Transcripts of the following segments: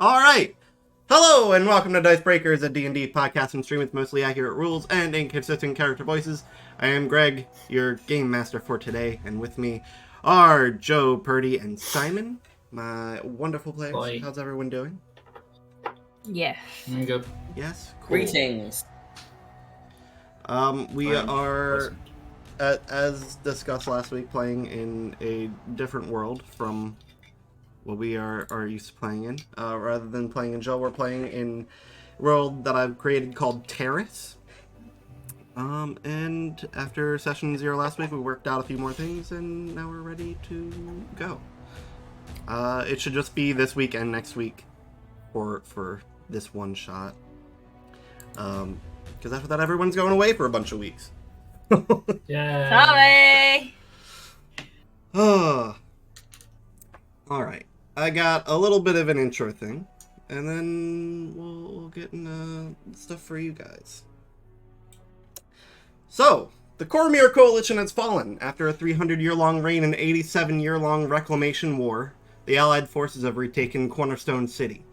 All right. Hello and welcome to Dice Breakers, a D&D podcast and stream with mostly accurate rules and inconsistent character voices. I am Greg, your game master for today, and with me are Joe, Purdy, and Simon, my wonderful players. Boy. How's everyone doing? Yes. I'm good. Yes? Cool. Greetings. We Fine. are, as discussed last week, playing in a different world from what we are used to playing in. Rather than playing in Joe, we're playing in a world that I've created called Terrace. And after session 0 last week, we worked out a few more things, and now we're ready to go. It should just be this week and next week for this one shot. Because after that, everyone's going away for a bunch of weeks. Yeah. Sorry. Alright. I got a little bit of an intro thing, and then we'll get into stuff for you guys. So, the Cormyr Coalition has fallen. After a 300-year-long reign and 87-year-long reclamation war, the Allied forces have retaken Cornerstone City.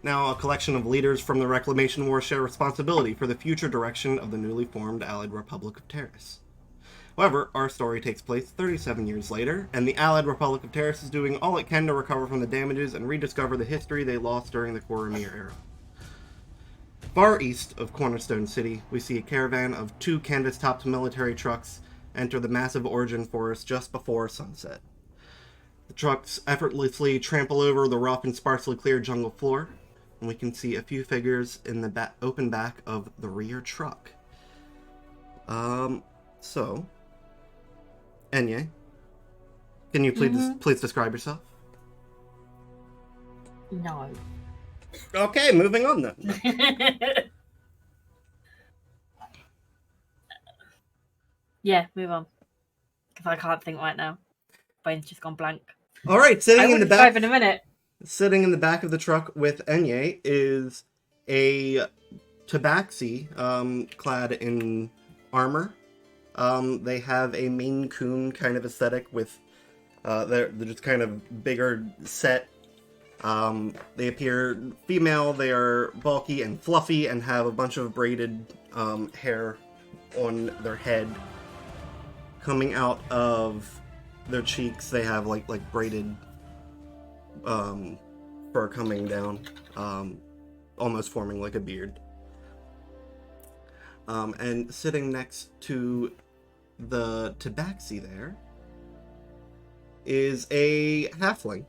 Now, a collection of leaders from the Reclamation War share responsibility for the future direction of the newly formed Allied Republic of Terrace. However, our story takes place 37 years later, and the Allied Republic of Terrace is doing all it can to recover from the damages and rediscover the history they lost during the Cormyr era. Far east of Cornerstone City, we see a caravan of 2 canvas-topped military trucks enter the massive Origin Forest just before sunset. The trucks effortlessly trample over the rough and sparsely cleared jungle floor, and we can see a few figures in the open back of the rear truck. So, Enye, can you please describe yourself? No. Okay, moving on then. Yeah, move on. Because I can't think right now. Brain's just gone blank. All right, I sitting will in the describe back. in a minute. Sitting in the back of the truck with Enye is a tabaxi, clad in armor. They have a Maine Coon kind of aesthetic with, they're just kind of bigger set. They appear female, they are bulky and fluffy and have a bunch of braided, hair on their head. Coming out of their cheeks, they have like braided, fur coming down, almost forming like a beard. And sitting next to the tabaxi there is a halfling.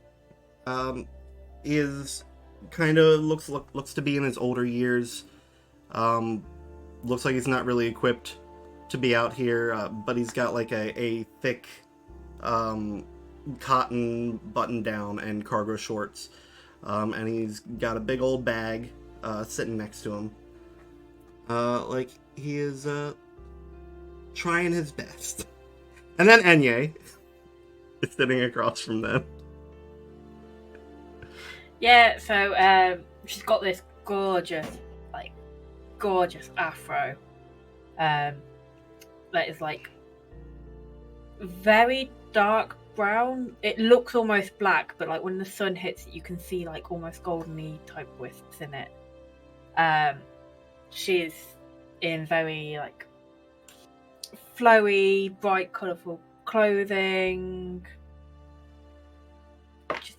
He is kind of looks to be in his older years. Looks like he's not really equipped to be out here, but he's got like a thick cotton button down and cargo shorts. And he's got a big old bag sitting next to him. Like he is trying his best. And then Enye is sitting across from them. Yeah, so she's got this gorgeous afro. That is like very dark brown. It looks almost black, but like when the sun hits it, you can see like almost goldeny type wisps in it. She's in very like flowy, bright, colourful clothing. Just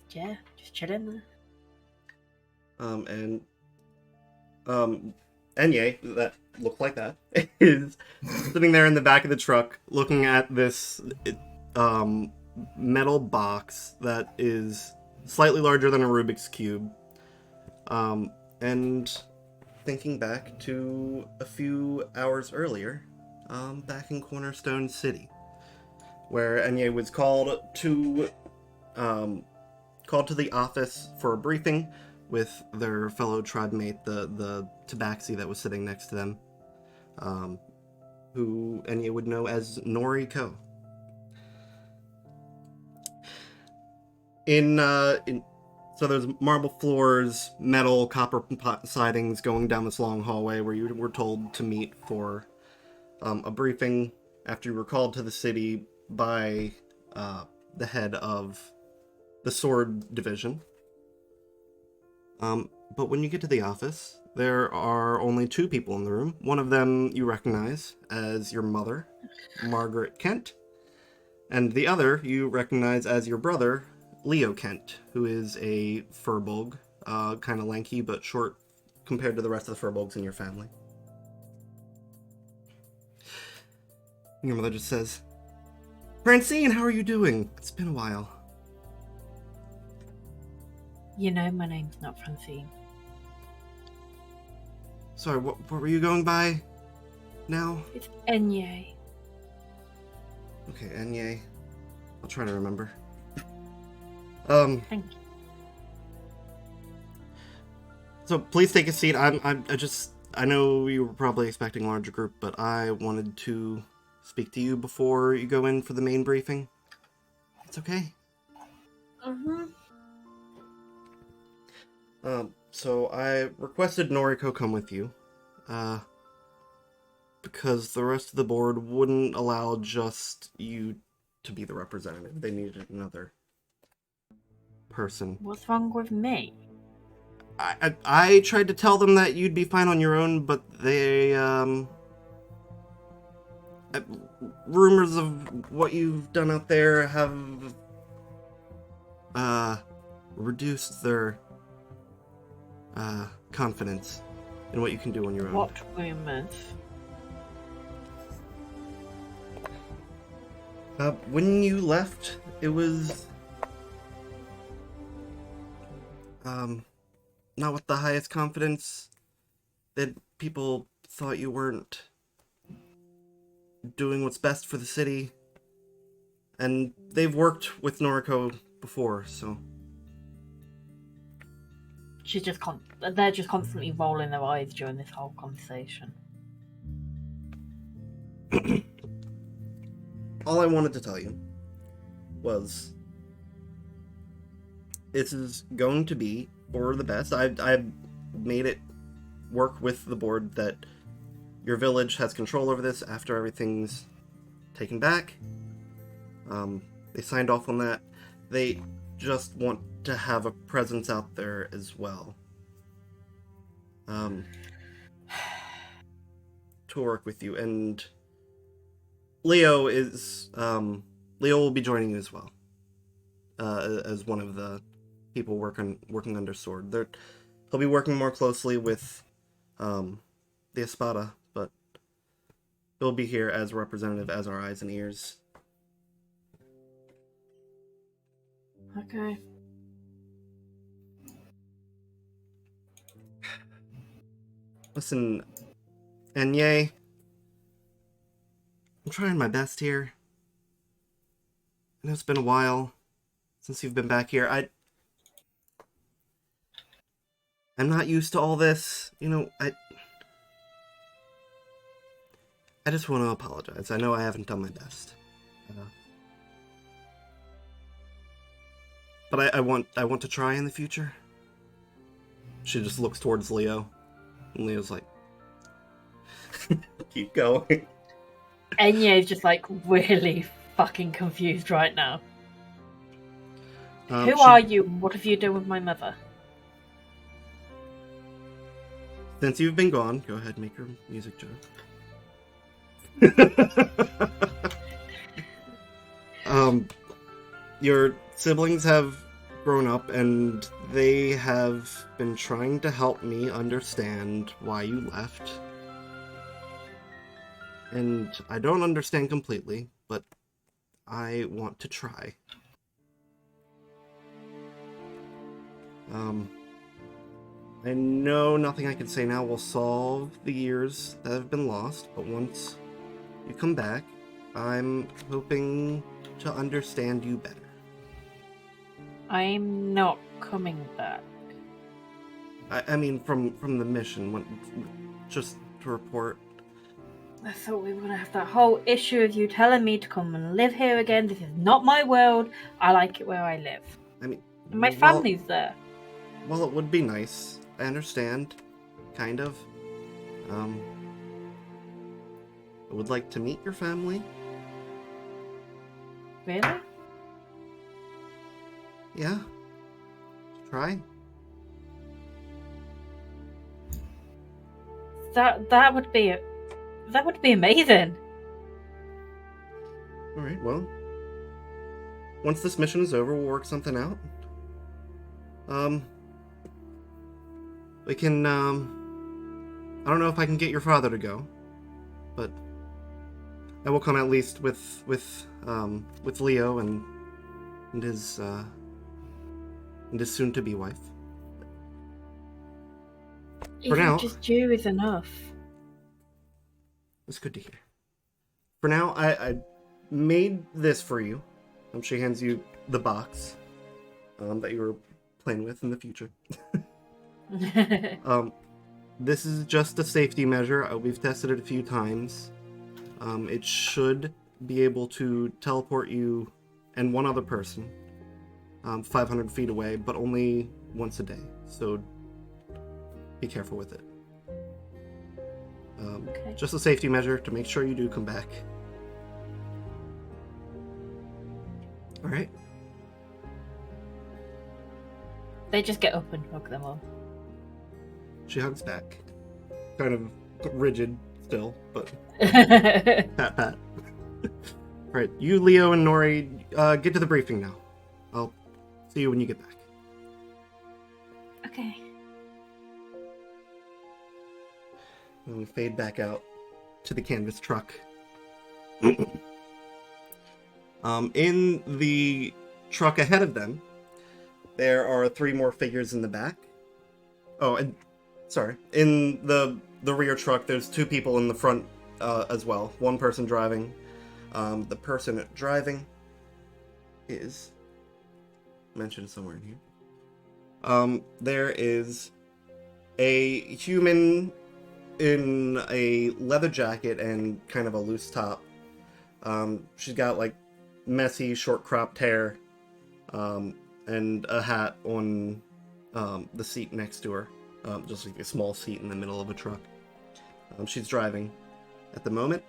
chilling there. Enye, that looked like that, is sitting there in the back of the truck looking at this metal box that is slightly larger than a Rubik's Cube. And thinking back to a few hours earlier, back in Cornerstone City, where Enye was called to the office for a briefing with their fellow tribe mate, the tabaxi that was sitting next to them, who Enye would know as Nori Ko. So there's marble floors, metal, copper sidings going down this long hallway where you were told to meet for a briefing after you were called to the city by the head of the sword division. But when you get to the office, there are only 2 people in the room. One of them you recognize as your mother, Margaret Kent, and the other you recognize as your brother, Leo Kent, who is a furbolg, kind of lanky but short compared to the rest of the furbolgs in your family. Your mother just says, "Francine, how are you doing? It's been a while." You know my name's not Francine. Sorry, what were you going by now? It's Enye. Okay, Enye. I'll try to remember. Thank you. So please take a seat. I know you were probably expecting a larger group, but I wanted to speak to you before you go in for the main briefing. It's okay. Mm-hmm. So I requested Noriko come with you, because the rest of the board wouldn't allow just you to be the representative. They needed another person. What's wrong with me? I tried to tell them that you'd be fine on your own, but they, rumors of what you've done out there have, reduced their, confidence in what you can do on your own. What rumors? When you left, it was, not with the highest confidence. That people thought you weren't doing what's best for the city. And they've worked with Noriko before, so... They're just constantly rolling their eyes during this whole conversation. All I wanted to tell you was this is going to be for the best. I've made it work with the board that your village has control over this after everything's taken back. They signed off on that. They just want to have a presence out there as well. To work with you. And Leo will be joining you as well. As one of the people working under Sword. He'll be working more closely with the Espada, but he'll be here as a representative, as our eyes and ears. Okay. Listen, Enye, I'm trying my best here. I know it's been a while since you've been back here. I'm not used to all this. You know, I just want to apologize. I know I haven't done my best. But I want to try in the future. She just looks towards Leo. And Leo's like, keep going. Enye's just like really fucking confused right now. Who are you? What have you done with my mother? Since you've been gone, go ahead and make your music joke. Your siblings have grown up and they have been trying to help me understand why you left. And I don't understand completely, but I want to try. I know nothing I can say now will solve the years that have been lost, but once you come back, I'm hoping to understand you better. I'm not coming back. I mean, from the mission, just to report. I thought we were going to have that whole issue of you telling me to come and live here again. This is not my world. I like it where I live. I mean... And my family's there. Well, it would be nice. I understand. Kind of. I would like to meet your family. Really? Yeah. Try. That would be amazing. All right. Well, once this mission is over, we'll work something out. We can. I don't know if I can get your father to go, but I will come at least with Leo and his soon-to-be wife. Even now- just you is enough. It's good to hear. For now, I made this for you. She hands you the box that you were playing with in the future. This is just a safety measure. We've tested it a few times. It should be able to teleport you and one other person 500 feet away, but only once a day. So be careful with it. Okay. Just a safety measure to make sure you do come back. All right. They just get up and hug them all. She hugs back. Kind of rigid still, but pat pat. Alright, you, Leo, and Nori, get to the briefing now. I'll see you when you get back. Okay. And we fade back out to the canvas truck. In the truck ahead of them, there are 3 more figures in the back. Oh, and sorry. In the rear truck, there's 2 people in the front as well. 1 person driving. The person driving is mentioned somewhere in here. There is a human in a leather jacket and kind of a loose top. She's got like messy, short cropped hair, and a hat on the seat next to her. Just like a small seat in the middle of a truck. She's driving at the moment.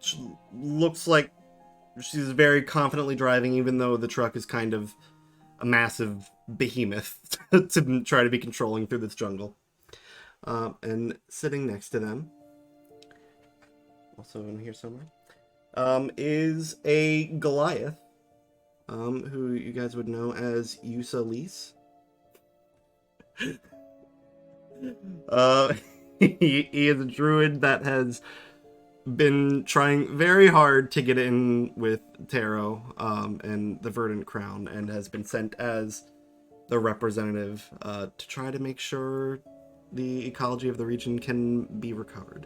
She looks like she's very confidently driving, even though the truck is kind of a massive behemoth to try to be controlling through this jungle. And sitting next to them, also in here somewhere, is a Goliath, who you guys would know as Chrysalis. He is a druid that has been trying very hard to get in with Tarot and the Verdant Crown, and has been sent as the representative to try to make sure the ecology of the region can be recovered.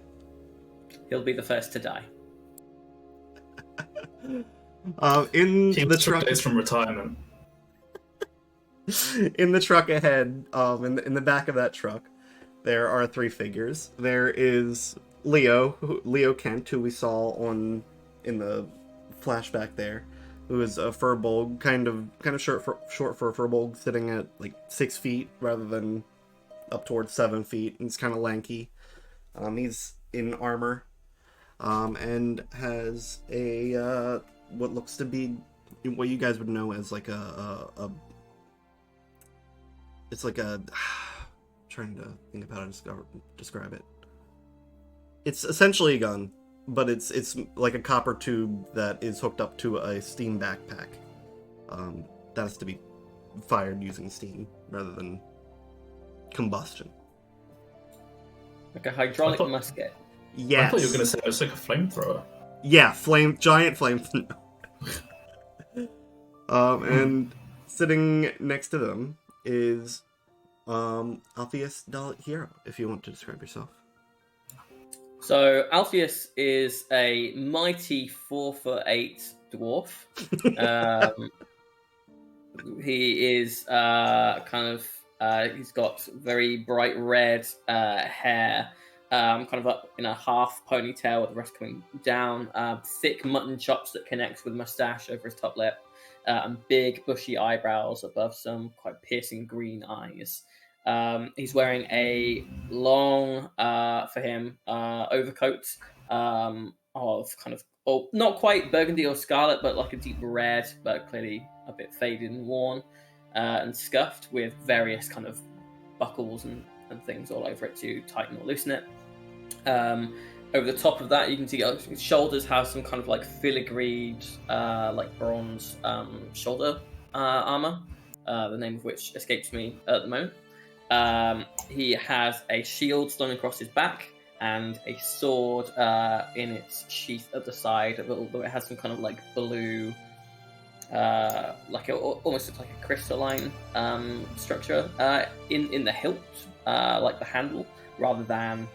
He'll be the first to die. In He the was 3 truck, days from retirement. in the truck ahead, in the back of that truck, there are 3 figures. There is Leo Kent, who we saw in the flashback there, who is a furbolg, kind of short for a furbolg, sitting at like 6 feet rather than up towards 7 feet, and he's kind of lanky. He's in armor, and has a what looks to be what you guys would know as like it's like a trying to think about how to describe it. It's essentially a gun, but it's like a copper tube that is hooked up to a steam backpack. That has to be fired using steam rather than combustion. Like a hydraulic I thought- musket. Yes. I thought you were going to say it was like a flamethrower. Yeah, giant flame. And sitting next to them is Alpheus Del Hero, if you want to describe yourself. So Alpheus is a mighty 4'8" dwarf. He is he's got very bright red hair, kind of up in a half ponytail with the rest coming down. Thick mutton chops that connects with mustache over his top lip, and big bushy eyebrows above some quite piercing green eyes. He's wearing a long, for him, overcoat of kind of, not quite burgundy or scarlet, but like a deep red, but clearly a bit faded and worn, and scuffed, with various kind of buckles and and things all over it to tighten or loosen it. Over the top of that, you can see his shoulders have some kind of like filigreed, like bronze shoulder armor, the name of which escapes me at the moment. He has a shield slung across his back and a sword in its sheath at the side, although it has some kind of like blue, almost looks like a crystalline structure in the hilt, like the handle, rather than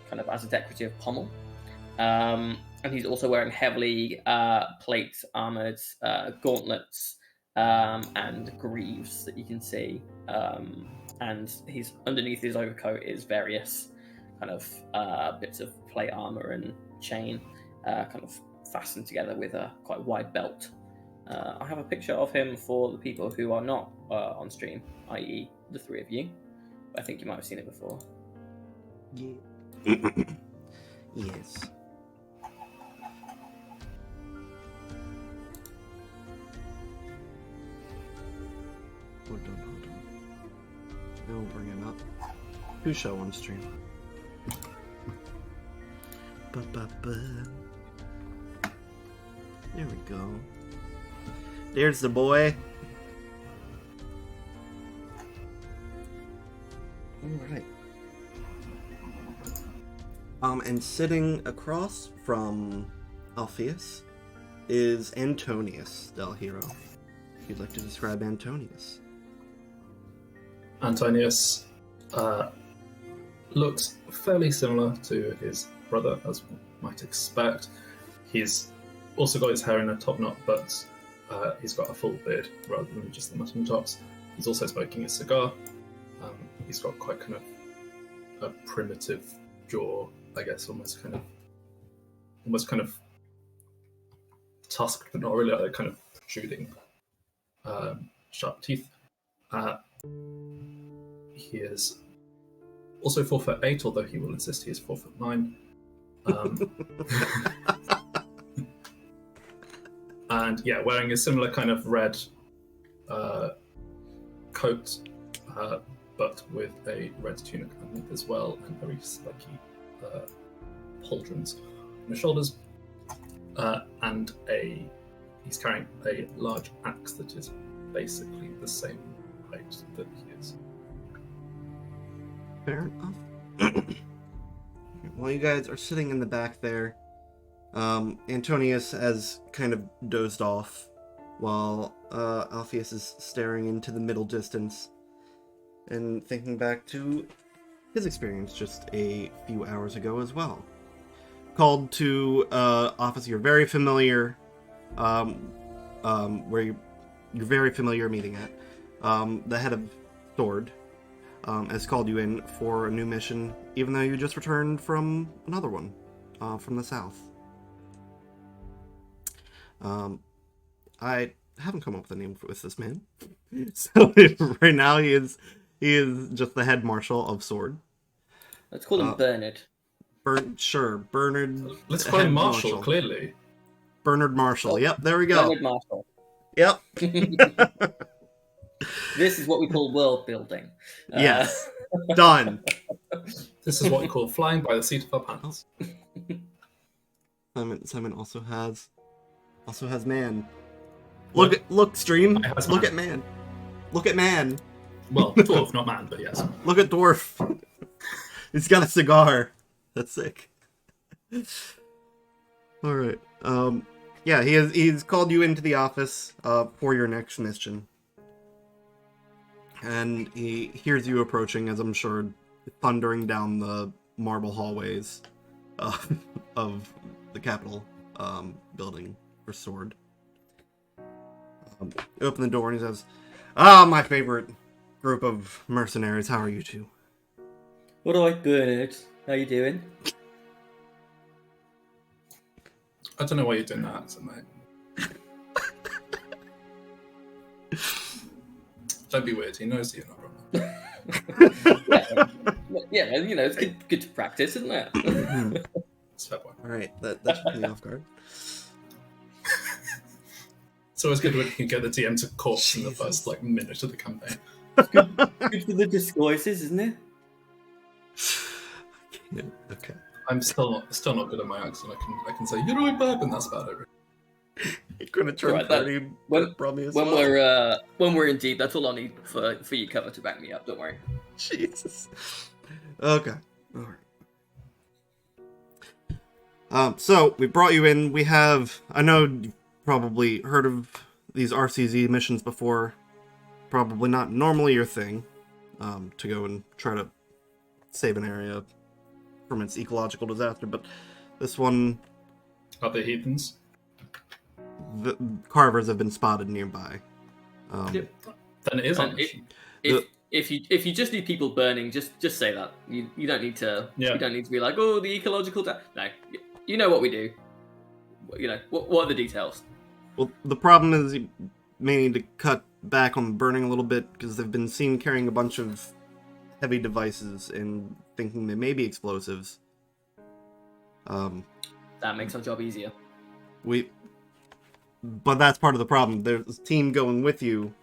kind of as a decorative pommel. And he's also wearing heavily plate armored gauntlets and greaves that you can see. And he's underneath his overcoat is various kind of bits of plate armor and chain, kind of fastened together with a quite wide belt. I have a picture of him for the people who are not on stream, i.e. the three of you. I think you might have seen it before. Yeah. Yes. Hold on. We'll bring it up. Who show on stream? There we go. There's the boy. Alright. And sitting across from Alpheus is Antonius Del Hero. If you'd like to describe Antonius. Antonius looks fairly similar to his brother, as one might expect. He's also got his hair in a top knot, but he's got a full beard rather than just the mutton chops. He's also smoking a cigar. He's got quite kind of a primitive jaw, I guess, almost kind of tusked, but not really, like kind of protruding, sharp teeth. He is also 4'8", although he will insist he is 4'9". And yeah, wearing a similar kind of red coat, but with a red tunic underneath as well, and very spiky pauldrons on his shoulders. And he's carrying a large axe that is basically the same height that he is. Fair enough. While you guys are sitting in the back there, Antonius has kind of dozed off while Alpheus is staring into the middle distance and thinking back to his experience just a few hours ago as well. Called to office you're very familiar, where you're very familiar meeting at. The head of Sword has called you in for a new mission, even though you just returned from another one from the south. I haven't come up with a name with this man, so right now he is just the head marshal of Sword. Let's call him Bernard. Bernard. Let's call him Marshall, clearly. Bernard Marshall. Yep, there we go. Bernard Marshall. Yep. This is what we call world building. Yes. Done. This is what we call flying by the seat of our pants. Simon also has man. Look, stream. Look at man. Look at man. Well, dwarf, not man, but yes. Look at dwarf. He's got a cigar. That's sick. All right. Yeah, he's called you into the office for your next mission. And he hears you approaching, as I'm sure, thundering down the marble hallways of the Capitol building for Sword. You open the door and he says, my favorite group of mercenaries. How are you two? What do I, Bernard? How you doing? I don't know why you're doing that accent, mate. Don't be weird. He knows that you're not wrong. Yeah, you know, it's good to practice, isn't it? It's a fair point. All right, that should put me off guard. It's always good when you can get the DM to corpse in the first minute of the campaign. Good for the disguises, isn't it? Yeah. Okay. I'm still not good at my accent. I can say "you're right back," and that's about it. You're gonna turn Right, that- 30 when- probably as When well. we're in deep, that's all I need for you cover to back me up. Don't worry. Jesus. Okay. All right. So we brought you in. We have. I know you've probably heard of these RCZ missions before. Probably not normally your thing. To go and try to save an area from its ecological disaster, but this one, Are they heathens? the carvers have been spotted nearby. Yep. Then it is And on mission. if you just need people burning, just say that. You don't need to. Yeah. You don't need to be like, oh, the ecological. No, you know what we do. You know what are the details. Well, the problem is you may need to cut back on burning a little bit because they've been seen carrying a bunch of heavy devices and thinking they may be explosives. That makes our job easier. But that's part of the problem. There's a team going with you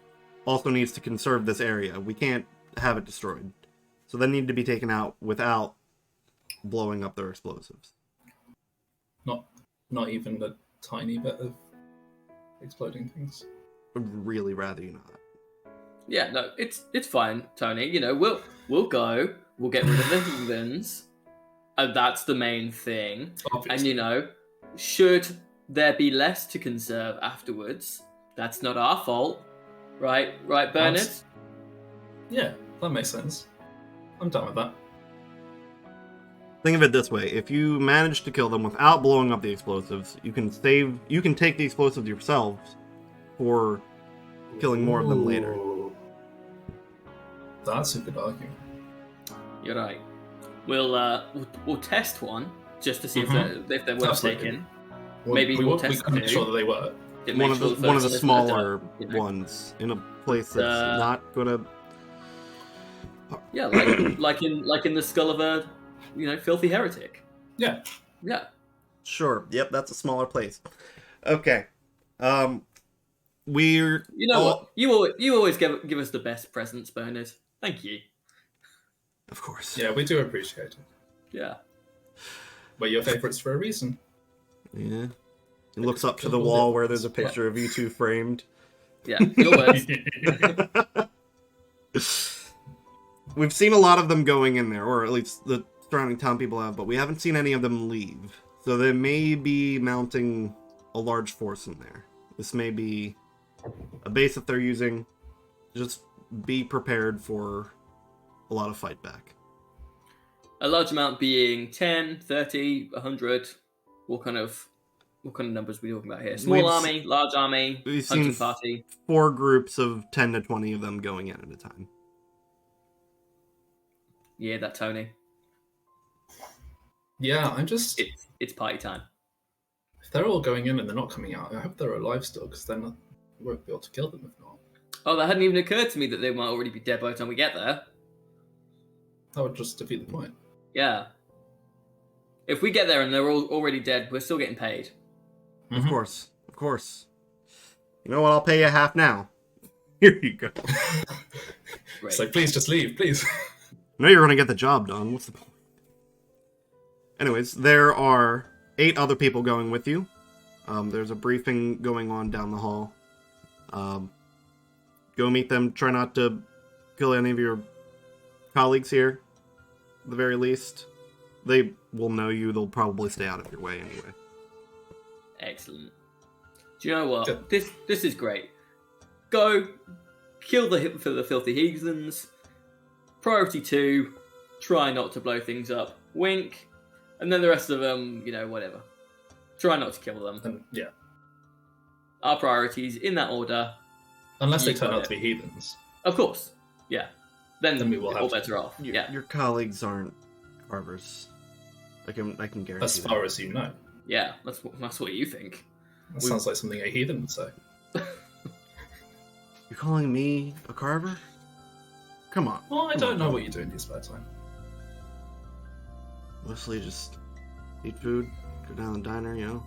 also needs to conserve this area. We can't have it destroyed. So they need to be taken out without blowing up their explosives. Not even a tiny bit of exploding things. I'd really rather you not. Yeah, no, it's fine, Tony. You know, we'll go. We'll get rid of the heathens. And that's the main thing. Obviously. And you know, should there be less to conserve afterwards, that's not our fault. Right, Bernard? Yeah, that makes sense. I'm done with that. Think of it this way: if you manage to kill them without blowing up the explosives, you can take the explosives yourselves for killing more of them later. Ooh. That's a good argument. You're right. We'll test one just to see if they're worth Absolutely. taking. Well, Maybe we'll we test can make two. sure that they work. One of the smaller you know. ones in a place that's not gonna. Yeah, like in the skull of a filthy heretic. Yeah. Yeah. Sure. Yep, that's a smaller place. Okay. We're. You know what? You always give us the best presents, Bernard. Thank you. Of course. Yeah, we do appreciate it. Yeah. We're your favourites for a reason. Yeah. It looks up to the wall where there's a picture of you two framed. Yeah. Your words. We've seen a lot of them going in there, or at least the surrounding town people have, but we haven't seen any of them leave. So they may be mounting a large force in there. This may be a base that they're using. Just be prepared for a lot of fight back. A large amount being 10, 30, 100. What kind of numbers are we talking about here? Small army, large army, We've hunting seen party. 4 groups of 10 to 20 of them going in at a time. Yeah, that Tony. Yeah, I'm just... It's party time. If they're all going in and they're not coming out, I hope they're alive still, because then we won't be able to kill them if not. Oh, that hadn't even occurred to me that they might already be dead by the time we get there. That would just defeat the point. Yeah. If we get there and they're all already dead, we're still getting paid. Of course. You know what? I'll pay you half now. Here you go. Great. It's like, please just leave, please. No, you're gonna get the job done. What's the point? Anyways, there are 8 other people going with you. There's a briefing going on down the hall. Go meet them. Try not to kill any of your colleagues here, at the very least. They will know you. They'll probably stay out of your way anyway. Excellent. Do you know what? Good. This is great. Go kill the filthy heathens. Priority 2, try not to blow things up. Wink. And then the rest of them, whatever. Try not to kill them. And, yeah. Our priorities in that order. Unless they You turn got out it. to be heathens. Of course. Yeah. Then we will all have to- better off. Yeah. Your colleagues aren't carvers. I can guarantee As that. far as you know. Yeah. That's what you think. That sounds like something a heathen would say. You're calling me a carver? Come on. Well, I don't know what you do in your spare time. Mostly just eat food, go down to the diner,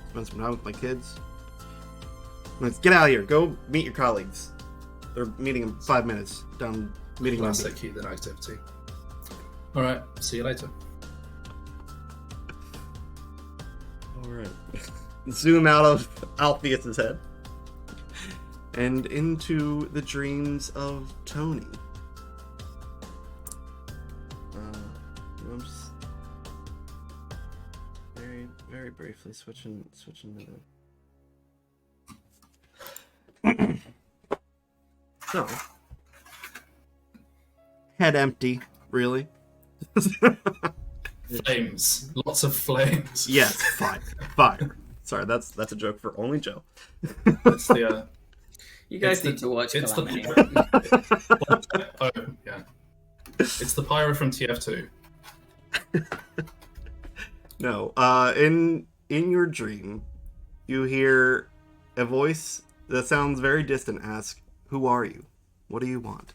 spend some time with my kids. Let's get out of here. Go meet your colleagues. They're meeting in 5 minutes. Down meeting room. Classic heathen activity. Alright, see you later. Alright. Zoom out of Alpheus's head. And into the dreams of Tony. I'm just very, very briefly switching to the... So, head empty, really. Flames. Lots of flames. Yes, fire. Sorry, that's a joke for only Joe. It's the, You guys it's need the- to watch it's Calamity. oh, yeah. It's the pyro from TF2. No, in your dream, you hear a voice that sounds very distant ask, "Who are you? What do you want?"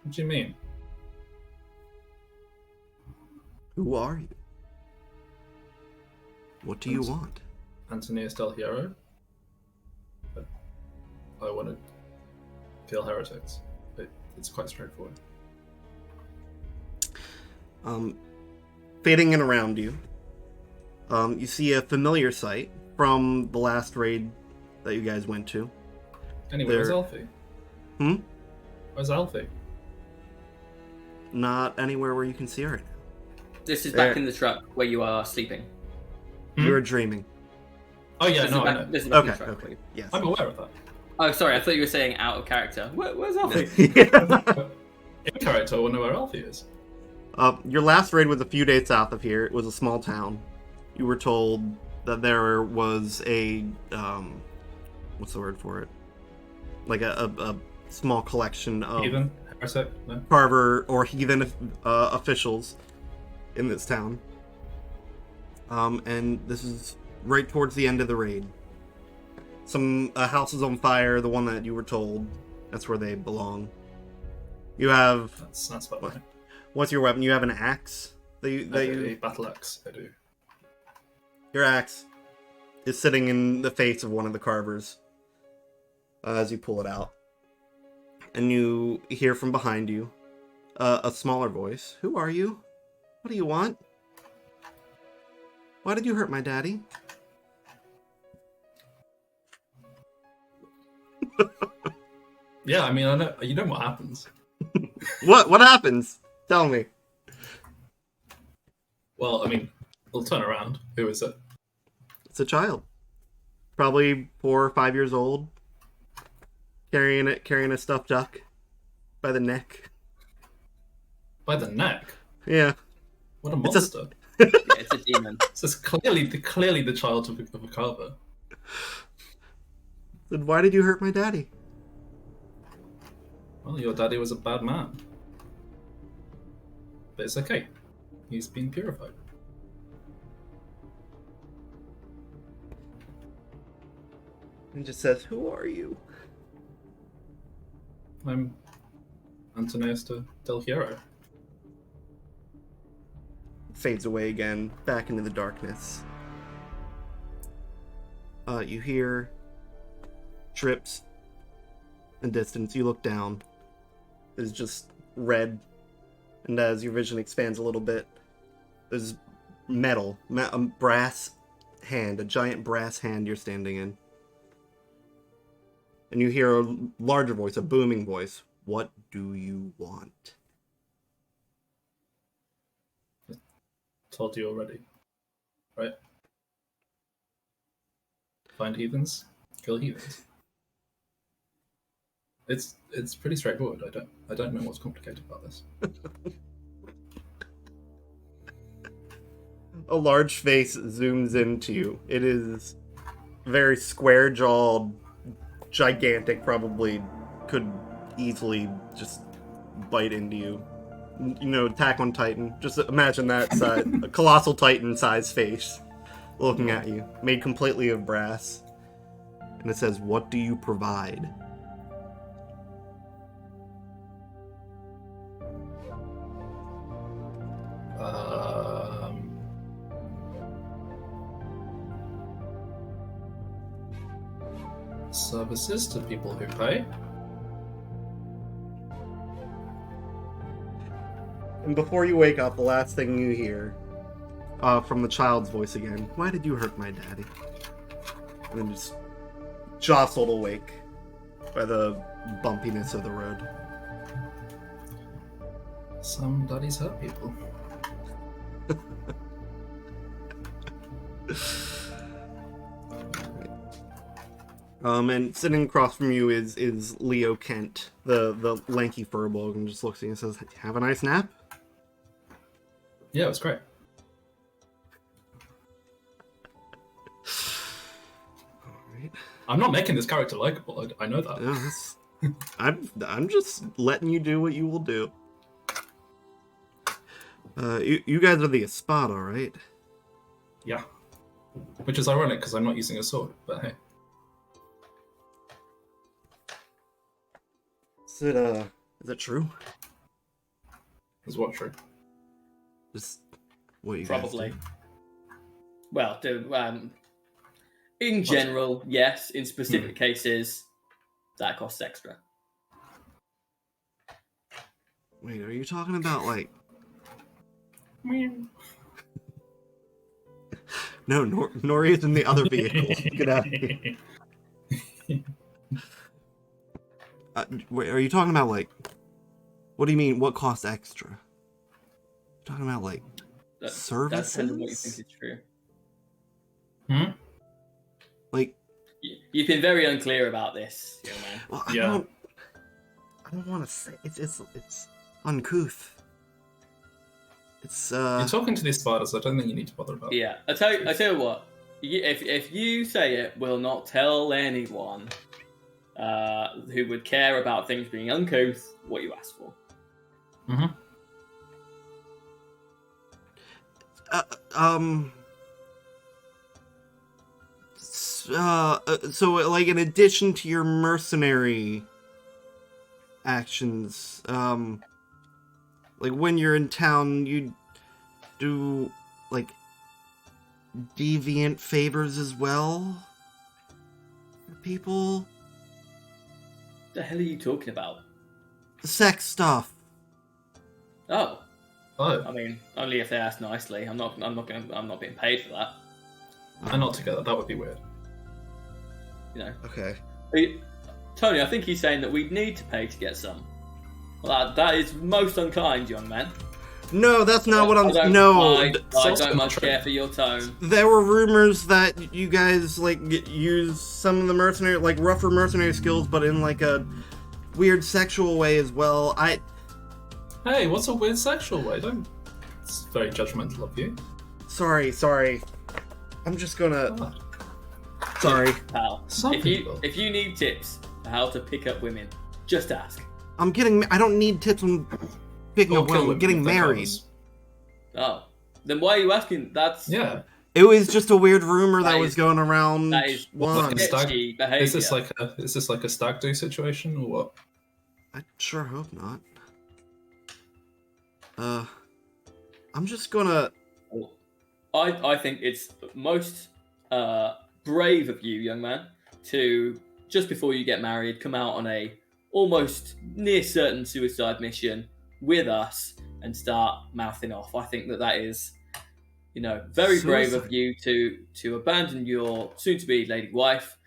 What do you mean? Who are you? What do you want? Antonius Del Hierro? I want to kill heretics. It's quite straightforward. Fading in around you, you see a familiar sight from the last raid that you guys went to. Anyway, where's Alfie? Where's Alfie? Not anywhere where you can see her right now. This is back in the truck where you are sleeping. You're dreaming. Oh yeah, This no, is I back, know. this is back in the Okay, truck. okay, yes. I'm aware of that. Oh, sorry, I thought you were saying out of character. Where's Alfie? In character, I want to know where Alfie is. Your last raid was a few days south of here. It was a small town. You were told that there was a what's the word for it? Like a small collection of Heathen? Heretic? No? Carver or heathen officials in this town. And this is right towards the end of the raid. Some house is on fire, the one that you were told. That's where they belong. You have... That's about right. What's your weapon? You have an axe? A battle axe, I do. Your axe is sitting in the face of one of the carvers as you pull it out. And you hear from behind you a smaller voice. Who are you? What do you want? Why did you hurt my daddy? Yeah, I mean, I know. You know what happens. What happens? Tell me. Well, I mean, we'll turn around. Who is it? It's a child. Probably 4 or 5 years old. Carrying a stuffed duck by the neck. By the neck? Yeah. What a monster. Yeah, it's a demon. This is clearly the child of a carver. Then why did you hurt my daddy? Well, your daddy was a bad man. But it's okay. He's been purified. And just says, who are you? I'm Antonius Del Hierro. Fades away again, back into the darkness. You hear drips in distance. You look down. It's just red. And as your vision expands a little bit, there's metal, a brass hand, a giant brass hand you're standing in. And you hear a larger voice, a booming voice. What do you want? Told you already. Right? Find heathens, kill heathens. It's pretty straightforward. I don't know what's complicated about this. A large face zooms into you. It is very square-jawed, gigantic, probably could easily just bite into you. You know, Attack on Titan. Just imagine that size, a colossal Titan-sized face looking at you, made completely of brass. And it says, what do you provide? Services to people who pay. And before you wake up, the last thing you hear from the child's voice again. Why did you hurt my daddy? And then just jostled awake by the bumpiness of the road. Some daddies hurt people. And sitting across from you is Leo Kent, the lanky furball, and just looks at you and says, "Have a nice nap." Yeah, it was great. Alright. I'm not making this character likable. I know that. Yeah, I'm just letting you do what you will do. You guys are the Espada, right? Yeah. Which is ironic because I'm not using a sword, but hey. Is it true? Is what true? Just what you Probably. guys do? Well, in general, yes. In specific cases, that costs extra. Wait, are you talking about like? No, Nori is in the other vehicle. Get out of here. Wait, are you talking about like? What do you mean? What costs extra? You're talking about like services? That depends on what you think is true. Like, You've been very unclear about this, young man. well, Yeah. I don't want to say it's uncouth. It's You're talking to these spiders. I don't think you need to bother about it. Yeah, I tell you what. If you say it, will not tell anyone who would care about things being uncouth what you ask for. Mm-hmm. So like in addition to your mercenary actions, like when you're in town, you do like deviant favors as well for people. The hell are you talking about? Sex stuff. Oh, Oh, I mean, only if they ask nicely. I'm not being paid for that. they're not together. That would be weird. You know. Okay. Tony, I think he's saying that we'd need to pay to get some. Well, that is most unkind, young man. No, that's not what I'm. I No, don't much care for your tone. there were rumors that you guys like use some of the mercenary, like rougher mercenary skills, but in like a weird sexual way as well. Hey, what's a weird sexual way? Don't. It's very judgmental of you. Sorry. I'm just gonna. God. Sorry. Pal, Some people. if you need tips for how to pick up women, just ask. I don't need tips on picking Or up kill women. them Getting with their married. covers. Oh, then why are you asking? That's Yeah. It was just a weird rumor that That was is- going around. that is Juan. Like a stag- sketchy behavior. Is this like a stag do situation or what? I sure hope not. I'm just gonna. I think it's most brave of you, young man, to just before you get married, come out on a almost near certain suicide mission with us and start mouthing off. I think that is, very brave of you to abandon your soon-to-be lady wife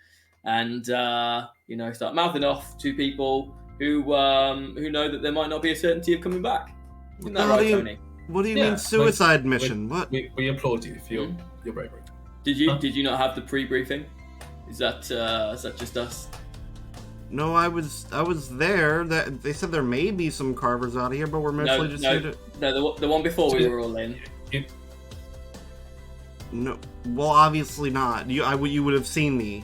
and start mouthing off to people who know that there might not be a certainty of coming back. Isn't that right, Tony? What do you Yeah, mean suicide mission? What? We applaud you for your bravery. Did you Huh? did you not have the pre-briefing? Is that just us? No, I was there. That they said there may be some carvers out here, but we're mostly just here to. No, the one before we were all in. No, well, obviously not. You would have seen me.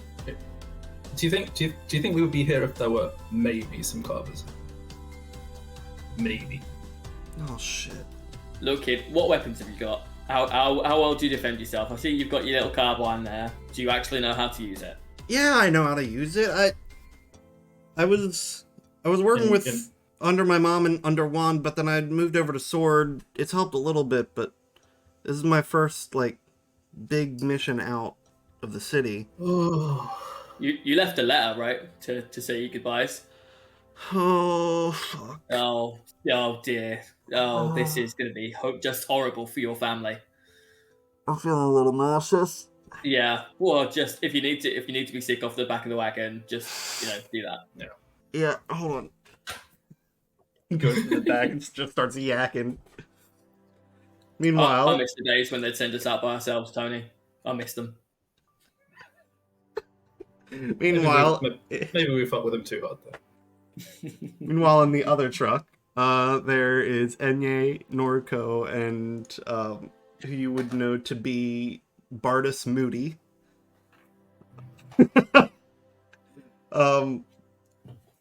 Do you think we would be here if there were maybe some carvers? Maybe. Oh shit. Look, kid, what weapons have you got? How well do you defend yourself? I see you've got your little carbine there. Do you actually know how to use it? Yeah, I know how to use it. I was working with under my mom and under Juan, but then I moved over to sword. It's helped a little bit, but this is my first like big mission out of the city. You left a letter, right, to say your goodbyes. Oh fuck. Oh dear. Oh, this is going to be just horrible for your family. I'm feeling a little nauseous. Yeah. Well, just if you need to be sick off the back of the wagon, just do that. Yeah, hold on. He goes to the back and just starts yakking. Meanwhile, I miss the days when they'd send us out by ourselves, Tony. I miss them. meanwhile, maybe we fuck with him too hard though. meanwhile, in the other truck, there is Enye, Norco, and who you would know to be Bardus Moody.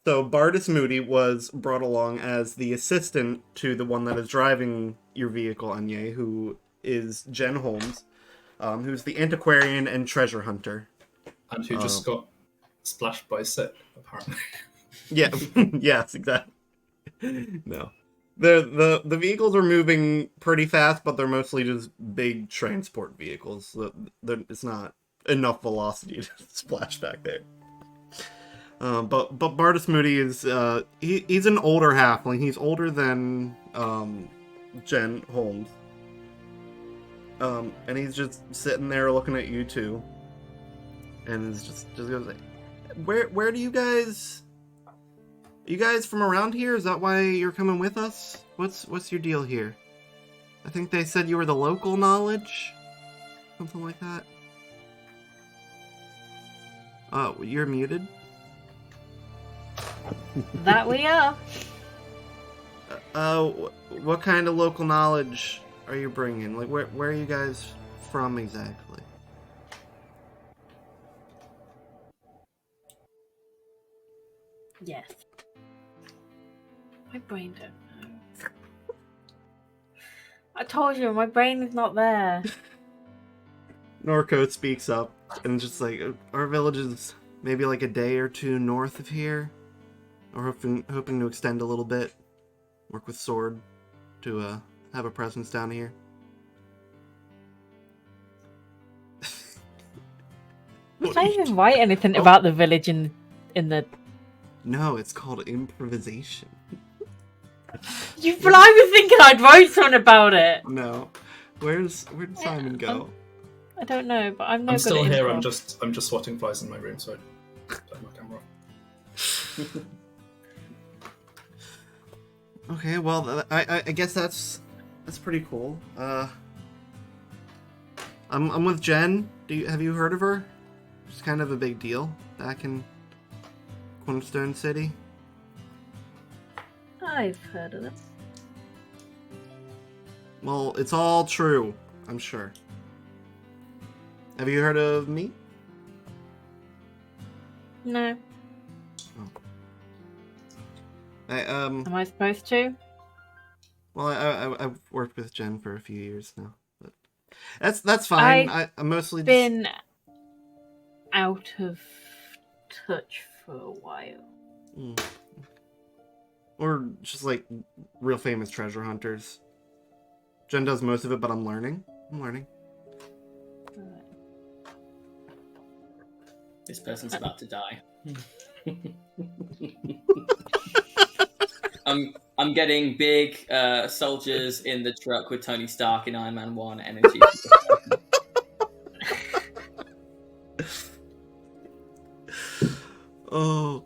So Bardus Moody was brought along as the assistant to the one that is driving your vehicle, Enye, who is Jen Holmes, who's the antiquarian and treasure hunter. And who just got splashed by Sid, apparently. Yeah, yes, exactly. No. The vehicles are moving pretty fast, but they're mostly just big transport vehicles. So it's not enough velocity to splash back there. But Bardus Moody is he's an older halfling. He's older than Jen Holmes. And he's just sitting there looking at you two. And is just goes like, where do you guys? Are you guys from around here? Is that why you're coming with us? What's your deal here? I think they said you were the local knowledge, something like that. Oh, you're muted. That we are. What kind of local knowledge are you bringing? Like, where are you guys from exactly? Yes. My brain don't know. I told you, my brain is not there. Norco speaks up and just like, our village is maybe like a day or two north of here. We're hoping to extend a little bit. Work with Sword to have a presence down here. Did I even write anything about the village in the... No, it's called improvisation. I was thinking I'd write something about it. No. Where'd Simon go? I don't know, but I'm no I'm good still at here. improv. I'm just swatting flies in my room, so I turn my camera off. Okay, well, I guess that's pretty cool. I'm with Jen. Have you heard of her? She's kind of a big deal back in Cornerstone City. I've heard of them. Well, it's all true, I'm sure. Have you heard of me? No. Am I supposed to? Well, I've worked with Jen for a few years now, but that's fine. I'm mostly just... been out of touch for a while. Mm. Or just like real famous treasure hunters. Jen does most of it, but I'm learning. This person's about to die. I'm getting big soldiers in the truck with Tony Stark in Iron Man 1 energy. Oh,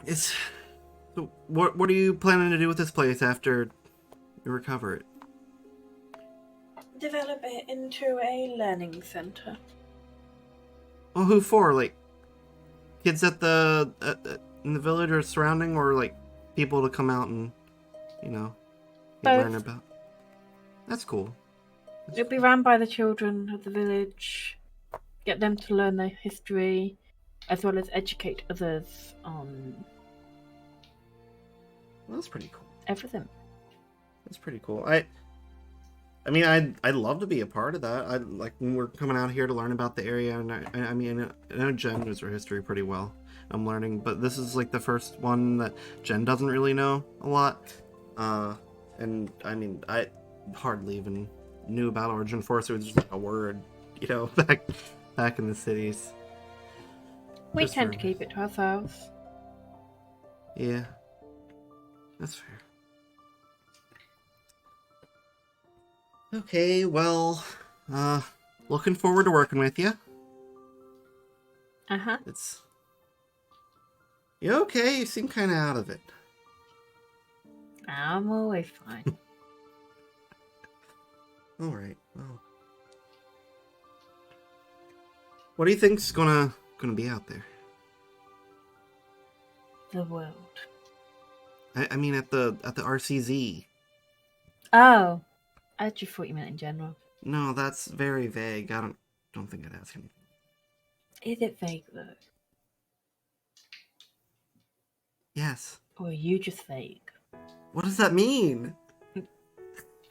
it's... So what are you planning to do with this place after you recover it? Develop it into a learning center. Well, who for? Like kids at the in the village or surrounding, or like people to come out and learn about? That's cool. It'll be run by the children of the village. Get them to learn their history, as well as educate others on. Well, that's pretty cool. Everything. That's pretty cool. I mean, I'd love to be a part of that. I like when we're coming out here to learn about the area, and I mean, I know Jen knows her history pretty well. I'm learning, but this is like the first one that Jen doesn't really know a lot. And I mean, I hardly even knew about Origin Force. It was just like a word, back in the cities. We Just tend for- to keep it to ourselves. Yeah, that's fair. Okay, well, Looking forward to working with you. Uh-huh. You okay? You seem kind of out of it. I'm always fine. All right. Well, what do you think's gonna be out there? The world. I mean, at the RCZ. Oh. I just thought you meant in general. No, that's very vague. I don't think I'd ask anything. Is it vague, though? Yes. Or are you just vague? What does that mean?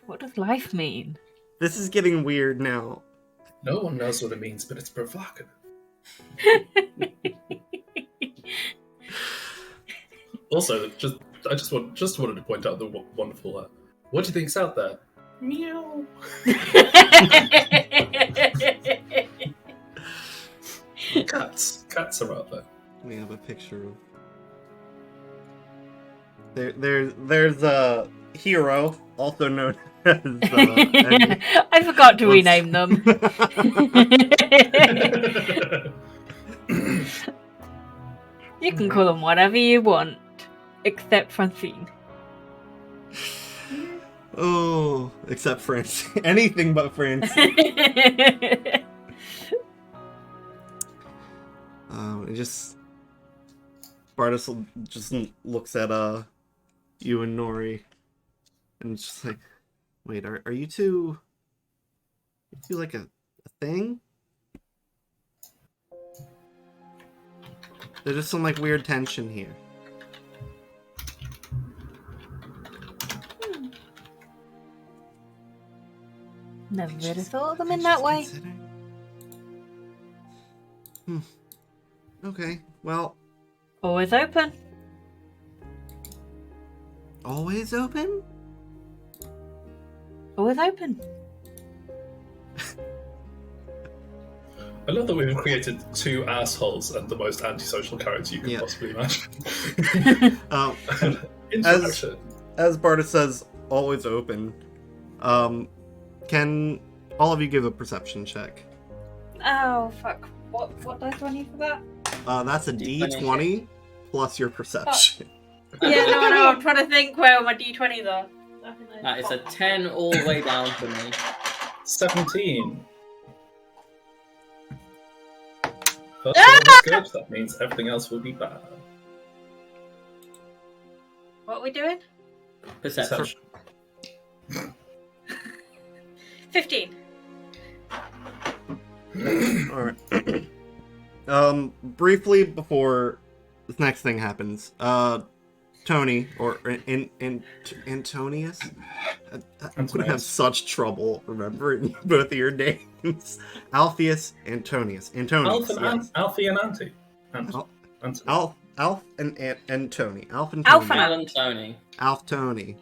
What does life mean? This is getting weird now. No one knows what it means, but it's provocative. Also, I just wanted to point out the wonderful. What do you think's out there? Meow. Cats are out there. We have a picture of. There's a hero, also known as. Eddie. I forgot to rename them. You can call them whatever you want, except Francine. Oh, except Francine. Anything but Francine. It just. Bartis just looks at you and Nori, and it's just like, wait, are you two like a thing? There's just some like weird tension here. Never really thought of them in that way. Okay, well. Always open. Always open? Always open. I love that we've created two assholes and the most antisocial character you could possibly imagine. Interaction. As Bartis says, always open. Can all of you give a perception check? Oh, fuck. What dice do I need for that? That's a D20 plus your perception. Yeah, no, I'm trying to think where my D20s are. That is a 10 all the way down for me. 17. First one is good, that means everything else will be bad. What are we doing? Perception. 15. Alright. Briefly before this next thing happens, Tony, or Antonius? I'm going to have such trouble remembering both of your names. Alpheus, Antonius. Antonius, yes. Alfie and Auntie. Alf and Tony. Alf and Tony. Alf and Alan Tony. Alf Tony.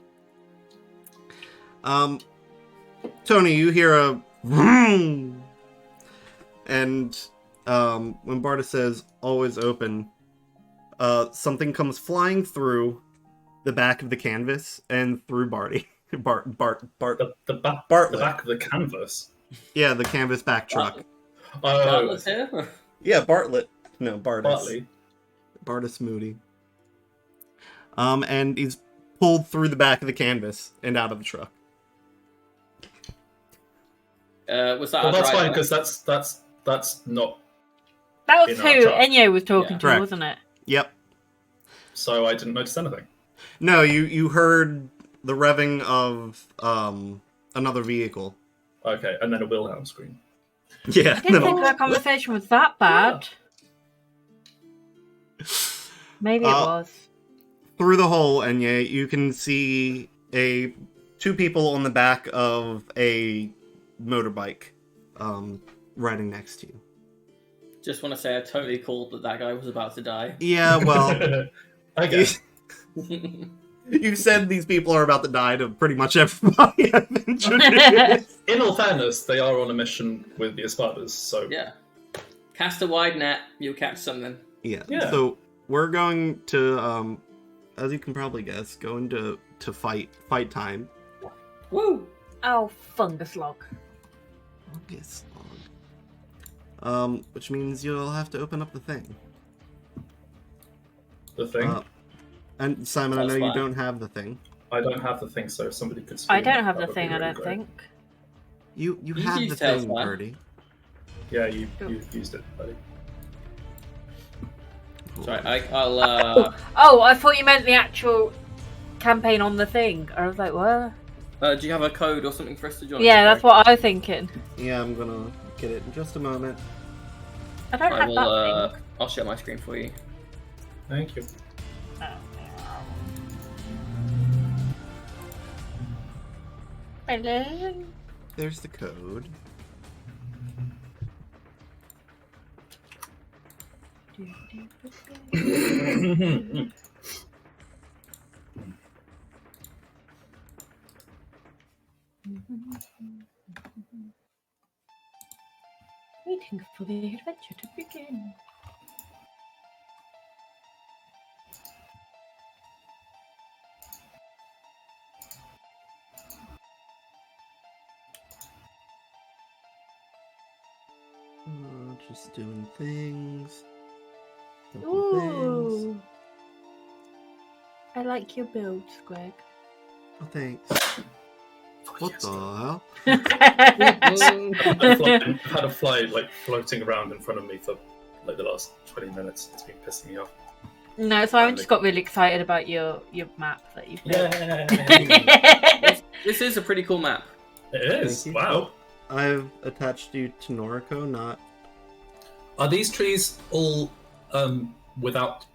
Tony, you hear a vroom, and when Bartis says "always open," something comes flying through the back of the canvas and through Barty. Bartlett. The back of the canvas. Yeah, the canvas back truck. Bartlett's here? Yeah, Bartlett. No, Bartis. Bartley. Bartis Moody. And he's pulled through the back of the canvas and out of the truck. Was that Well, that's driver? fine because that's not. That was In our who truck. Enyo was talking Yeah. to, Correct. wasn't it? Yep. So I didn't notice anything. No, you heard the revving of another vehicle. Okay, and then a Wilhelm scream. Yeah. I didn't think that conversation was that bad. Maybe it was. Through the hole, Enya, you can see two people on the back of a motorbike, riding next to you. Just want to say I totally called that guy was about to die. Yeah, well, I guess. you've said these people are about to die to pretty much everybody I've introduced. In all fairness, they are on a mission with the Espadas, so Yeah. Cast a wide net, you'll catch something. Yeah. Yeah. So we're going to, as you can probably guess, go into fight time. Woo! Oh, fungus log. August log. Which means you'll have to open up the thing. The thing? And Simon, I know That's you fine. don't have the thing. I don't have the thing, so if somebody could I stream don't it, have that the would be thing, I really don't great. think. You You have the used thing, Tailspire. Birdie. Yeah, you Cool. used it, buddy. Sorry, I'll. Oh, I thought you meant the actual campaign on the thing. I was like, what? Do you have a code or something for us to join? Yeah, that's what I was thinking. Yeah, I'm gonna get it in just a moment. I don't I have will. that thing. I'll share my screen for you. Thank you. Hello? There's the code. Waiting for the adventure to begin. Just doing things. Couple things. Ooh. I like your builds, Greg. Oh, thanks. What the hell? I've had a fly like floating around in front of me for like the last 20 minutes. It's been pissing me off. No, so I just got really excited about your map that you've built. Yeah, This is a pretty cool map. it is. Thank you. Wow. I've attached you to Noriko, not... Are these trees all without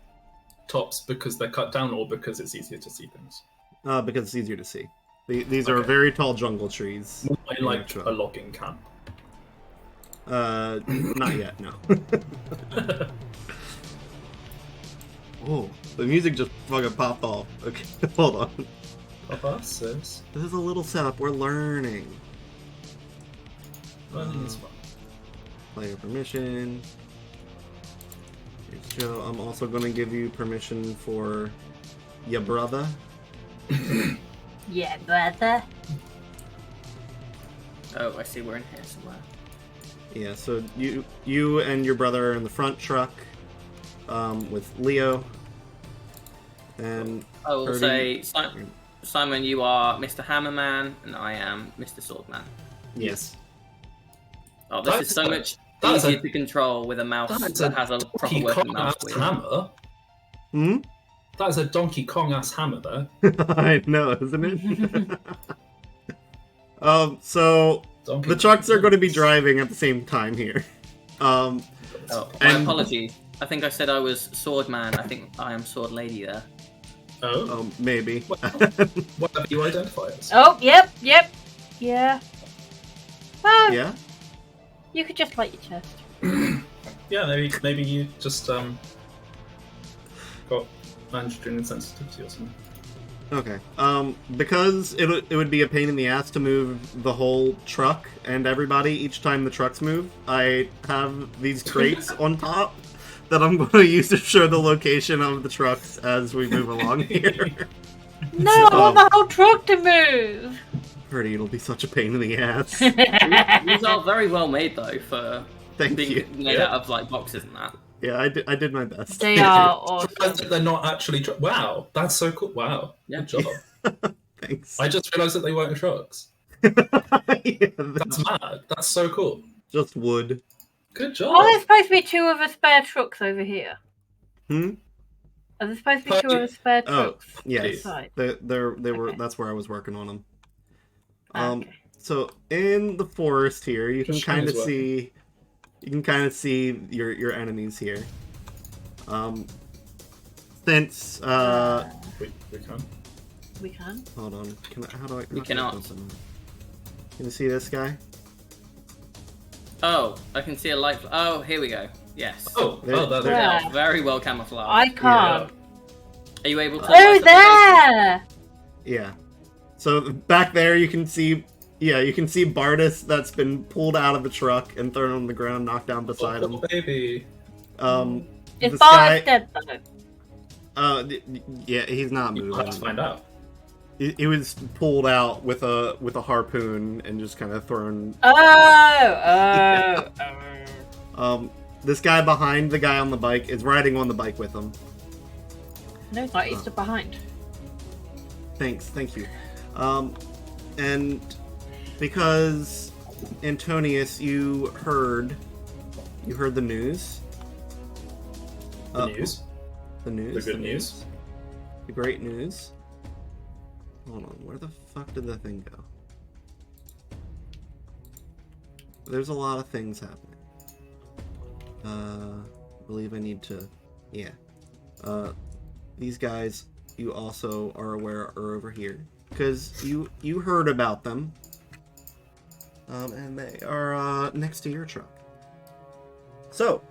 tops because they're cut down, or because it's easier to see things? because it's easier to see. These are Okay. very tall jungle trees. In like Sure. a logging camp. Not yet, no. Oh, the music just fucking popped off. Okay, hold on. Papa says, This is a little setup. We're learning. learning is fun. Player permission. Here's Joe. I'm also going to give you permission for your brother. Yeah, brother. Oh, I see. We're in here somewhere. Yeah, so you and your brother are in the front truck with Leo. And I will Purdy- say, Simon, you are Mr. Hammerman, and I am Mr. Swordman. yes. Oh, this That's is so a- much that's easier a- to control with a mouse That's that a has a proper Donkey working Kong mouse ass wheel. hammer. Hmm? That is a Donkey Kong ass hammer there. I know, isn't it? So Donkey the trucks are going to be driving at the same time here. Oh, my And- apologies. I think I said I was Swordman. I think I am Sword Lady there. Oh, Maybe. whatever you identify as. Oh, yep. Yeah. Well, Yeah? you could just light your chest. Yeah, maybe you just got androgen sensitivity or something. Okay. Because it would be a pain in the ass to move the whole truck and everybody each time the trucks move, I have these crates on top that I'm going to use to show the location of the trucks as we move along here. No, I want the whole truck to move. Pretty, it'll be such a pain in the ass. These are very well made though for Thank being you. made Yeah. out of like boxes and that. Yeah, I did my best. They are awesome. They're not actually. Wow, that's so cool. Wow, Yeah. good job. Thanks. I just realised that they weren't trucks. Yeah, That's mad. That's so cool. just wood. Good job. Oh, there's supposed to be 2 other spare trucks over here. Hmm? Are there supposed to be 2 other spare Oh, trucks? yes. Outside? They were. Okay. That's where I was working on them. Okay. So in the forest here, you can Just kind of as well. see. You can kind of see your enemies here. Since We can. We can. hold on, how do I? We cannot. Can you see this guy? Oh, I can see a light. Oh, here we go. Yes. Oh, There- there They we Yeah. are very well camouflaged. I can't. Are you able to? Oh, light up the there! Yeah. So back there, you can see. Yeah, you can see Bardis that's been pulled out of the truck and thrown on the ground, knocked down beside him. Oh, baby. Is This Bart guy- dead though? yeah, he's not You moving. have to find out. it was pulled out with a harpoon and just kind of thrown. This guy behind the guy on the bike is riding on the bike with him. No, it's not. He's still behind. Thank you. And because Antonius, you heard the news. The news? The news. The good news? The great news. Hold on, where the fuck did the thing go? There's a lot of things happening. I believe I need to... Yeah. These guys, you also are aware, are over here. Because you heard about them. And they are next to your truck. So,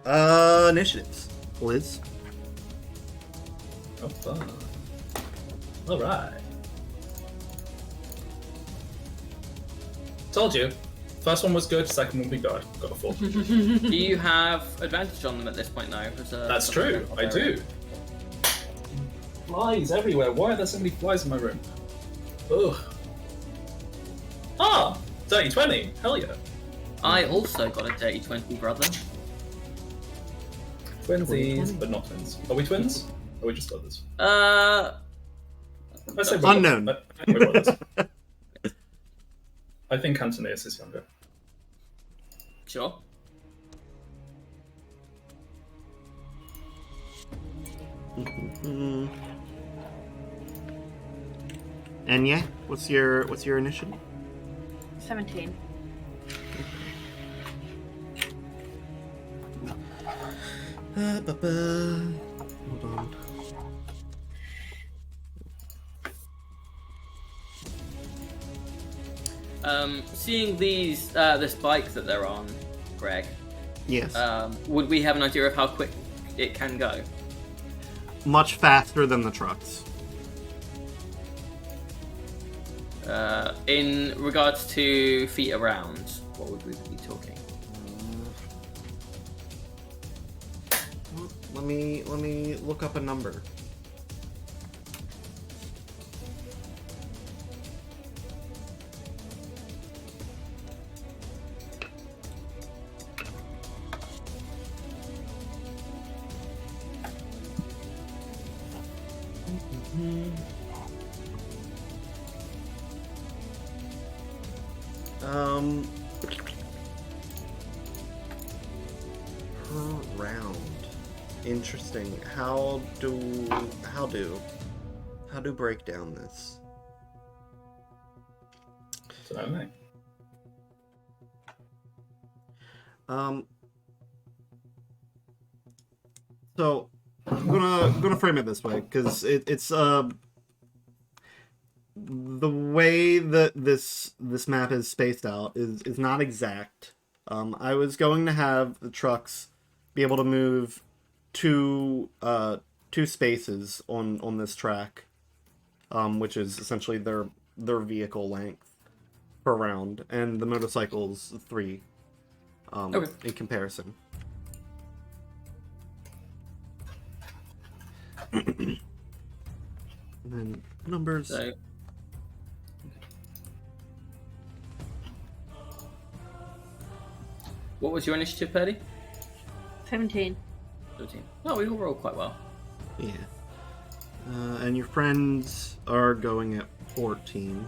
initiatives. Liz? Oh, fun. Alright. Told you. First one was good, second one we got a 4. Do you have advantage on them at this point now? That's true, I do. Flies everywhere. Why are there so many flies in my room? Ugh. Ah! Dirty 20. Hell yeah. I also got a dirty 20, brother. Twinsies, but not twins. Are we twins? Or are we just brothers? Uh, I say we're Unknown. I think we're brothers. I think Antonius is younger. Sure. And yeah, what's your initiative? 17. Hold on. Seeing this bike that they're on, Greg. Yes. Would we have an idea of how quick it can go? Much faster than the trucks. In regards to feet around, what would we be talking? Let me look up a number. Per round. Interesting. How do break down this? So I don't know. So I'm gonna frame it this way because it's the way that this map is spaced out is not exact. I was going to have the trucks be able to move two spaces on this track, which is essentially their vehicle length per round, and the motorcycles 3 Okay. in comparison. And then numbers. So, what was your initiative, Paddy? 17. 13. Oh, we all rolled quite well. Yeah. And your friends are going at 14.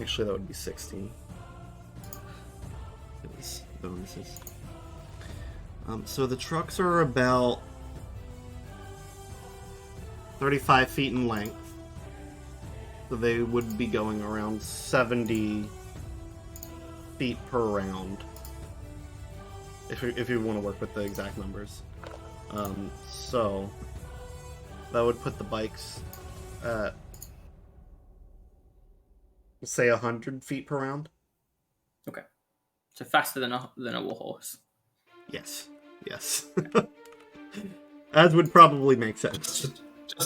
Actually, that would be 16. It was bonuses. So the trucks are about 35 feet in length. So they would be going around 70 feet per round. If you want to work with the exact numbers. So that would put the bikes at, say, 100 feet per round. Okay. So faster than a warhorse. Yes. As would probably make sense.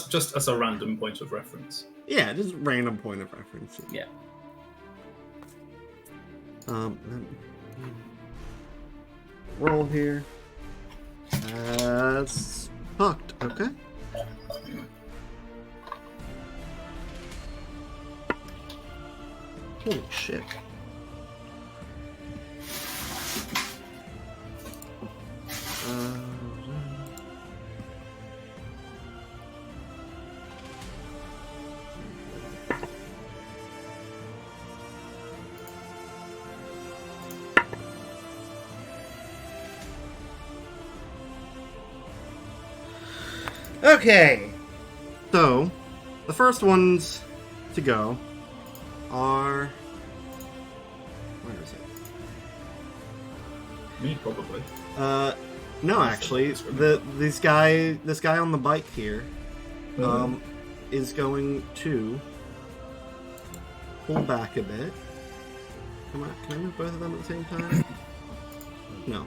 Just as a random point of reference. Yeah, just random point of reference. Yeah. Roll here. That's fucked. Okay. Holy shit. Okay, so the first ones to go are. Where is it? Me, probably. No, actually, this guy on the bike here, is going to pull back a bit. Can I move both of them at the same time? No.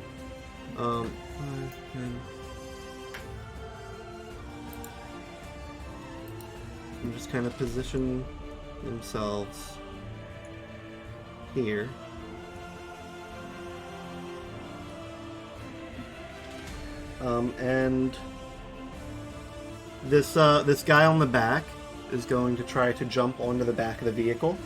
5, 10. And just kind of position themselves here. And this guy on the back is going to try to jump onto the back of the vehicle.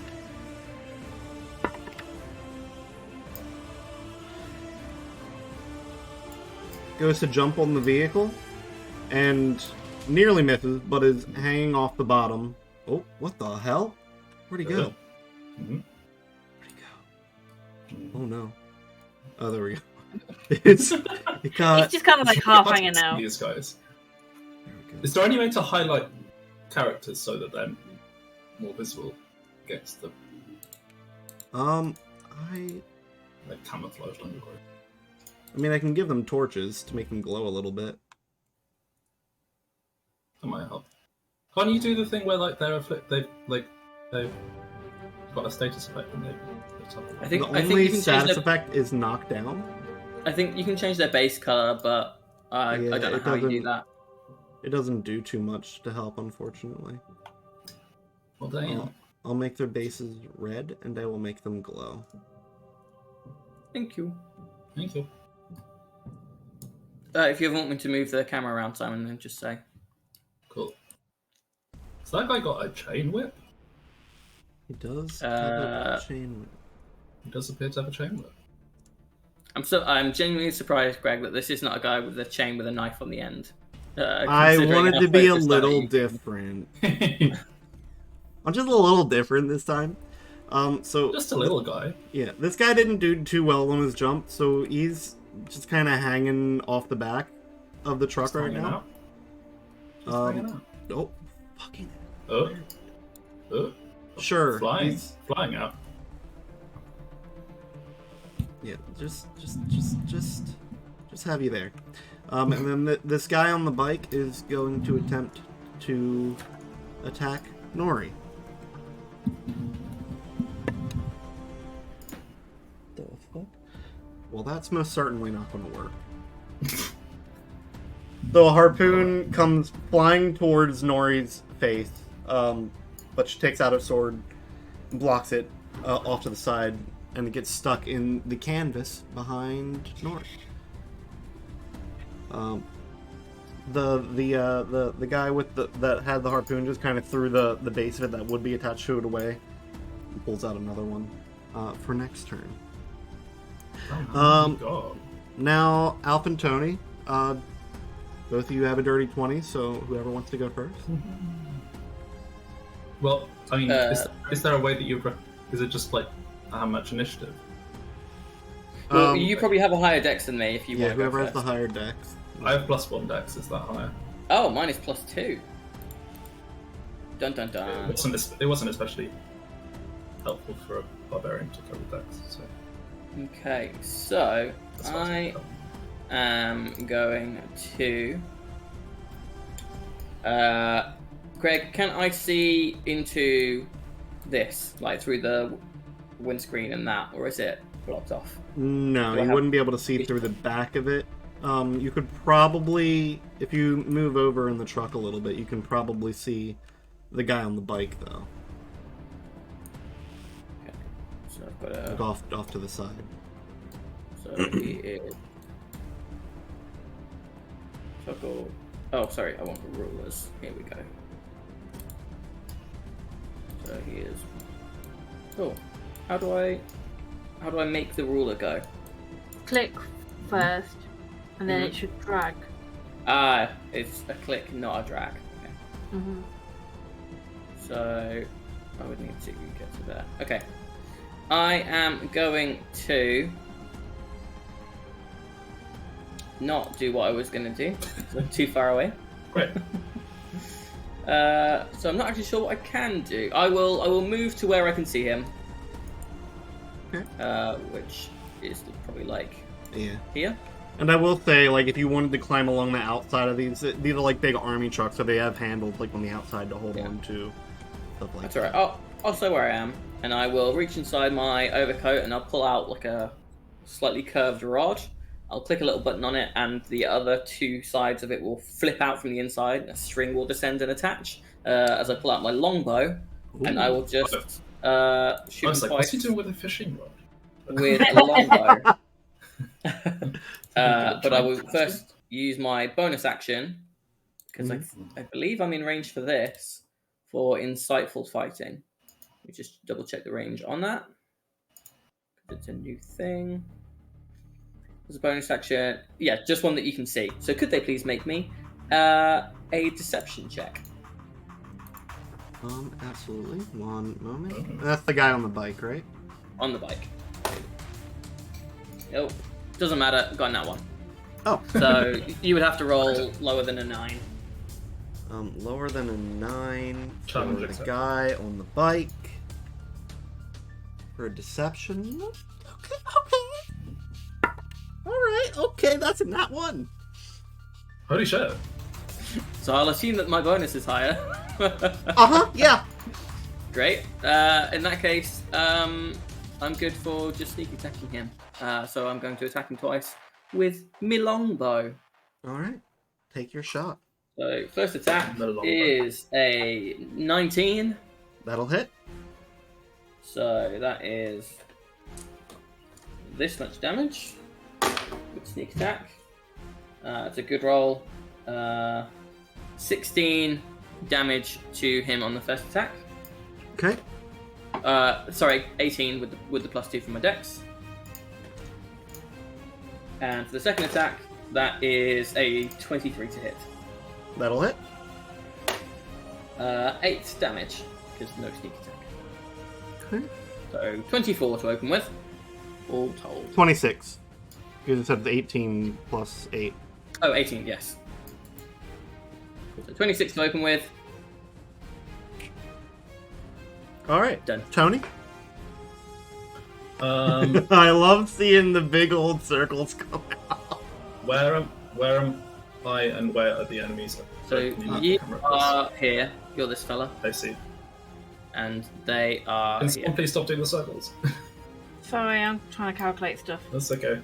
Goes to jump on the vehicle and nearly misses, but is hanging off the bottom. Oh, what the hell? Where'd he go? Mm-hmm. Where'd he go? Oh no. Oh, there we go. It got... He's just kind of like half hanging out. These guys. There we go. Is there any way to highlight characters so that they're more visible against the like camouflage undergrowth? I mean, I can give them torches to make them glow a little bit. That might help. Can't you do the thing where like they've got a status effect and I think The you only can change status their, effect is knockdown. I think you can change their base color, but I Yeah, don't know it how you do doesn't- that. It doesn't do too much to help, unfortunately. Well, damn. I'll make their bases red, and I will make them glow. Thank you. Thank you. If you want me to move the camera around, Simon, then just say. Cool. So that guy got a chain whip? He does have a chain. He does appear to have a chain whip. I'm genuinely surprised, Greg, that this is not a guy with a chain with a knife on the end. I Considering wanted how to be a focused little I- different. I'm just a little different this time. So Just a little guy. yeah, this guy didn't do too well on his jump, so he's just kind of hanging off the back of the truck Just right hanging now. out. Just hanging out. Oh, fucking. Sure. Flying. he's- Flying out. Yeah, just have you there. And then this guy on the bike is going to attempt to attack Nori. The fuck? Well, that's most certainly not going to work. So a harpoon comes flying towards Nori's face, but she takes out her sword, blocks it off to the side, and it gets stuck in the canvas behind Nori. The guy with that had the harpoon just kind of threw the base of it that would be attached to it away, and pulls out another one for next turn. Oh my god. Now, Alf and Tony, both of you have a dirty 20, so whoever wants to go first. Well, I mean, is there a way that is it just like how much initiative? Well, you probably have a higher dex than me if you Yeah, want to go whoever has first. the higher dex. I have +1 dex, is that higher? Oh, mine is +2. Dun dun It dun. wasn't especially helpful for a barbarian to go with dex, so Okay, so that's what I am going to. Greg, can I see into this, like through the windscreen and that, or is it blocked off? No, Do I you have- wouldn't be able to see through the back of it. You could probably, if you move over in the truck a little bit, you can probably see the guy on the bike, though. Okay, so I've got a. Like off to the side. So he is. So I'll go. Oh, sorry, I want the rulers. Here we go. So he is. Oh, How do I make the ruler go? Click first, and then it Mhm. should drag. Ah, it's a click, not a drag. Okay. Mm-hmm. So I would need to get to there. Okay. I am going to not do what I was going to do. So I'm too far away. Great. So I'm not actually sure what I can do. I will move to where I can see him. Okay. Which is probably like Yeah. here. And I will say, like, if you wanted to climb along the outside of these are like big army trucks, so they have handles like on the outside to hold Yeah. on to stuff like That's that. alright. I'll stay where I am, and I will reach inside my overcoat and I'll pull out like a slightly curved rod. I'll click a little button on it, and the other two sides of it will flip out from the inside, and a string will descend and attach as I pull out my longbow, and I will just shoot I him was like, what's he twice doing with a fishing rod? with a longbow. Good But I will try. first use my bonus action, because I believe I'm in range for this, for insightful fighting. Let me just double check the range on that. It's a new thing. There's a bonus action. Yeah, just one that you can see. So could they please make me a deception check? Absolutely. One moment. Mhm. That's the guy on the bike, right? On the bike. Nope. Doesn't matter. Got that one. Oh. So you would have to roll lower than a 9. Lower than a 9 for Challenge the accepted. guy on the bike. For a deception. Okay. Alright, okay, that's in that one. Holy shit. So I'll assume that my bonus is higher. Yeah. Great. In that case, I'm good for just sneak attacking him. So I'm going to attack him twice with my longbow. Alright. Take your shot. So first attack The longbow. is a 19. That'll hit. So that is this much damage with sneak attack. It's a good roll. 16 damage to him on the first attack. Okay. Sorry, 18 with the +2 from my dex. And for the second attack, that is a 23 to hit. That'll hit. 8 damage, because no sneak attack. Okay. So 24 to open with, all told. 26. Because it said 18 plus 8. Oh, 18, yes. So 26 to open with, Alright. done. Tony? Um, I love seeing the big old circles come out. where am I and where are the enemies? So Can move you the camera across? are here, you're this fella, I see. and they are Can here. someone please stop doing the circles? Sorry, I'm trying to calculate stuff. That's okay.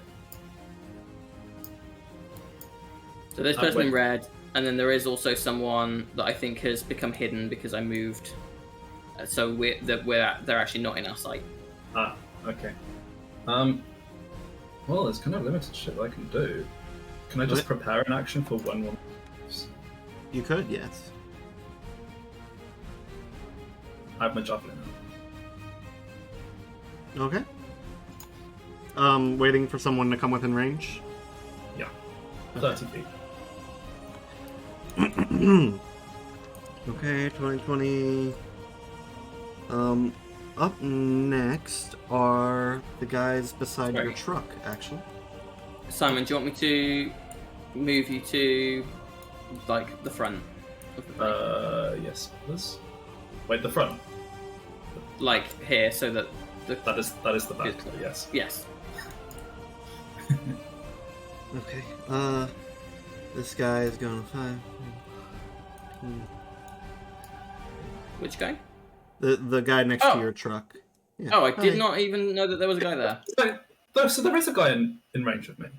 So there's person wait. in red, and then there is also someone that I think has become hidden because I moved. So they're actually not in our sight. Ah, okay. Well, there's kind of limited shit I can do. Can I just What? prepare an action for when one moves? You could, yes. I have my javelin now. Okay. Waiting for someone to come within range. Yeah. 30 feet. Okay, 2020. Up next are the guys beside your Right. truck, actually. Simon, do you want me to move you to like the front of the bike? Yes, please. Wait, the front. Like here, so that the That is the back. Good. Yes. yes. Okay. This guy is going 5. Which guy? The guy next Oh. to your truck. Yeah. Oh, I did Hi. not even know that there was a guy there. So there is a guy in range of me.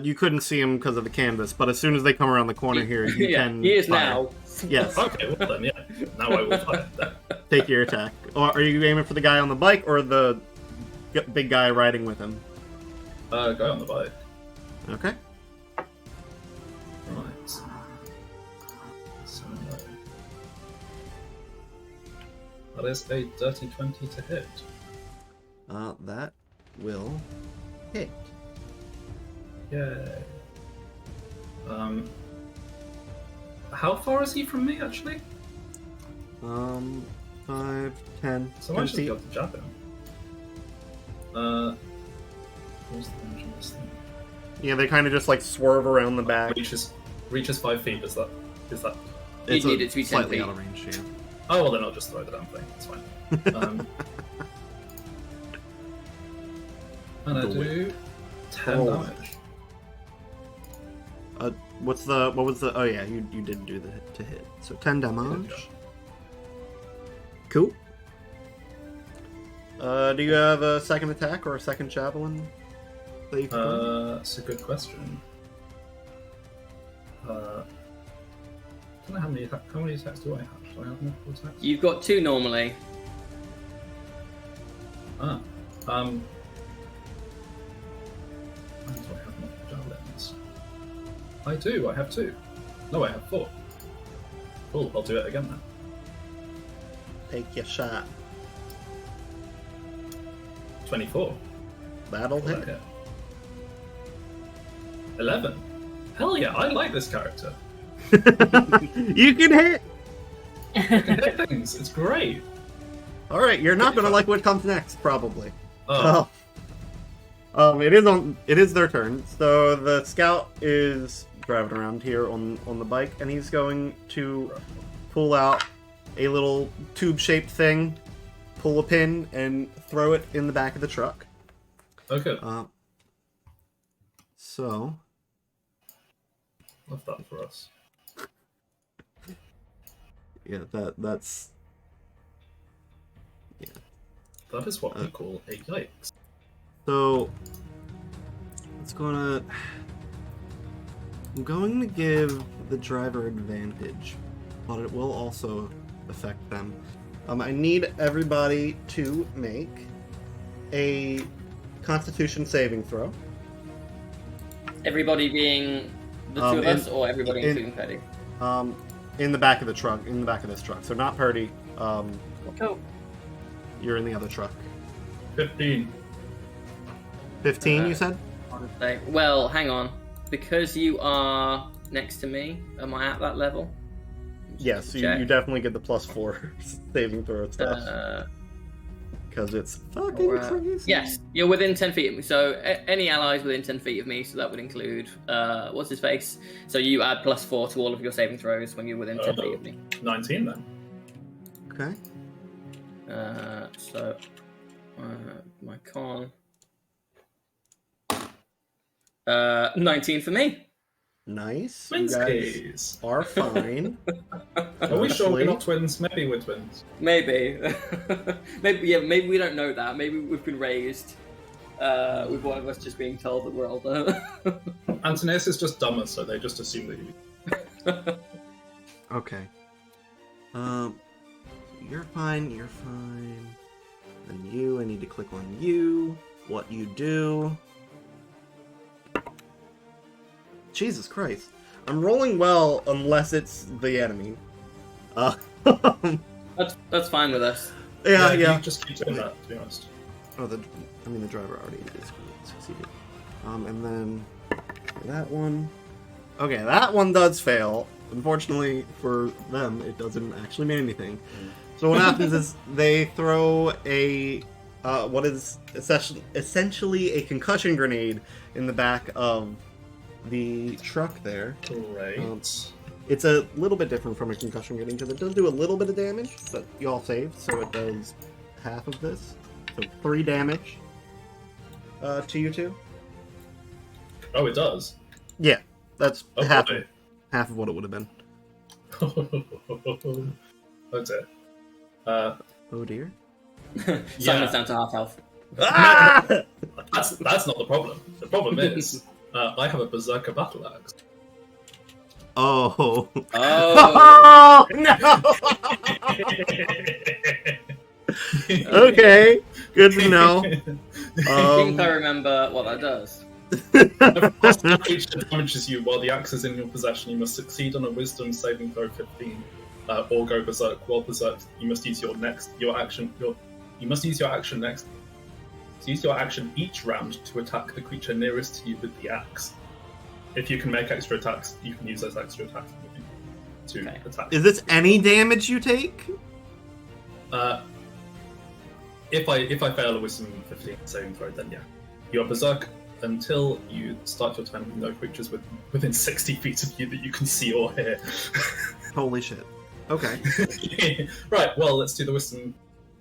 You couldn't see him because of the canvas, but as soon as they come around the corner here, you yeah, can. he is fire. now. Yes. Okay, well then, yeah. Now I will fire then. Take your attack. Or are you aiming for the guy on the bike or the big guy riding with him? Guy on the bike. Okay. Right. So, that is a dirty 20 to hit. That will hit. Yay. How far is he from me, actually? 5, 10. So I should be able to jab him. What's the damage on this thing? Yeah, they kind of just like swerve around the back. Reaches 5 feet. Is that? It's You need it to be 10 slightly feet. out of range, yeah. Oh well, then I'll just throw the damn thing. It's fine. And I do 10 damage. What was the? Oh yeah, you did do the to hit. So 10 damage. Cool. Do you have a second attack or a second javelin? That you can throw? That's a good question. I don't know how many attacks do I have? Do I have multiple attacks? You've got 2 normally. When do I have multiple javelins? I do. I have 2. No, I have 4. Cool. I'll do it again then. Take your shot. 24. That'll Will that hit. hit? 11. Hell yeah! I like this character. You can hit. I can hit things. It's great. All right, you're not gonna like what comes next, probably. Oh, It is their turn. So the scout is driving around here on the bike, and he's going to pull out a little tube-shaped thing, pull a pin, and throw it in the back of the truck. okay. So Love that for us. yeah, that's That is what we call a yikes. so. I'm going to give the driver advantage, but it will also affect them. I need everybody to make a Constitution saving throw. Everybody being the 2 of us, or everybody including Petty? In the back of the truck, in the back of this truck. So not Purdy. Oh, You're in the other truck. 15. 15, you said? Honestly. Well, hang on. Because you are next to me, am I at that level? Yes, you Check. definitely get the +4 saving throw stuff. Because it's fucking crazy. Yes, you're within 10 feet of me. So any allies within 10 feet of me, so that would include, what's his face? So you add +4 to all of your saving throws when you're within 10 feet of me. 19 then. Okay. So my con. 19 for me. Nice. You guys Twinskies. are fine. Are we sure we're Honestly. not twins? Maybe we're twins. Maybe. Maybe we don't know that. Maybe we've been raised with one of us just being told that we're older. Antonius is just dumber, so they just assume that you. Okay. You're fine, you're fine. And you, I need to click on you. What you do. Jesus Christ. I'm rolling well unless it's the enemy. That's fine with us. Yeah. You just keep doing that, to be honest. Oh, the driver already succeeded. And then that one. Okay, that one does fail. Unfortunately for them, it doesn't actually mean anything. So what happens is they throw a what is essentially a concussion grenade in the back of the truck there. Great. It's a little bit different from a concussion grenade because it does do a little bit of damage, but you all saved, so it does half of this. So 3 damage to you two. Oh, it does? Yeah, that's Oh, half boy. of what it would have been. That's it. Oh dear. Simon's down to half health. Ah! That's not the problem. The problem is, I have a berserker battle axe. Oh. Oh. No. Okay, good to know. I think I remember what that does. If hostile creature damages you while the axe is in your possession, you must succeed on a wisdom saving throw 15, or go berserk. While berserk, you must use your action next. So use your action each round to attack the creature nearest to you with the axe. If you can make extra attacks, you can use those extra attacks to attack. Is this any damage you take? If I fail a Wisdom 15 saving throw, then yeah. You are berserk until you start your turn with no creatures within 60 feet of you that you can see or hear. Holy shit. Okay. Right, well, let's do the Wisdom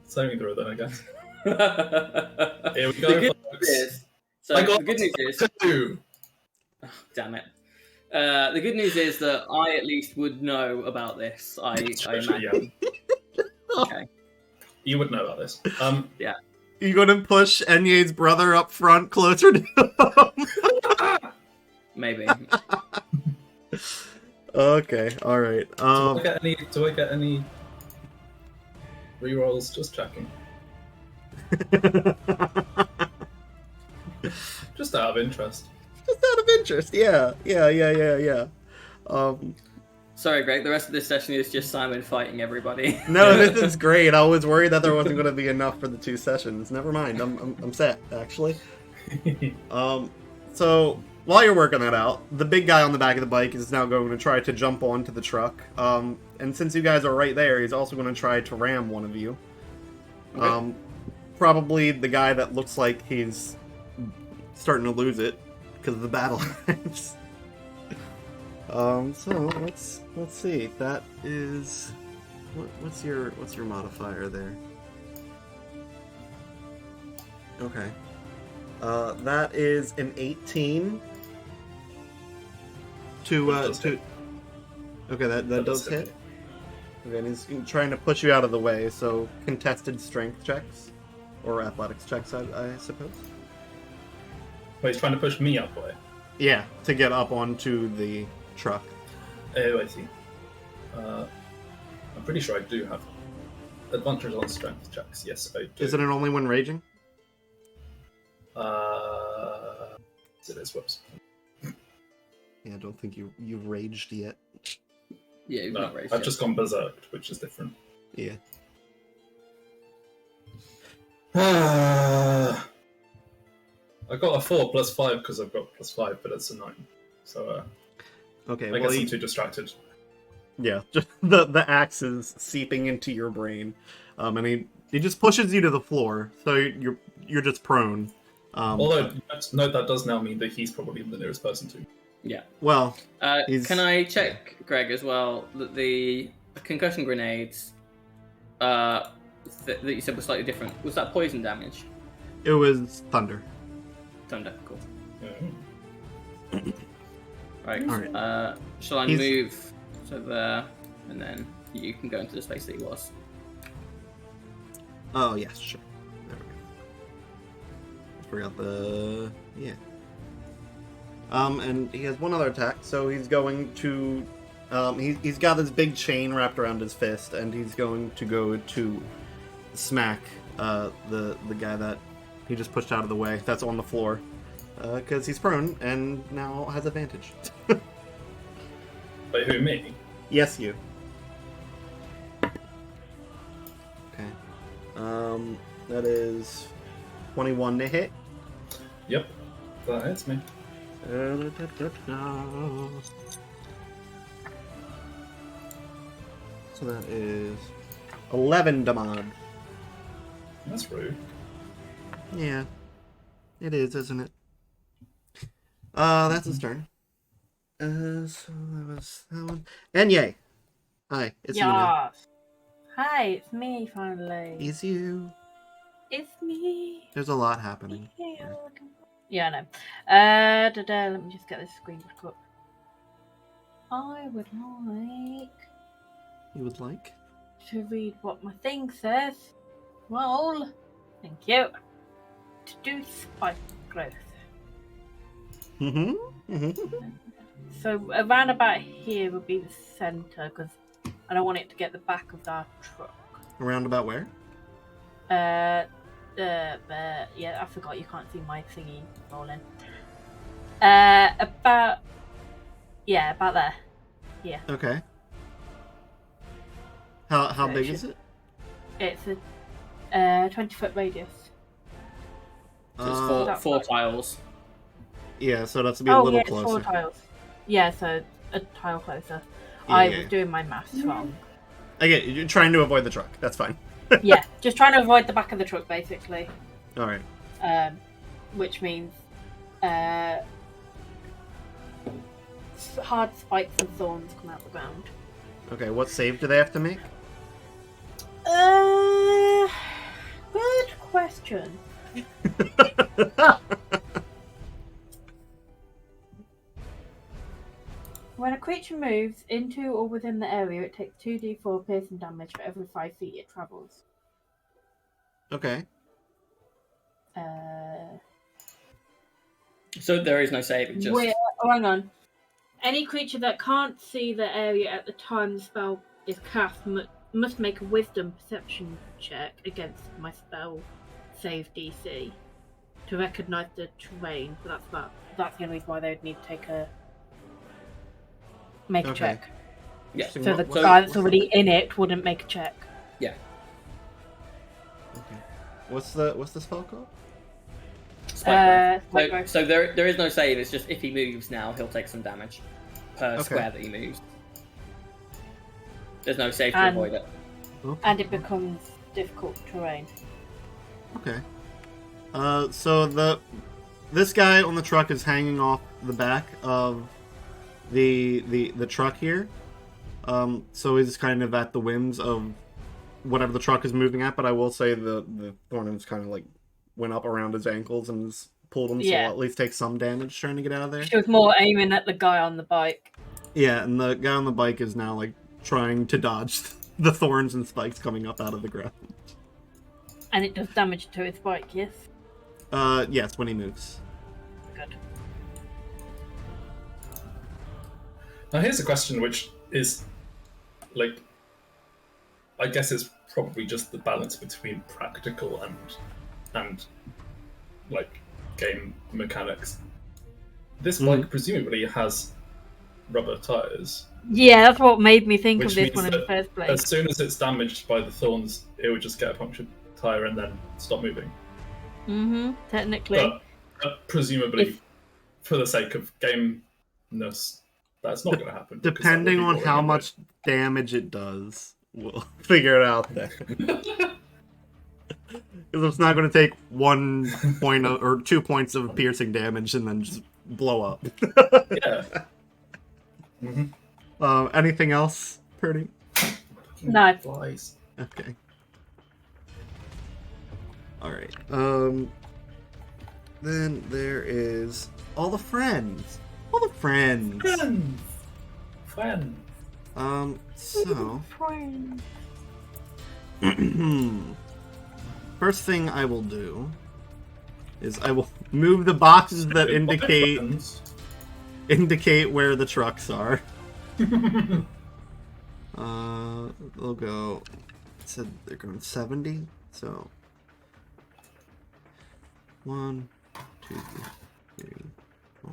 saving throw then, I guess. Here we go, The good folks. news is, I got the good news is, 2. oh, damn it. The good news is that I at least would know about this. I imagine. Okay. You would know about this. Yeah. You gonna push Enye's brother up front closer to him? Maybe. Okay, alright. Do I get any rerolls? Just checking. Just out of interest. Just out of interest, yeah. Sorry, Greg. The rest of this session is just Simon fighting everybody. No, this is great. I was worried that there wasn't going to be enough for the 2 sessions. Never mind. I'm set, actually. So while you're working that out, the big guy on the back of the bike is now going to try to jump onto the truck. And since you guys are right there, he's also going to try to ram one of you. Okay. Probably the guy that looks like he's starting to lose it because of the battle lines. So let's see. That is what's your modifier there? Okay. That is an 18 to Okay, that does hit. Okay, and he's trying to push you out of the way, so contested strength checks or athletics checks, I suppose. Wait, he's trying to push me upward. Yeah, to get up onto the truck. Oh, I see. I'm pretty sure I do have advantage on strength checks. Yes, I do. Isn't it only when raging? It is. Whoops. Yeah, I don't think you've raged yet. Yeah, you've No, not raised I've yet. just gone berserk, which is different. Yeah. I got a 4 plus 5 because I've got plus 5, but it's a 9. So Okay, I well, guess I'm too distracted. yeah, just the axe is seeping into your brain, and he just pushes you to the floor, so you're just prone. Although, note that does now mean that he's probably the nearest person to. Yeah. Well, Can I check, Greg, as well, that the concussion grenades that you said were slightly different? Was that poison damage? it was thunder. Thunder, cool. Yeah. Right. Alright. Shall I He's- move to there, and then you can go into the space that he was? Oh yes, sure. There we go. I forgot yeah. And he has one other attack, so he's going to he's got this big chain wrapped around his fist, and he's going to go to smack the guy that he just pushed out of the way that's on the floor, because he's prone and now has advantage. Wait, who, me? Yes, you. Okay. That is 21 to hit. Yep, that hits me. So that is 11 damage. That's rude. Yeah, it is, isn't it? That's his turn. So that was that one. And yay! Hi, it's you now. Yes. Hi, it's me finally. It's you. It's me. There's a lot happening. Yeah, I know. Let me just get this screen back up. I would like You would like? to read what my thing says. Well, thank you. To do spike growth. So around about here would be the center, because I don't want it to get the back of our truck. Around about where? Yeah, I forgot you can't see my thingy rolling. About there. Yeah. Okay. How So big it is it? It's a 20-foot radius. So it's Uh, four tiles. yeah, so that's to be a little it's 4 closer. tiles. Yeah, so a tile closer. Yeah, I yeah. was doing my maths wrong. Okay, you're trying to avoid the truck. That's fine. Yeah, just trying to avoid the back of the truck, basically. All right. Which means hard spikes and thorns come out the ground. Okay, what save do they have to make? Good question. When a creature moves into or within the area, it takes 2d4 piercing damage for every 5 feet it travels. Okay. So there is no save. It just Hang on. Any creature that can't see the area at the time the spell is cast must make a wisdom perception check against my spell save DC to recognise the terrain. But that's the only reason why they would need to make a Okay. check. yeah. So the guy that's already in it wouldn't make a check. Yeah. Okay. What's the spell called? Spike Spike growth. growth. So there is no save. It's just if he moves now, he'll take some damage per square that he moves. There's no save to And- avoid it. And it becomes difficult terrain. Okay. So this guy on the truck is hanging off the back of the truck here. So he's kind of at the whims of whatever the truck is moving at. But I will say the thorns kind of like went up around his ankles and just pulled him. So Yeah. he'll at least take some damage trying to get out of there. She was more aiming at the guy on the bike. Yeah, and the guy on the bike is now like trying to dodge the thorns and spikes coming up out of the ground. And it does damage to his bike, yes? Yes, when he moves. Good. Now here's a question which is, like, I guess it's probably just the balance between practical and like game mechanics. This bike presumably has rubber tires. Yeah, that's what made me think of Which this means one in the that first place. As soon as it's damaged by the thorns, it would just get a punctured tire and then stop moving. Technically. But presumably, If- for the sake of gameness, that's not going to happen. because that Depending would be on boring how anyway. much damage it does, we'll figure it out then. Because it's not going to take 1 point or 2 points of piercing damage and then just blow up. Yeah. Anything else, Purdy? No. Flies. Okay. Alright. Then there is all the friends. All the friends. Friends. So first thing I will do is I will move the boxes that indicate where the trucks are. They'll go. It said they're going 70, so 1, 2, 3, 4,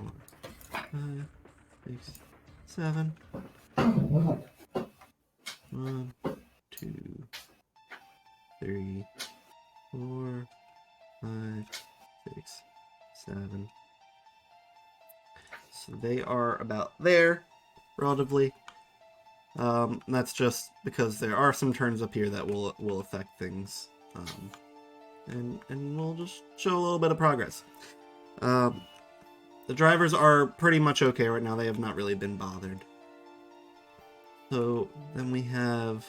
5, 6, 7. 1, 2, 3, 4, 5, 6, 7. So they are about there, relatively. That's just because there are some turns up here that will affect things, and we'll just show a little bit of progress. The drivers are pretty much okay right now. They have not really been bothered. So then we have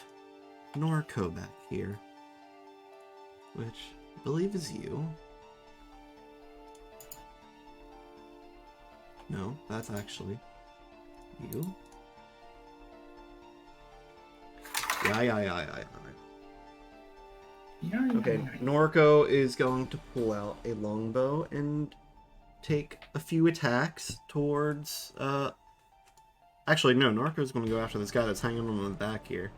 Norco back here, which I believe is you. No, that's actually you. Yeah. Okay, Norco is going to pull out a longbow and take a few attacks towards, Actually, no, Norco's going to go after this guy that's hanging on the back here.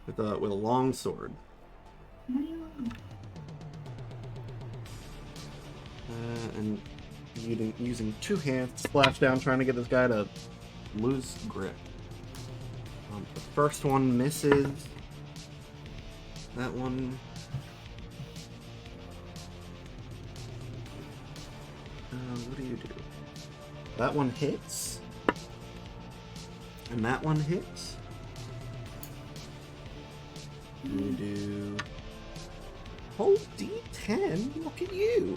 With a long sword. And using 2 hands to splash down, trying to get this guy to lose grip. The first one misses. That one what do you do? That one hits. And that one hits. You do... Oh, D10, look at you!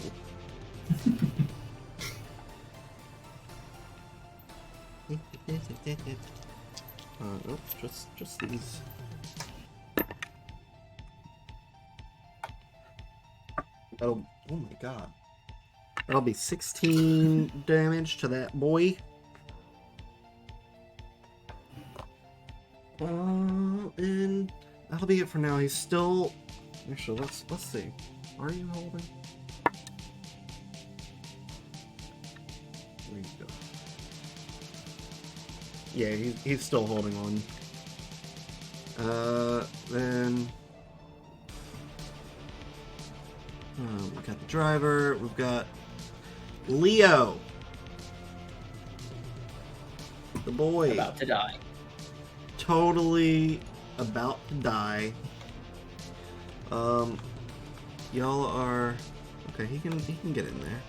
Nope, just these. That'll... Oh my god. That'll be 16 damage to that boy. And that'll be it for now. He's still... Actually, let's see. Are you holding? There you go. Yeah, he's still holding on. Then... we've got the driver, we've got Leo. The boy. About to die. Totally about to die. Y'all are... Okay, he can get in there.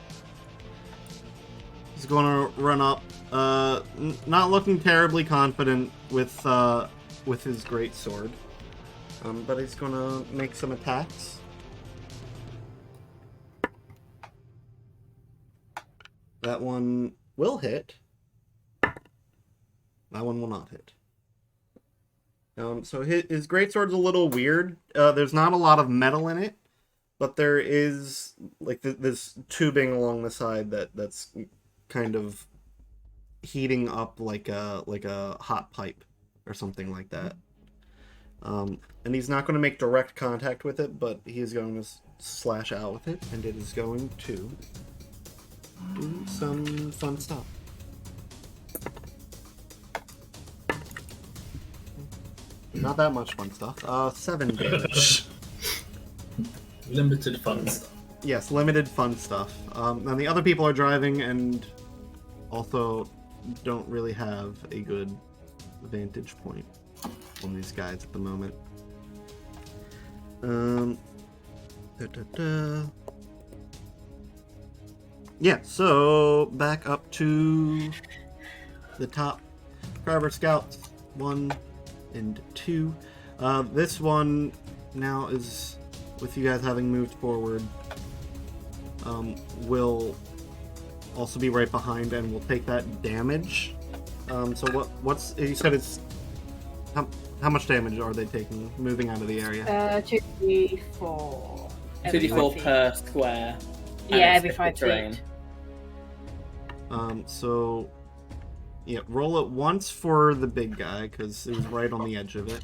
He's gonna run up. Not looking terribly confident with his great sword. But he's gonna make some attacks. That one will hit. That one will not hit. So his greatsword's a little weird. There's not a lot of metal in it, but there is like this tubing along the side that's kind of heating up like a hot pipe or something like that. And he's not going to make direct contact with it, but he's going to slash out with it, and it is going to do some fun stuff. Not that much fun stuff. 7 damage. Limited fun stuff. Yes, limited fun stuff. And the other people are driving and also don't really have a good vantage point on these guys at the moment. Yeah, so back up to the top. Carver Scouts 1 and 2. This one now is, with you guys having moved forward, will also be right behind and will take that damage. So what's you said it's how much damage are they taking moving out of the area? 2d4. 2d4 per square. Yeah, every 5 feet. So yeah, roll it once for the big guy because it was right on the edge of it.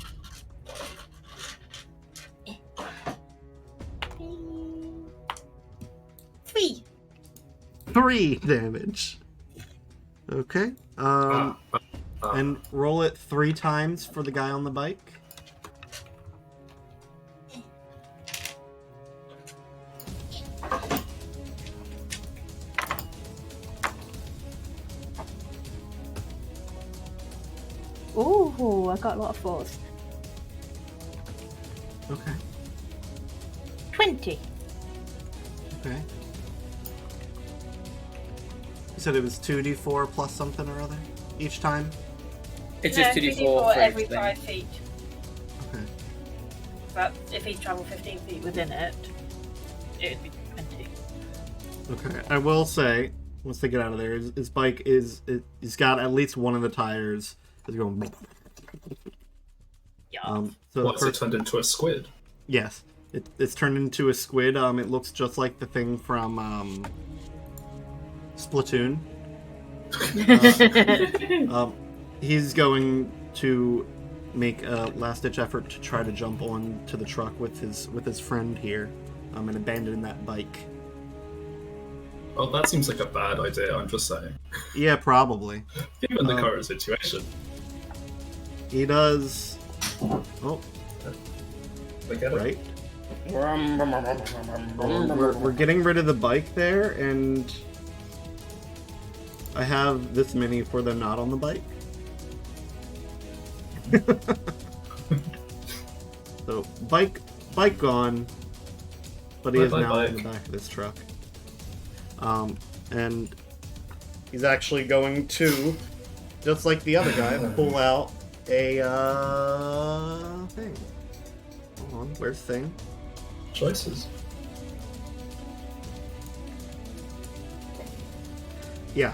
3. 3 damage. Okay. And roll it 3 times for the guy on the bike. Ooh, I got a lot of 4s. Okay. 20. Okay. You said it was 2d4 plus something or other each time? It's just 2d4 for every everything. 5 feet. Okay. But if he's traveled 15 feet within it, it would be 20. Okay. I will say, once they get out of there, his bike he's got at least one of the tires is going. Yeah. So What's it turned into a squid? Yes. It's turned into a squid. It looks just like the thing from Splatoon. He's going to make a last-ditch effort to try to jump on to the truck with his friend here, and abandon that bike. Oh, that seems like a bad idea, I'm just saying. Yeah, probably. Given the current situation. He does... Oh, I get it. right. We're getting rid of the bike there, and I have this many for them not on the bike. So bike gone, but he is now in the back of this truck. And he's actually going to, just like the other guy, pull out a thing. Hold on, where's thing? Choices. Yeah,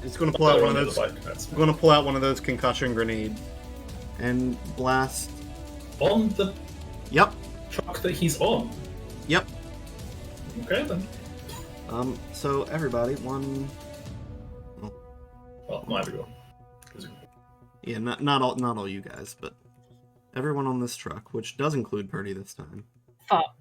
it's going to pull out one of those. Going to pull out one of those concussion grenades and blast. On the Yep. truck that he's on. Yep. Okay then. So everybody, one. Well, might be wrong. Yeah, not all you guys, but everyone on this truck, which does include Purdy this time. Fuck.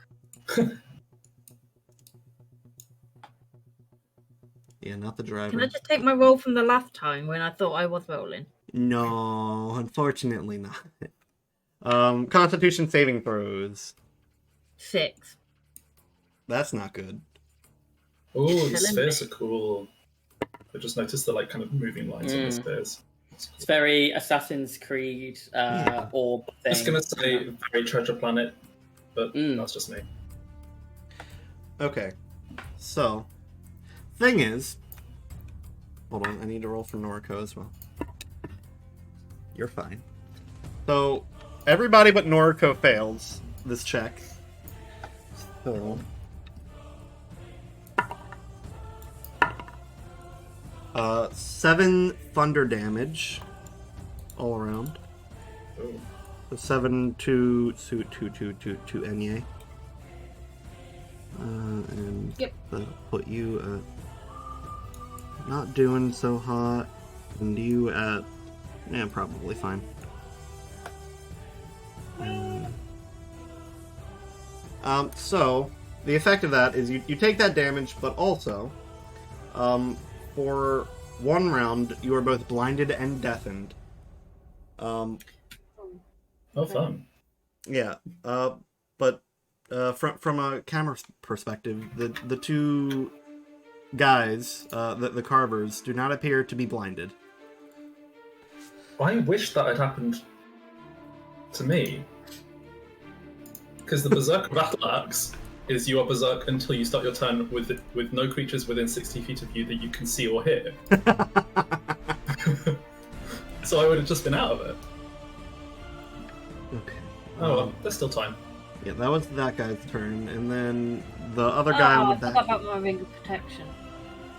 Yeah, not the driver. Can I just take my roll from the last time when I thought I was rolling? No, unfortunately not. Constitution saving throws. 6. That's not good. Oh, the Killing spheres me. are cool. I just noticed the like kind of moving lines on the spheres. It's very Assassin's Creed orb thing. I was gonna say very Treasure Planet, but that's just me. Okay, so thing is, hold on, I need to roll for Noriko as well. You're fine. So everybody but Noriko fails this check. So 7 thunder damage all around. Oh. So 7 to Enye. And Yep. that'll put you at not doing so hot, and you at probably fine. So the effect of that is you take that damage, but also for 1 round you are both blinded and deafened. Oh, fun. Yeah, but from a camera perspective, the 2 guys, the carvers, do not appear to be blinded. I wish that had happened to me. Because the Berserk Battle Axe is you are Berserk until you start your turn with no creatures within 60 feet of you that you can see or hear. So I would have just been out of it. Okay. Oh well, there's still time. Yeah, that was that guy's turn, and then the other guy I with that. forgot about my ring of protection.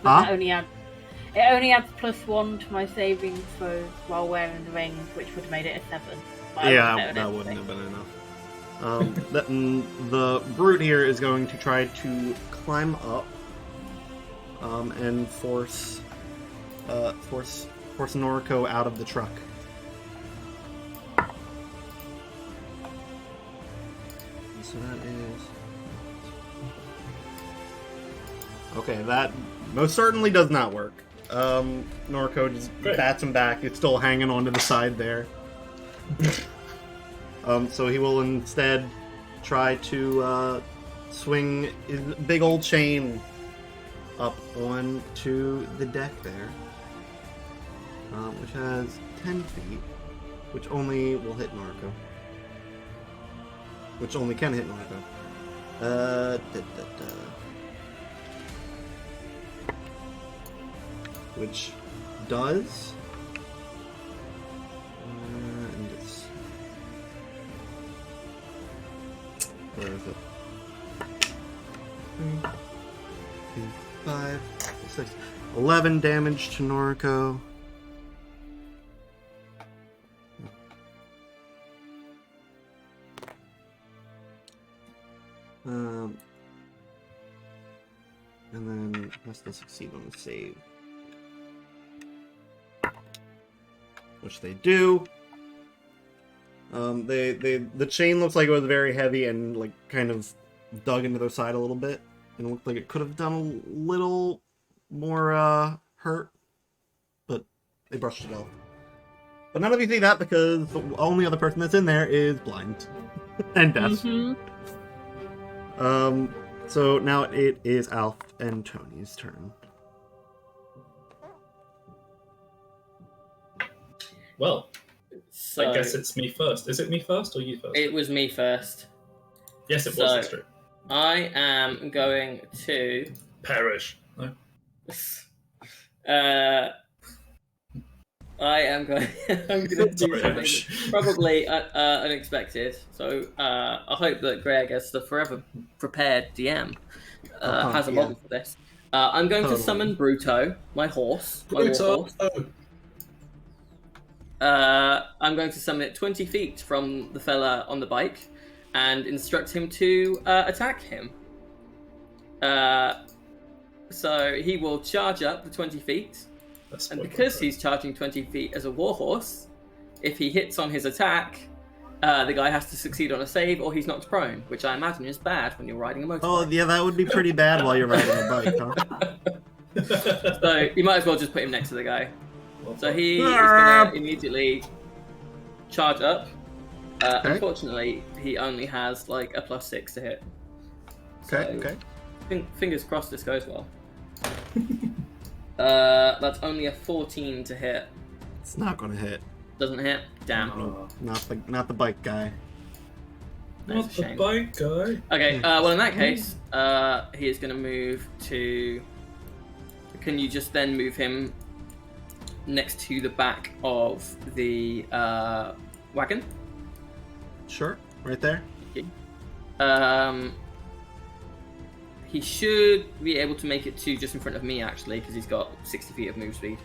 Huh? It only adds +1 to my saving throws while wearing the ring, which would have made it a 7. But That wouldn't have been enough. The brute here is going to try to climb up, and force Noriko out of the truck. So that is okay. That most certainly does not work. Noriko just bats him back. It's still hanging onto the side there. So he will instead try to swing his big old chain up onto the deck there, which has 10 feet, which only will hit Noriko. Which only can hit Noriko. Which does. And it's. Where is it? 3, 2, 5, 6, 11 damage to Noriko. And then has to succeed on the save, which they do. The chain looks like it was very heavy and like kind of dug into their side a little bit, and it looked like it could have done a little more hurt, but they brushed it off. But none of you see that because the only other person that's in there is blind and deaf. Mm-hmm. So now it is Alf and Tony's turn. Well, So I guess it's me first. Is it me first or you first? it was me first. Yes, it was. So- That's true. I am going to Perish. No? I am going. I'm going to do something probably unexpected. So I hope that Greg, as the forever prepared DM, has a model for this. I'm going to summon Bruto, my horse, my warhorse. I'm going to summon it 20 feet from the fella on the bike, and instruct him to attack him. So he will charge up the 20 feet. And because he's charging 20 feet as a warhorse, if he hits on his attack, the guy has to succeed on a save or he's knocked prone, which I imagine is bad when you're riding a motorbike. Oh, yeah, that would be pretty bad while you're riding a bike, huh? So you might as well just put him next to the guy. So he is going to immediately charge up. Okay. Unfortunately, he only has like a +6 to hit. Okay. Fingers crossed this goes well. That's only a 14 to hit. It's not going to hit. Doesn't hit? Damn. No, not the bike guy. Not the bike guy. Okay, well in that case, he is going to move to... Can you just then move him next to the back of the wagon? Sure, right there. He should be able to make it to just in front of me, actually, because he's got 60 feet of move speed.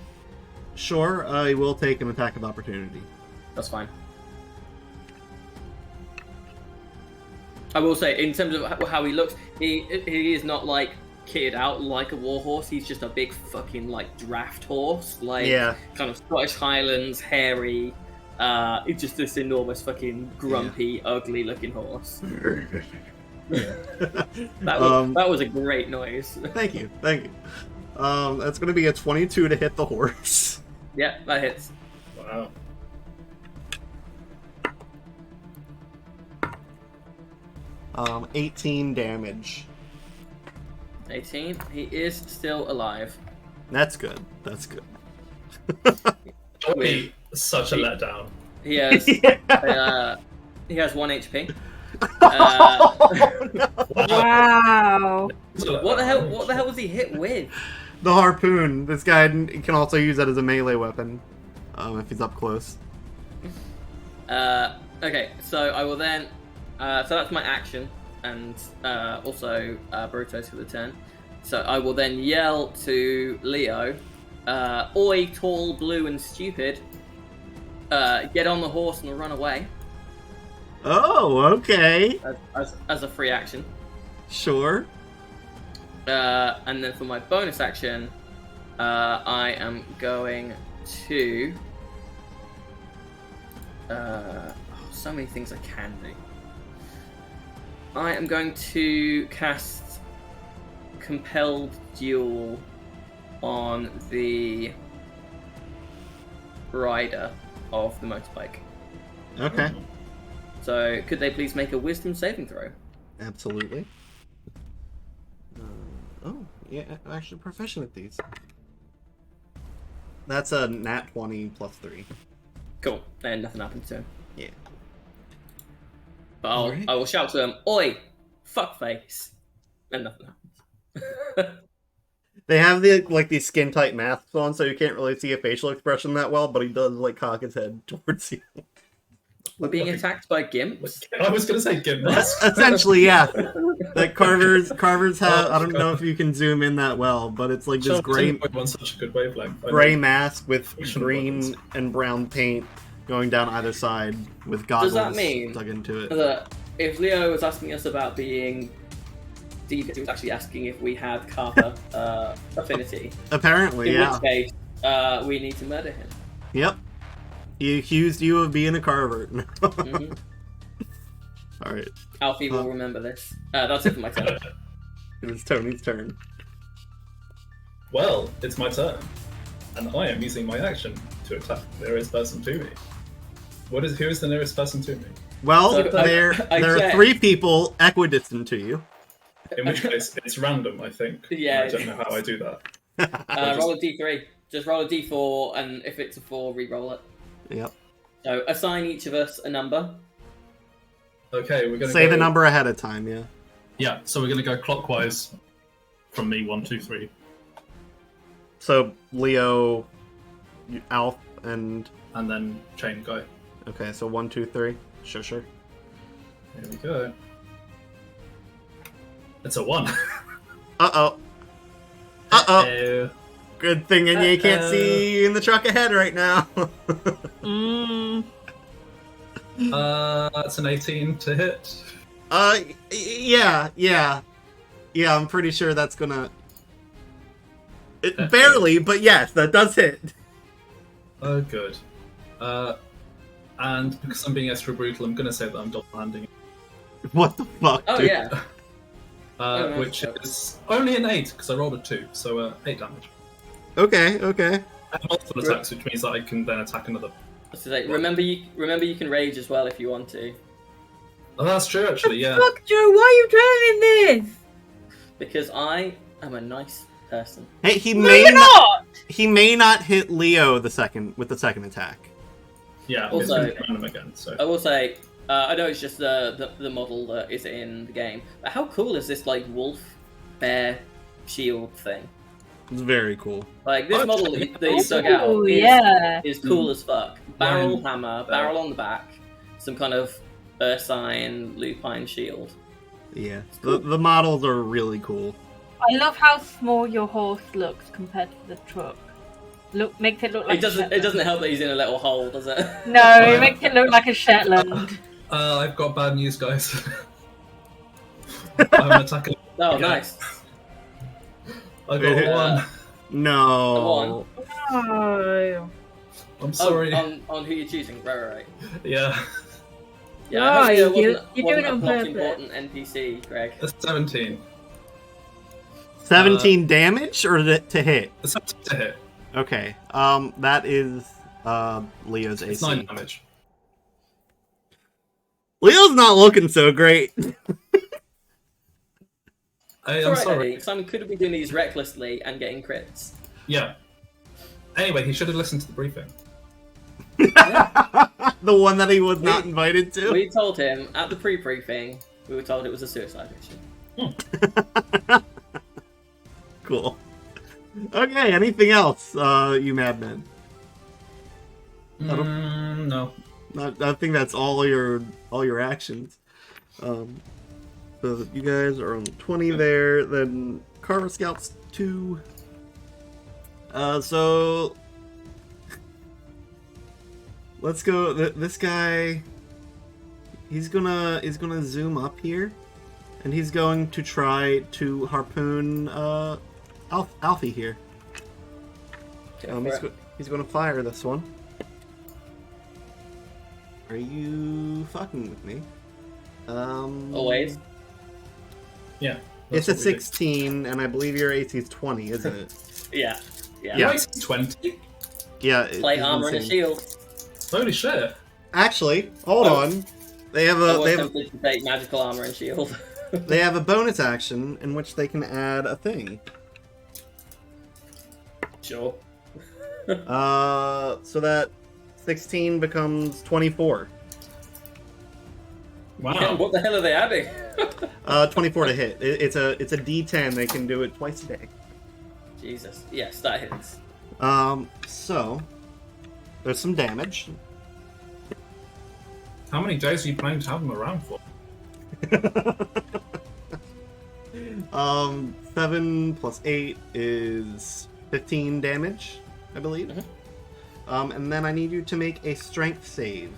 Sure, he will take an attack of opportunity. That's fine. I will say, in terms of how he looks, he is not like kitted out like a warhorse. He's just a big fucking like draft horse, like kind of Scottish Highlands, hairy. It's just this enormous fucking grumpy, ugly looking horse. That was a great noise. Thank you. That's going to be a 22 to hit the horse. Yeah, that hits. Wow. 18 damage. 18. He is still alive. That's good. Such a letdown. He has he has 1 HP. Wow. What the hell was he hit with? The harpoon. This guy can also use that as a melee weapon, if he's up close. Okay, so I will then. So that's my action, and also Bruto's for the turn. So I will then yell to Leo, "Oi, tall, blue, and stupid! Get on the horse and run away." Oh, okay. As a free action. Sure. And then for my bonus action, I am going to... so many things I can do. I am going to cast Compelled Duel on the rider of the motorbike. Okay. So, could they please make a wisdom saving throw? Absolutely. Oh, yeah, I'm actually proficient at these. That's a nat 20 plus 3. Cool. Then nothing happens to him. Yeah. But I will shout to him, "Oi, fuckface!" And nothing happens. They have these skin tight masks on, so you can't really see a facial expression that well. But he does cock his head towards you. We're being attacked by gimps. I was going to say gimps. Essentially, yeah. Like Carver's have. I don't know if you can zoom in that well, but it's like this gray such a good wavelength. Gray mask with green and brown paint going down either side with goggles Does that mean dug into it. That if Leo was asking us about being deep, he was actually asking if we had Carver affinity. Apparently, in which case, we need to murder him. Yep. He accused you of being a Carver. Mm-hmm. Alright. Alfie will remember this. That's it for my turn. It is Tony's turn. Well, it's my turn. And I am using my action to attack the nearest person to me. Who is the nearest person to me? Well, so, there are 3 people equidistant to you. In which case, it's random, I think. Yeah. I don't know how I do that. Roll a d3. Just roll a d4, and if it's a 4, re-roll it. Yep. So assign each of us a number. Okay, we're going to say the number ahead of time, yeah. Yeah, so we're going to go clockwise from me, 1, 2, 3. So Leo, Alf, and then chain guy. okay. So 1, 2, 3. Sure. Here we go. It's a 1. Uh oh. Good thing and you can't see in the truck ahead right now. It's an 18 to hit. Yeah. I'm pretty sure that's gonna. Barely, but yes, that does hit. Oh, good. And because I'm being extra brutal, I'm gonna say that I'm double-handing it. What the fuck? Oh dude? yeah. Which is only an 8 because I rolled a 2, so 8 damage. Okay. I have multiple attacks, which means that I can then attack another. So like, remember you can rage as well if you want to. Oh, that's true, actually. Yeah. Fuck, Joe, why are you telling this? Because I am a nice person. Hey, he No, may you're not. not! He may not hit Leo with the second attack. Yeah. Also- it's going to random again. So. I will say, I know it's just the model that is in the game, but how cool is this like wolf bear shield thing? It's very cool. Like this Oh, model that you dug out Oh, yeah. is cool as fuck. Barrel Lion hammer, bear. barrel on the back, some kind of ursine lupine shield. Yeah, the models are really cool. I love how small your horse looks compared to the truck. Makes it look like It doesn't help that he's in a little hole, does it? No, it makes it look like a Shetland. I've got bad news, guys. I'm attacking. Oh, Okay. nice. I got a 1. No. Oh. I'm sorry. On who you're choosing, right. Yeah. Yeah, Right, hopefully you're it wasn't doing it a on not purpose. important NPC, Greg. A 17. 17 damage or to hit? A 17 to hit. Okay. That is Leo's AC. It's 9 damage. Leo's not looking so great. Hey, It's I'm alright, sorry. Eddie. Simon could have been doing these recklessly and getting crits. Yeah. Anyway, he should have listened to the briefing. The one that he was not invited to. We told him at the pre-briefing, we were told it was a suicide mission. Cool. Okay, anything else, you madmen? No. I think that's all your actions. So you guys are on 20 there, then Carver Scouts 2. So let's go. This guy, he's gonna zoom up here, and he's going to try to harpoon Alfie here. He's gonna fire this one. Are you fucking with me? Always. Yeah. It's that's a what we do. 16, and I believe your AC is 20, isn't it? Yeah. Yeah. Nice, 20. Yeah. Plate it's armor and a insane. shield. Holy shit. Actually, hold Oh. on. They have I was a tempted to take magical armor and shield. they have a bonus action in which they can add a thing. Sure. So that 16 becomes 24. Wow. What the hell are they adding? 24 to hit. It's a D10. They can do it twice a day. Jesus. Yes, that hits. So there's some damage. How many days are you planning to have him around for? 7 plus 8 is 15 damage, I believe. Mhm. And then I need you to make a strength save.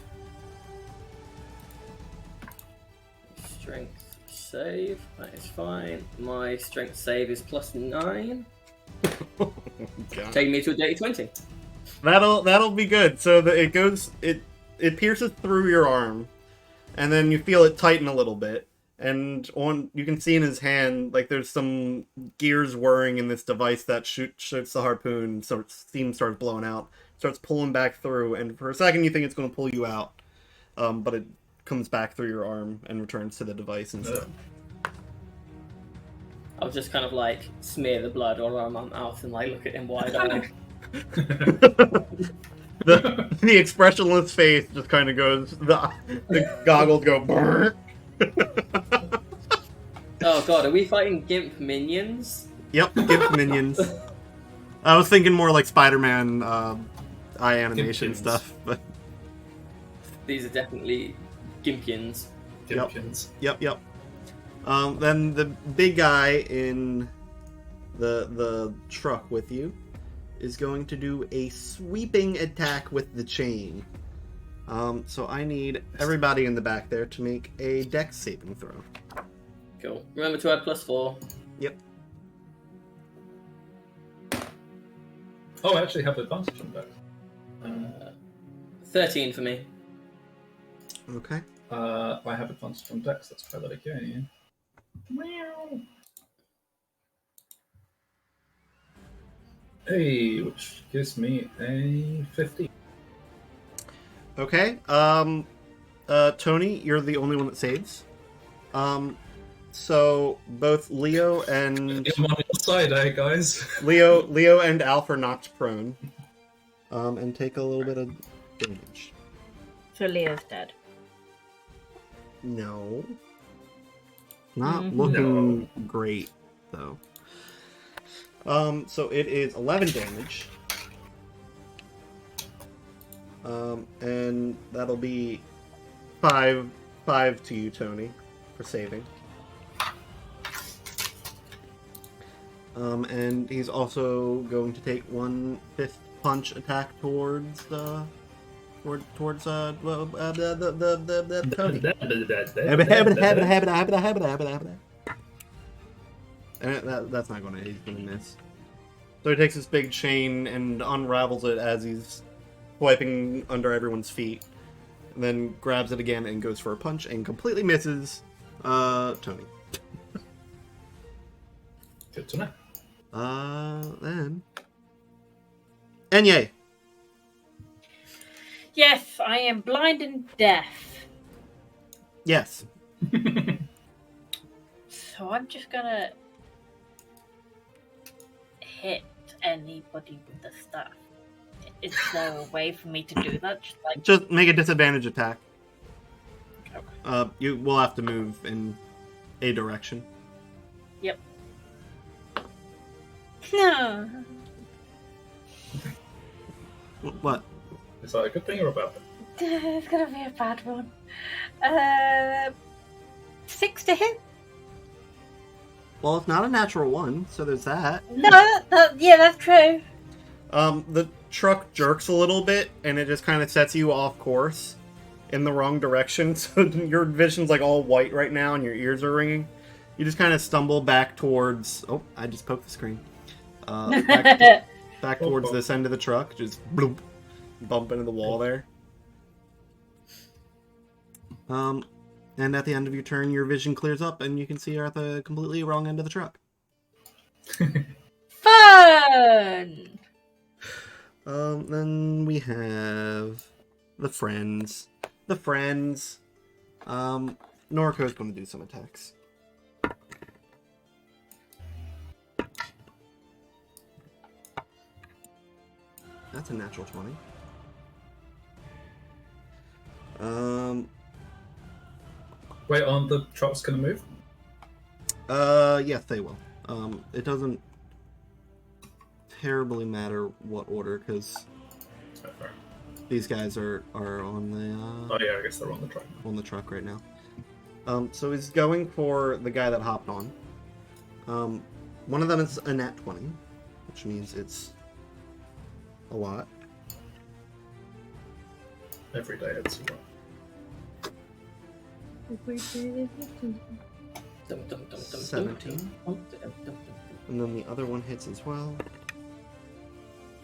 Strength save. That is fine. My strength save is +9. Taking me to a dirty 20. That'll be good. So it pierces through your arm, and then you feel it tighten a little bit, and you can see in his hand like there's some gears whirring in this device that shoots the harpoon. So steam starts blowing out, starts pulling back through, and for a second you think it's going to pull you out, but it comes back through your arm and returns to the device instead. I'll just kind of like smear the blood all around my mouth and like look at him wide-eyed. The expressionless face just kind of goes. The goggles go. Brrr. Oh god, are we fighting Gimp minions? Yep, Gimp minions. I was thinking more like Spider-Man eye animation Gimpians. stuff, but These are definitely Gimpians. Gimpians. yep. Then the big guy in the truck with you is going to do a sweeping attack with the chain. So I need everybody in the back there to make a dex saving throw. Cool. Remember to add +4. Yep. Oh, I actually have advantage on that. 13 for me. Okay. I have advantage on Dex. Let's try that again. Meow. Hey, which gives me a 50. Okay. Tony, you're the only one that saves. So both Leo and I'm on your side, eh, guys? Leo and Alf are knocked prone, and take a little bit of damage. So Leo's dead. No, not Mhm. looking great though. So it is 11 damage. And that'll be 5 to you, Tony, for saving. And he's also going to take 1/5 punch attack towards the Tony. And that's not going to. He's going to miss. So he takes this big chain and unravels it as he's swiping under everyone's feet, and then grabs it again and goes for a punch and completely misses Tony. Good to know. Then Enye. Yes, I am blind and deaf. Yes. So I'm just gonna hit anybody with the staff. Is there a way for me to do that? Just make a disadvantage attack. Okay. You will have to move in a direction. Yep. No. What? Is that a good thing or a bad thing? It's gonna be a bad one. 6 to hit? Well, it's not a natural one, so there's that. No, yeah, that's true. The truck jerks a little bit, and it just kind of sets you off course in the wrong direction. So your vision's like all white right now, and your ears are ringing. You just kind of stumble back towards. Oh, I just poked the screen. Back towards this end of the truck, just bloop, bump into the wall there. And at the end of your turn, your vision clears up, and you can see you're at the completely wrong end of the truck. Fun! Then we have the friends. Noriko's going to do some attacks. That's a natural 20. Wait, aren't the trucks going to move? Yes, they will. It doesn't terribly matter what order, because Oh, fair. these guys are on Oh yeah, I guess they're on the truck. the truck right now. So he's going for the guy that hopped on. One of them is a nat 20, which means it's a lot. Every day it's a lot. Dum, dum, dum, dum, 17. dum, dum, dum, dum. And then the other one hits as well.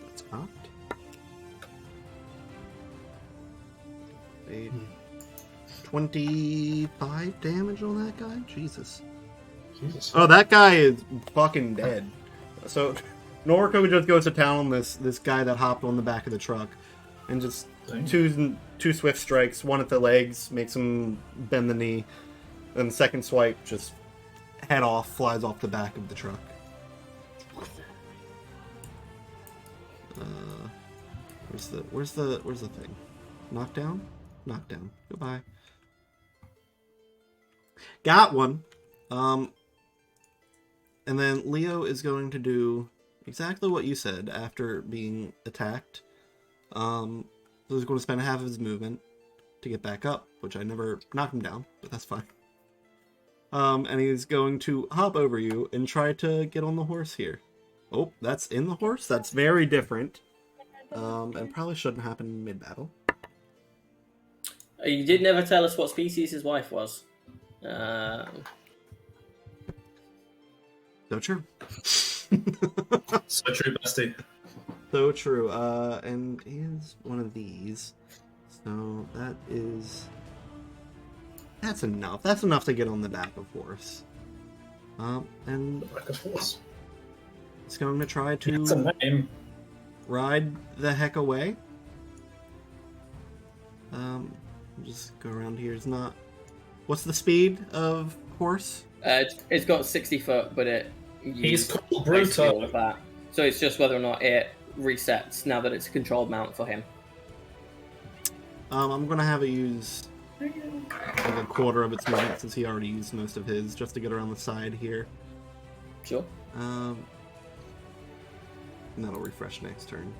That's knocked. 25 damage on that guy? Jesus. Jesus. Oh, that guy is fucking dead. So Noriko just goes to town on this guy that hopped on the back of the truck, and just Dang. two swift strikes, one at the legs, makes him bend the knee, and the second swipe just head off, flies off the back of the truck. Where's the thing? Knockdown? Knockdown. Goodbye. Got one. And then Leo is going to do exactly what you said after being attacked. So he's going to spend half of his movement to get back up, which I never knocked him down, but that's fine. And he's going to hop over you and try to get on the horse here. Oh, that's in the horse? That's very different. And probably shouldn't happen mid-battle. You did never tell us what species his wife was. So true. So true, bestie. So true. And he is one of these. So that's enough. That's enough to get on the back of horse. And The back of horse. he's going to try It's a to name. ride the heck away. Just go around here. It's not. What's the speed of horse? It's got 60 foot, but it. He's called basically all Bruto. of that. So it's just whether or not it resets now that it's a controlled mount for him. I'm gonna have it use like a quarter of its movement since he already used most of his, just to get around the side here. Sure. And that'll refresh next turn.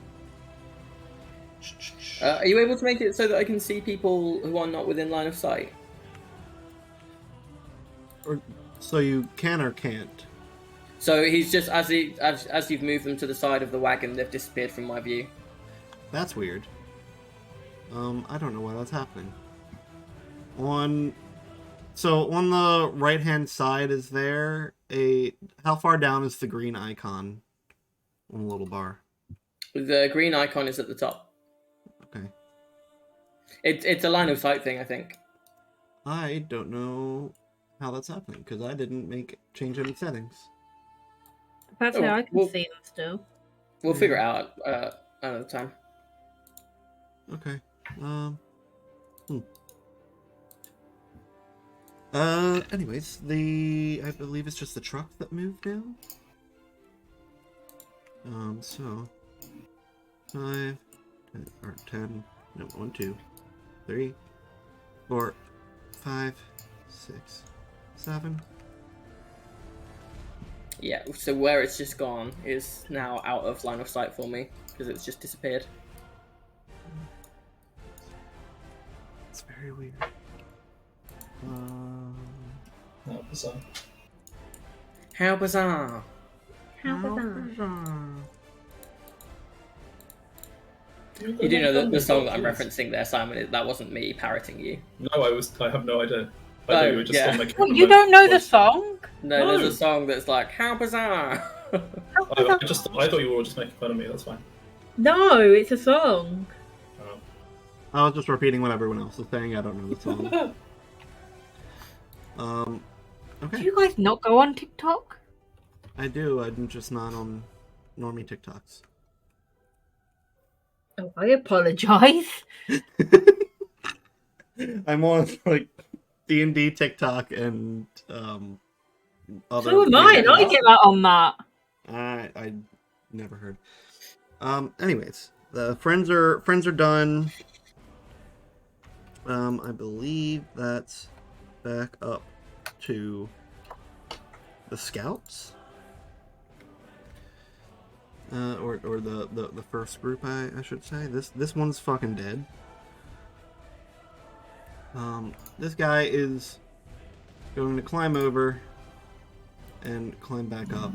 Are you able to make it so that I can see people who are not within line of sight? Or so you can or can't. So he's just as you've moved them to the side of the wagon, they've disappeared from my view. That's weird. I don't know why that's happening. On the right-hand side, is there how far down is the green icon on the little bar? The green icon is at the top. Okay. It's a line of sight thing, I think. I don't know how that's happening because I didn't change any settings. That's Oh, how I can well- see them still. We'll figure it out another time. Okay. Anyways, I believe it's just the truck that moved now. So 5 or 10. No, 1, 2, 3, 4, 5, 6, 7. Yeah, so where it's just gone is now out of line of sight for me because it's just disappeared. It's very weird. How bizarre. How bizarre. How bizarre. You do know that the song that I'm referencing there, Simon, that wasn't me parroting you. No, I have no idea. I thought you were just yeah. on making Oh, you don't know the song? No, No. there's a song that's like, how bizarre. I thought you were all just making fun of me, that's fine. No, it's a song. Oh. I was just repeating what everyone else is saying. I don't know the song. Do Okay. you guys not go on TikTok? I do. I'm just not on normie TikToks. Oh, I apologize. I'm on like D&D TikTok and other. So am I, and I get that on that. I never heard. Anyways, the friends are done. I believe that's back up to the scouts. Or the first group, I should say. This one's fucking dead. This guy is going to climb over and climb back up,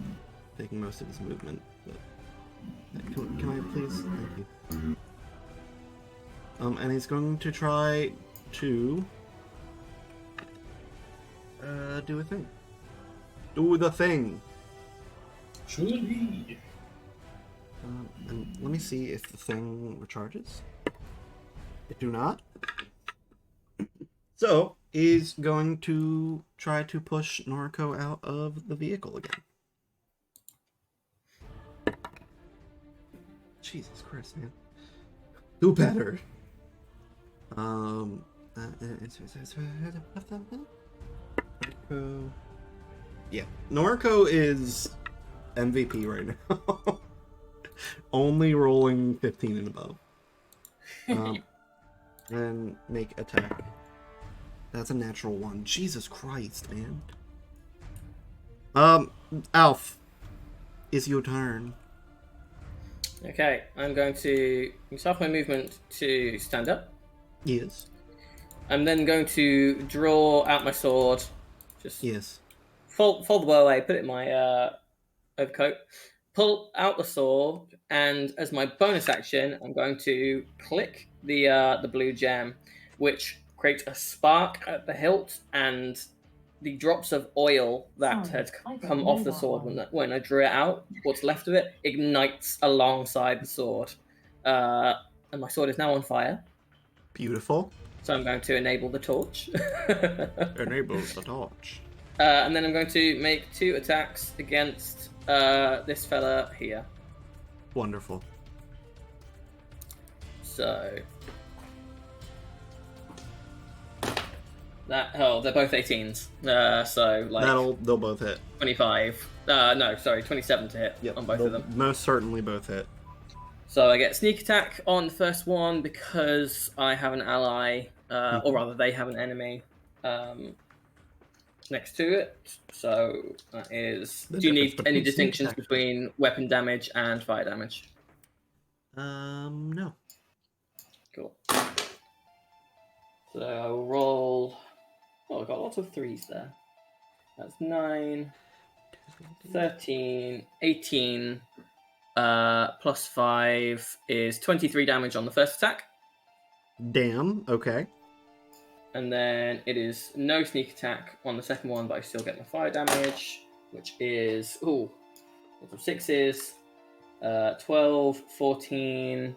taking most of his movement. But can I please? Thank you. And he's going to try to do a thing. Do the thing. Truly. And let me see if the thing recharges. It do not. So, he's going to try to push Noriko out of the vehicle again. Jesus Christ, man. Do better. Yeah, Noriko is MVP right now. Only rolling 15 and above. And make attack. That's a natural 1. Jesus Christ, man. Alf, it's your turn. Okay, I'm going to use half my movement to stand up. Yes. I'm then going to draw out my sword. Just Yes. fold the bow away, put it in my overcoat, pull out the sword, and as my bonus action, I'm going to click the blue gem, which creates a spark at the hilt, and the drops of oil that had come off the sword when I drew it out, what's left of it, ignites alongside the sword. And my sword is now on fire, Beautiful. so I'm going to enable the torch. Enables the torch. And then I'm going to make 2 attacks against this fella here. Wonderful. So they're both 18s. So like They'll both hit. 25. No, sorry, 27 to hit on both of them. Most certainly both hit. So I get sneak attack on the first one because I have an ally, or rather they have an enemy next to it. So that is. The Do you difference need between any sneak distinctions attack- between weapon damage and fire damage? No. Cool. So I will roll. Oh, I got lots of 3s there. That's 9, 13, 18. Plus 5 is 23 damage on the first attack. Damn. Okay. And then it is no sneak attack on the second one, but I still get my fire damage, which is. Ooh. Lots of 6s. 12, 14.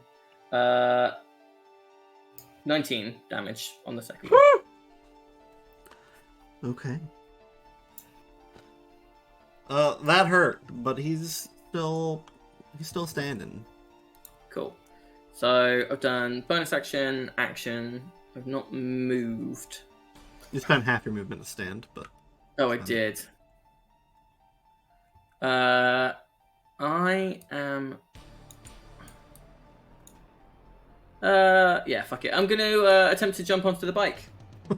19 damage on the second one. Okay. That hurt, but he's still standing. Cool. So I've done bonus action, action. I've not moved. You spent half your movement to stand, but Oh, I did. I am. Yeah, fuck it. I'm gonna attempt to jump onto the bike.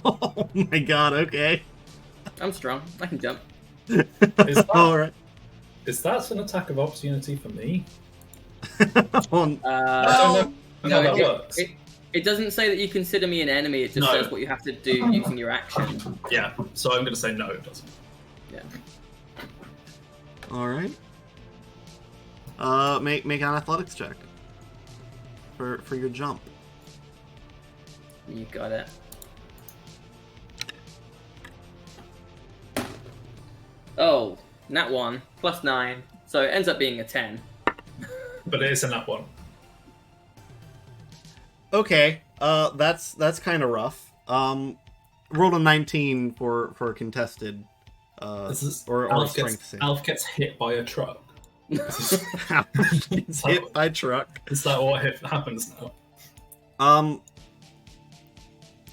oh my god. Okay. I'm strong. I can jump. All right. Is that an attack of opportunity for me? On- I don't know how that works. It doesn't say that you consider me an enemy. It just No. says what you have to do using your action. Yeah, so I'm going to say no, it doesn't. Yeah. All right. Make an athletics check for your jump. You got it. Oh, nat 1 plus 9, so it ends up being a 10. But it isn't that one. Okay. That's kind of rough. Rolled a 19 for a contested. This is, or strength save. Alf gets hit by a truck. It's hit by truck. Is that what happens now?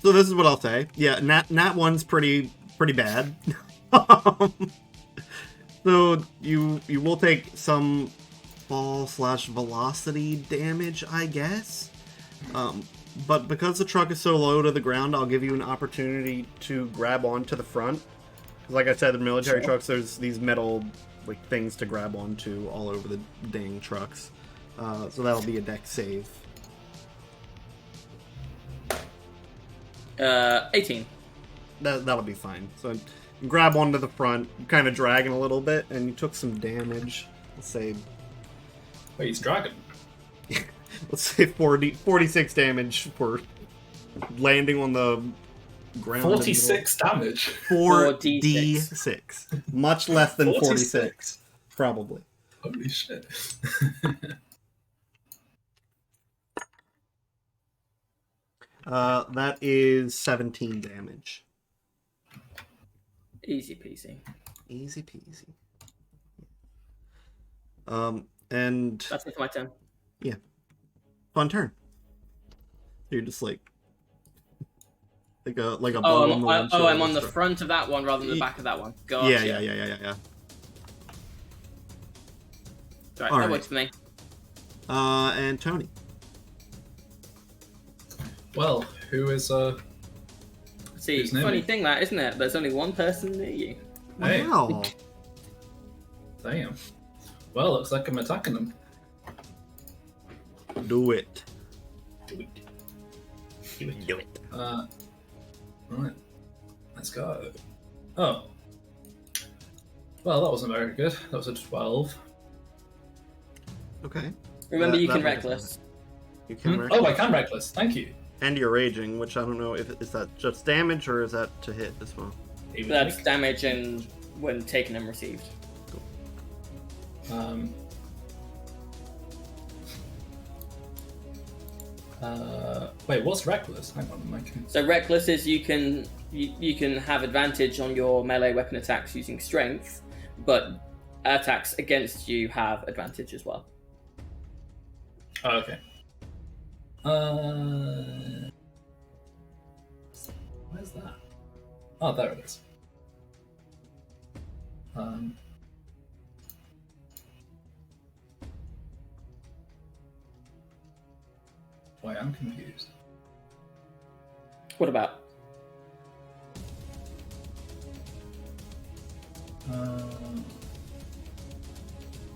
So this is what I'll say. Yeah, nat 1's pretty bad. So you will take some fall/velocity damage, I guess. But because the truck is so low to the ground, I'll give you an opportunity to grab onto the front. Like I said, the military trucks, there's these metal like things to grab onto all over the dang trucks. So that'll be a dex save. 18. That'll be fine. So you grab onto the front, kind of dragging a little bit, and you took some damage. Let's say Wait, he's dragon. 46 damage for landing on the ground. 46 damage. 4d6. Much less than 46. Probably. Holy shit. That is 17 damage. Easy peasy. Easy peasy. And That's it for my turn. yeah, fun turn. You're just like a Oh, bone on the windshield I'm on the stuff. front of that one rather than the back of that one. Gotcha. Yeah. Right, All that right. works for me. And Tony. Well, who is See, Who's near funny me? thing that, isn't it? There's only one person near you. Hey. Wow. Damn. Well, looks like I'm attacking them. Do it. Do it. Do it. Do it. Right. Let's go. Oh. Well, that wasn't very good. That was a 12. Okay. Remember, you That can was reckless. You can Oh, reckless. I can reckless. Thank you. And you're raging, which I don't know if is that just damage or is that to hit as well. Even That's like, damage and when taken and received. Wait, what's reckless? Hang on, Mike. So reckless is you can have advantage on your melee weapon attacks using strength, but attacks against you have advantage as well. Oh, okay. Where's that? Oh, there it is. Wait, I'm confused. What about?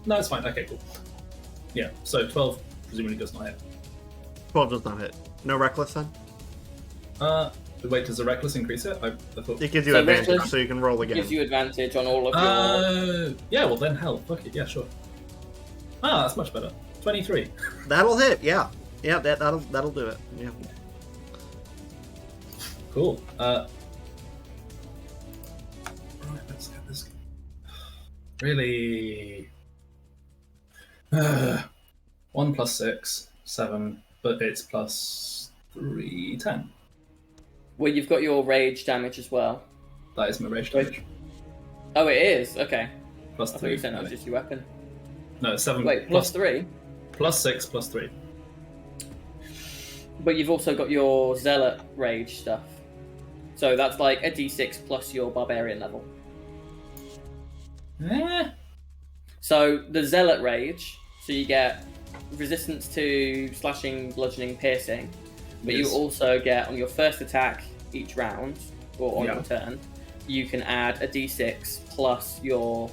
No, it's fine. Okay, cool. Yeah, so 12 presumably does not hit. 12 does not hit. No reckless then? Wait, does the reckless increase it? I thought. It gives you So advantage, reckless so you can roll again. Gives you advantage on all of your. Yeah, well then, hell, fuck it. Yeah, sure. Ah, that's much better. 23. That'll hit, yeah. Yeah, that'll do it. Yeah. Cool. Right, let's get this. Really. 1 plus 6, 7, but it's plus 3, 10. Well, you've got your rage damage as well. That is my rage damage. Oh, it is? Okay. Plus I 3. thought you said that was just your weapon. No, 7. Wait, plus 3? Plus 6, plus 3. But you've also got your zealot rage stuff. So that's like a d6 plus your barbarian level. So the zealot rage, so you get resistance to slashing, bludgeoning, piercing, but Yes. you also get on your first attack each round, or on Yeah. your turn, you can add a d6 plus your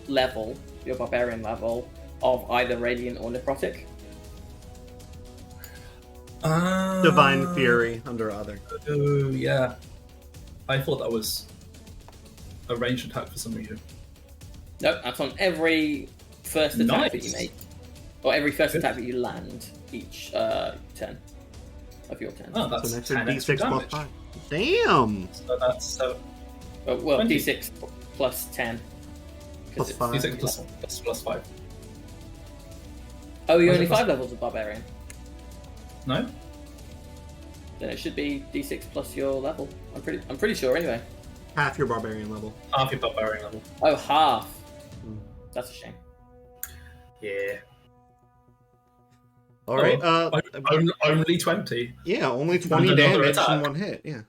level, your barbarian level, of either radiant or necrotic. Divine Fury under other. Oh, yeah. I thought that was a ranged attack for some reason. Nope, that's on every first attack that you Nice. make. Or every first Good. attack that you land each turn of your turn. Oh, that's So an extra 10 extra D6 plus damage. 5. Damn! So that's Well, 20. d6 plus 10. 'Cause Plus it's- 5. D6 plus 5. Oh, you're Why is only it plus- 5 levels of barbarian. No? Then it should be d6 plus your level. I'm pretty sure anyway. Half your barbarian level. Half your barbarian level. Oh, half. Mm. That's a shame. Yeah. Alright, Only 20. yeah, only 20 And another damage in attack. one hit, yeah.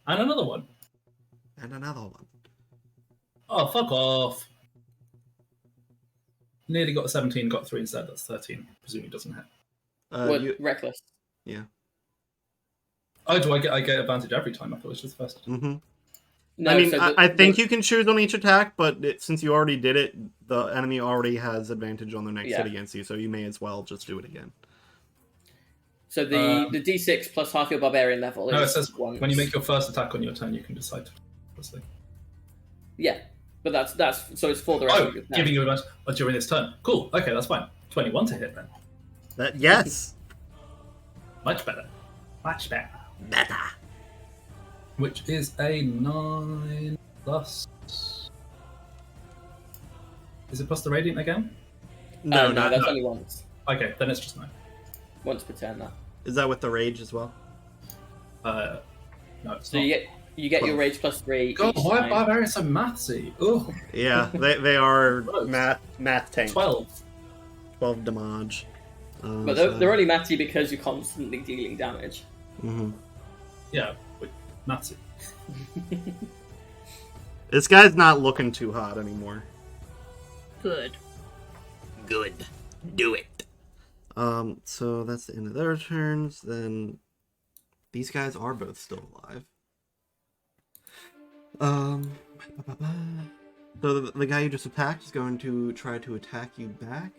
And another one. And another one. Oh, fuck off. Nearly got a 17, got 3 instead. That's 13. Presumably doesn't hit. Reckless. Oh, do I get advantage every time? I thought it was just first. Mm-hmm. No, I mean, so I think you can choose on each attack, but since you already did it, the enemy already has advantage on their next hit against you, so you may as well just do it again. So the d6 plus half your barbarian level is No, it says once. when you make your first attack on your turn, you can decide to. Obviously. Yeah, but that's so it's for the rest Oh, of your turn. giving you advantage during this turn. Cool. Okay, that's fine. 21 to hit then. Yes! Much better. Much better. Better! Which is a 9 plus. Is it plus the radiant again? No, no, no. that's only once. Okay, then it's just 9. Once per turn, that. Is that with the rage as well? No, it's So not. you get your rage plus 3 God, each why are time. barbarians so mathsy? Oh, Yeah, they are Gross. math tank. 12. 12 damage. But they're only matty because you're constantly dealing damage. Mm-hmm. Yeah, mathsy. This guy's not looking too hot anymore. Good. Good. Do it. So that's the end of their turns. Then these guys are both still alive. So the guy you just attacked is going to try to attack you back.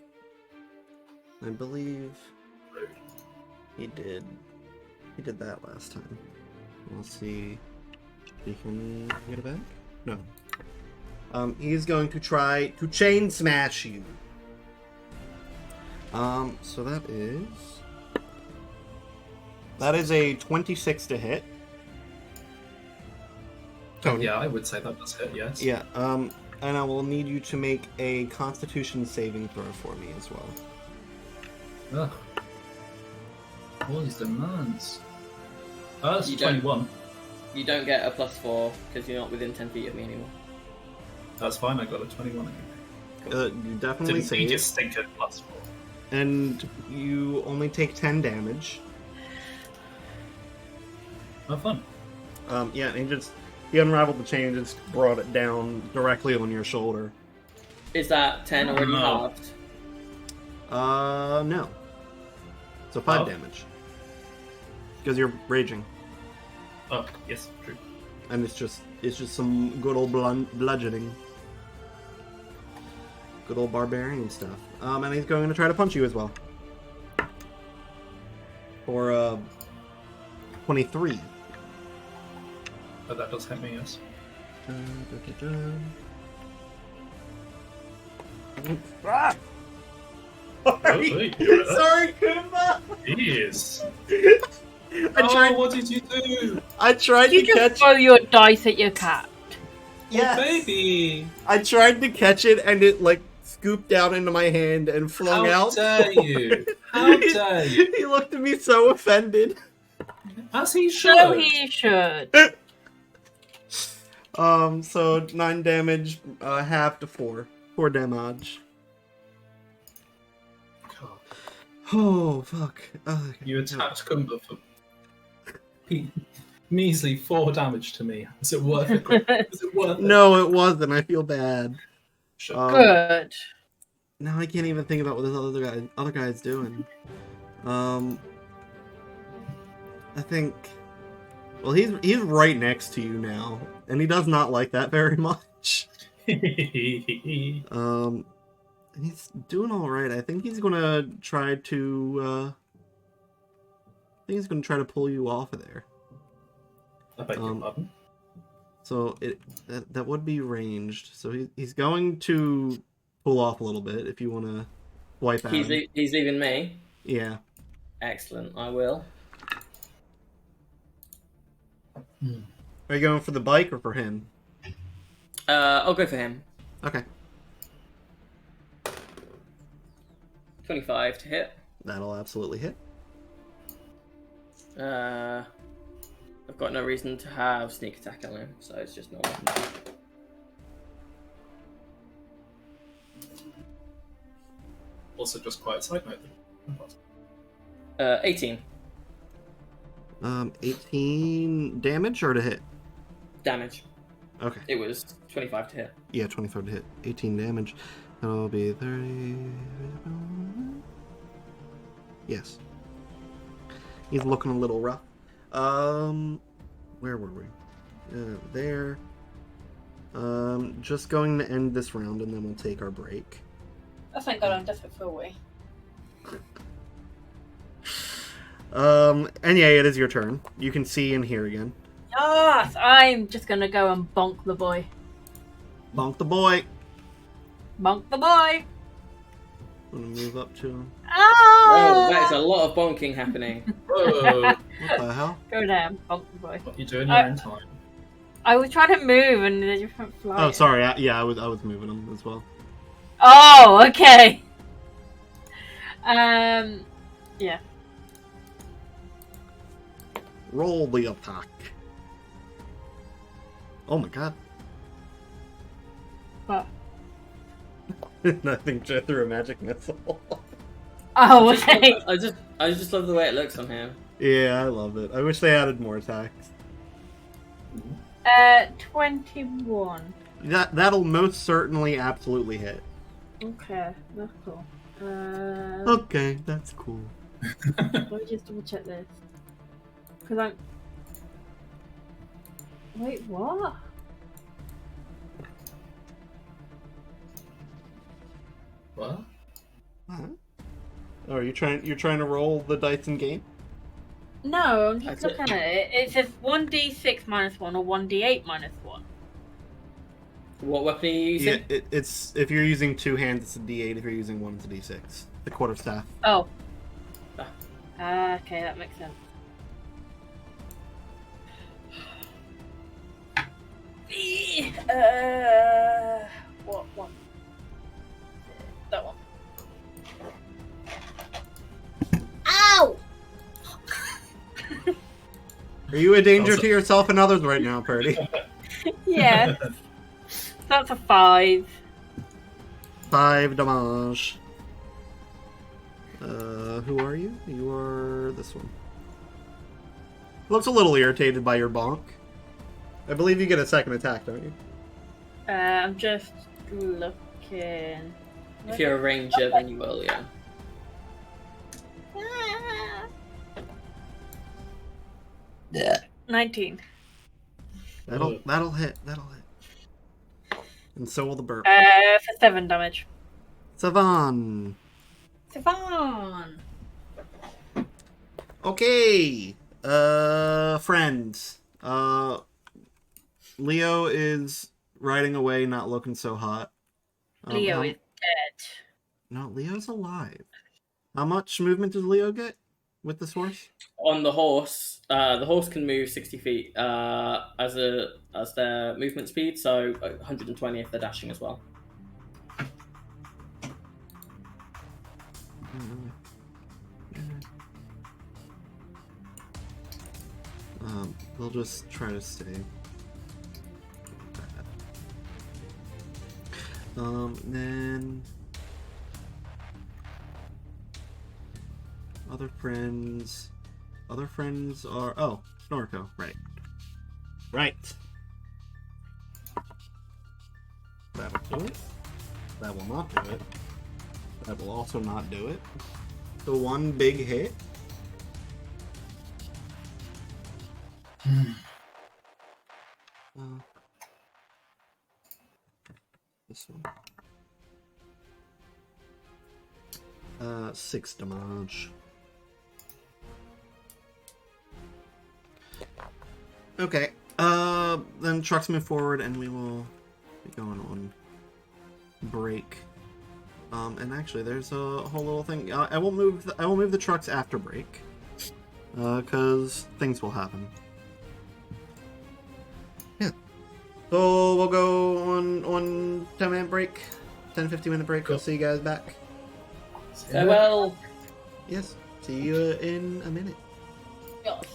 I believe. Rude. He did. He did that last time. We'll see if he can get it back. No. He's going to try to chain smash you. So that is a 26 to hit. Tony. Yeah, I would say that does hit, yes. Yeah, and I will need you to make a Constitution saving throw for me as well. Ugh. All these demands. That's You don't- 21. You don't get a +4 because you're not within 10 feet of me anymore. That's fine, I got a 21 anyway. You definitely Didn't need your save, stinker +4. and you only take 10 damage. Have fun. Yeah, and he unraveled the chain and just brought it down directly on your shoulder. Is that 10 already No. halved? No. So 5 Oh. damage. Because you're raging. Oh, yes, true. And it's just some good old bludgeoning. Good old barbarian stuff. And he's going to try to punch you as well. For 23. But that does hit me, yes. Ah! Oh, Sorry, wait, you're right. sorry, Kumba. Yes. I tried. What did you do? I tried You to just catch. throw your dice at your cat. Yes. Oh, baby. I tried to catch it, and it like scooped down into my hand and flung How out. dare you? How dare you? He looked at me so offended. As he should. So he should. So 9 damage, half to 4. 4 damage. God, Oh fuck! you attacked Kumba for measly 4 damage to me. Is it worth it? Is it worth it? No, it wasn't. I feel bad. Sure. Good. Now I can't even think about what this other guy's doing. I think. Well, he's right next to you now, and he does not like that very much. And he's doing all right. I think he's gonna try to. I think he's gonna try to pull you off of there. I beg your pardon. So that would be ranged. So he's going to pull off a little bit if you want to wipe out. He's leaving me. Yeah. Excellent, I will. Are you going for the bike or for him? I'll go for him. Okay. 25 to hit. That'll absolutely hit. I've got no reason to have sneak attack on him, so it's just not. Also, just quite a side note. 18 18 damage or to hit? damage. Okay. It was 25 to hit. Yeah, 25 to hit. 18 damage. That'll be 30. Yes. He's looking a little rough. Where were we? There. Just going to end this round and then we'll take our break. Oh, thank God I'm desperate for a wee. And yeah, it is your turn. You can see and hear again. Yes, I'm just gonna go and bonk the boy. Bonk the boy. Bonk the boy. I'm gonna move up to him. Ah! Oh, that is a lot of bonking happening. Whoa! What the hell? Go down, bonk the boy. What you doing your own time? I was trying to move and they just went flying. Oh, sorry. Yeah, I was moving him as well. Oh, okay. Yeah. Roll the attack. Oh my god. What? Nothing, just threw a magic missile. Oh, okay. I just love the way it looks on him. Yeah, I love it. I wish they added more attacks. 21. That'll most certainly absolutely hit. Okay, that's cool. Okay, that's cool. Let me just double check this. Because I'm. Wait, what? What? Huh? Oh, are you trying? You're trying to roll the dice in game? No, I'm just That's it. looking at it. It says 1d6 minus 1 or 1d8 minus 1. What weapon are you using? Yeah, it's if you're using two hands, it's a D8. If you're using one, it's a D6. The quarterstaff. Oh. Ah. Okay, that makes sense. What one? That one. Ow! Are you a danger Also- to yourself and others right now, Purdy? Yeah. That's a 5. 5 damage. Who are you? You are this one. Looks a little irritated by your bonk. I believe you get a second attack, don't you? I'm just looking. If you're a ranger, then you will, yeah. 19. That'll hit. That'll hit. And so will the burp. For 7 damage. Savan. Savon! Okay. Friends. Leo is riding away, not looking so hot. Leo is dead. No, Leo's alive. How much movement does Leo get with this horse? On the horse can move 60 feet as their movement speed, so 120 if they're dashing as well. They'll just try to stay. Then other friends. Other friends are Snorko, right. That'll do it. That will not do it. That will also not do it. The one big hit. This one. 6 damage. Okay. Then trucks move forward, and we will be going on break. And actually, there's a whole little thing. I will move the trucks after break, because things will happen. Yeah. So we'll go on 10-minute break, 10-15-minute break. Cool. I'll see you guys back. Farewell. Yes. See you in a minute. Yes.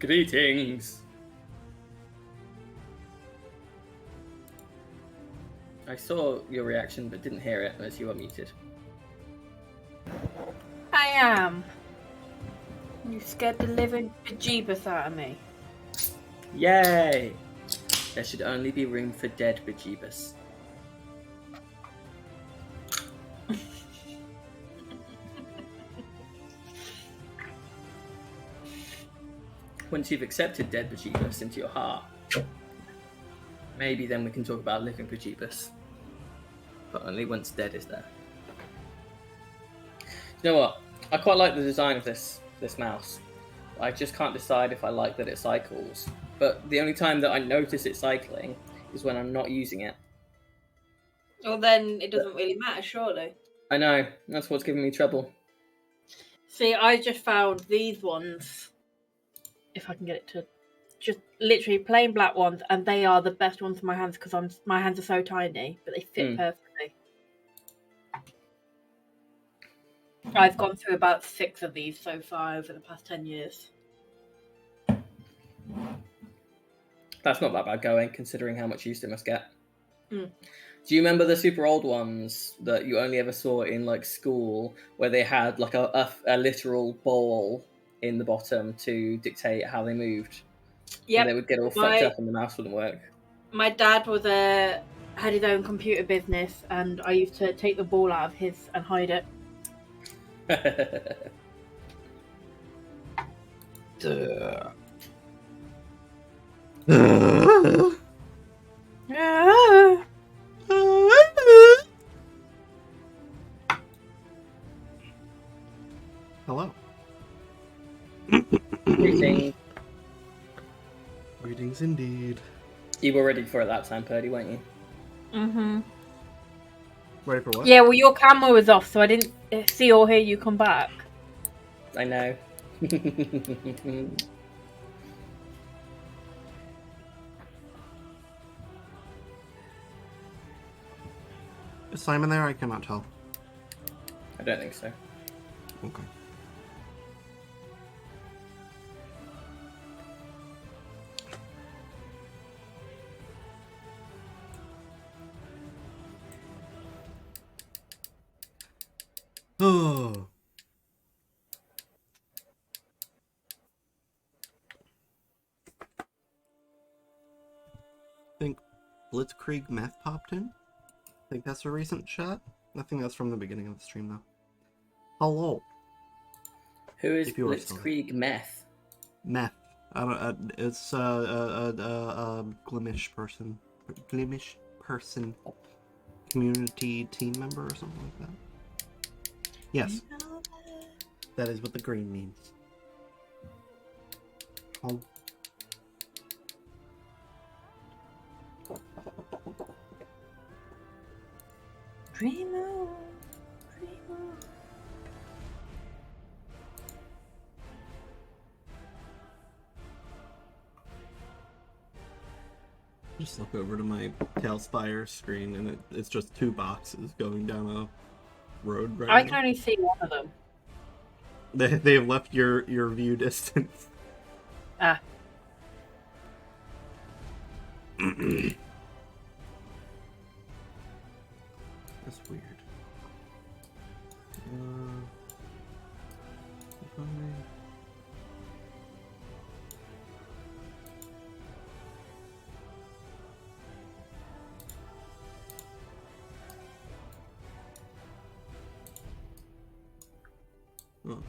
Greetings. I saw your reaction but didn't hear it as you were muted. I am. You scared the living bejeebus out of me. Yay! There should only be room for dead bejeebus. Once you've accepted dead bejeebus into your heart, maybe then we can talk about living bejeebus. But only once dead is there. You know what? I quite like the design of this mouse. I just can't decide if I like that it cycles. But the only time that I notice it cycling is when I'm not using it. Well, then it doesn't really matter, surely. I know, that's what's giving me trouble. See, I just found these ones. If I can get it to, just literally plain black ones, and they are the best ones for my hands because my hands are so tiny, but they fit perfectly. I've gone through about 6 of these so far over the past 10 years. That's not that bad going, considering how much use they must get. Mm. Do you remember the super old ones that you only ever saw in like school, where they had like a literal ball in the bottom to dictate how they moved? Yeah, And they would get all fucked up and the mouse wouldn't work. My dad had his own computer business, and I used to take the ball out of his and hide it. Hello. Greetings. Greetings indeed. You were ready for it that time, Purdy, weren't you? Mm-hmm. Ready for what? Yeah, well, your camera was off, so I didn't see or hear you come back. I know. Is Simon there? I cannot tell. I don't think so. Okay. Oh. I think Blitzkrieg Meth popped in. I think that's a recent chat. I think that's from the beginning of the stream, though. Hello. Who is If you were still Blitzkrieg Meth? Meth. I don't. It's Glimish person. Glimish person. Community team member or something like that. Yes. That is what the green means. Oh. Primo, Primo. Just look over to my Tailspire screen and it's just 2 boxes going down a road right I now. can only see one of them. They have left your view distance. Ah. That's weird. Oh.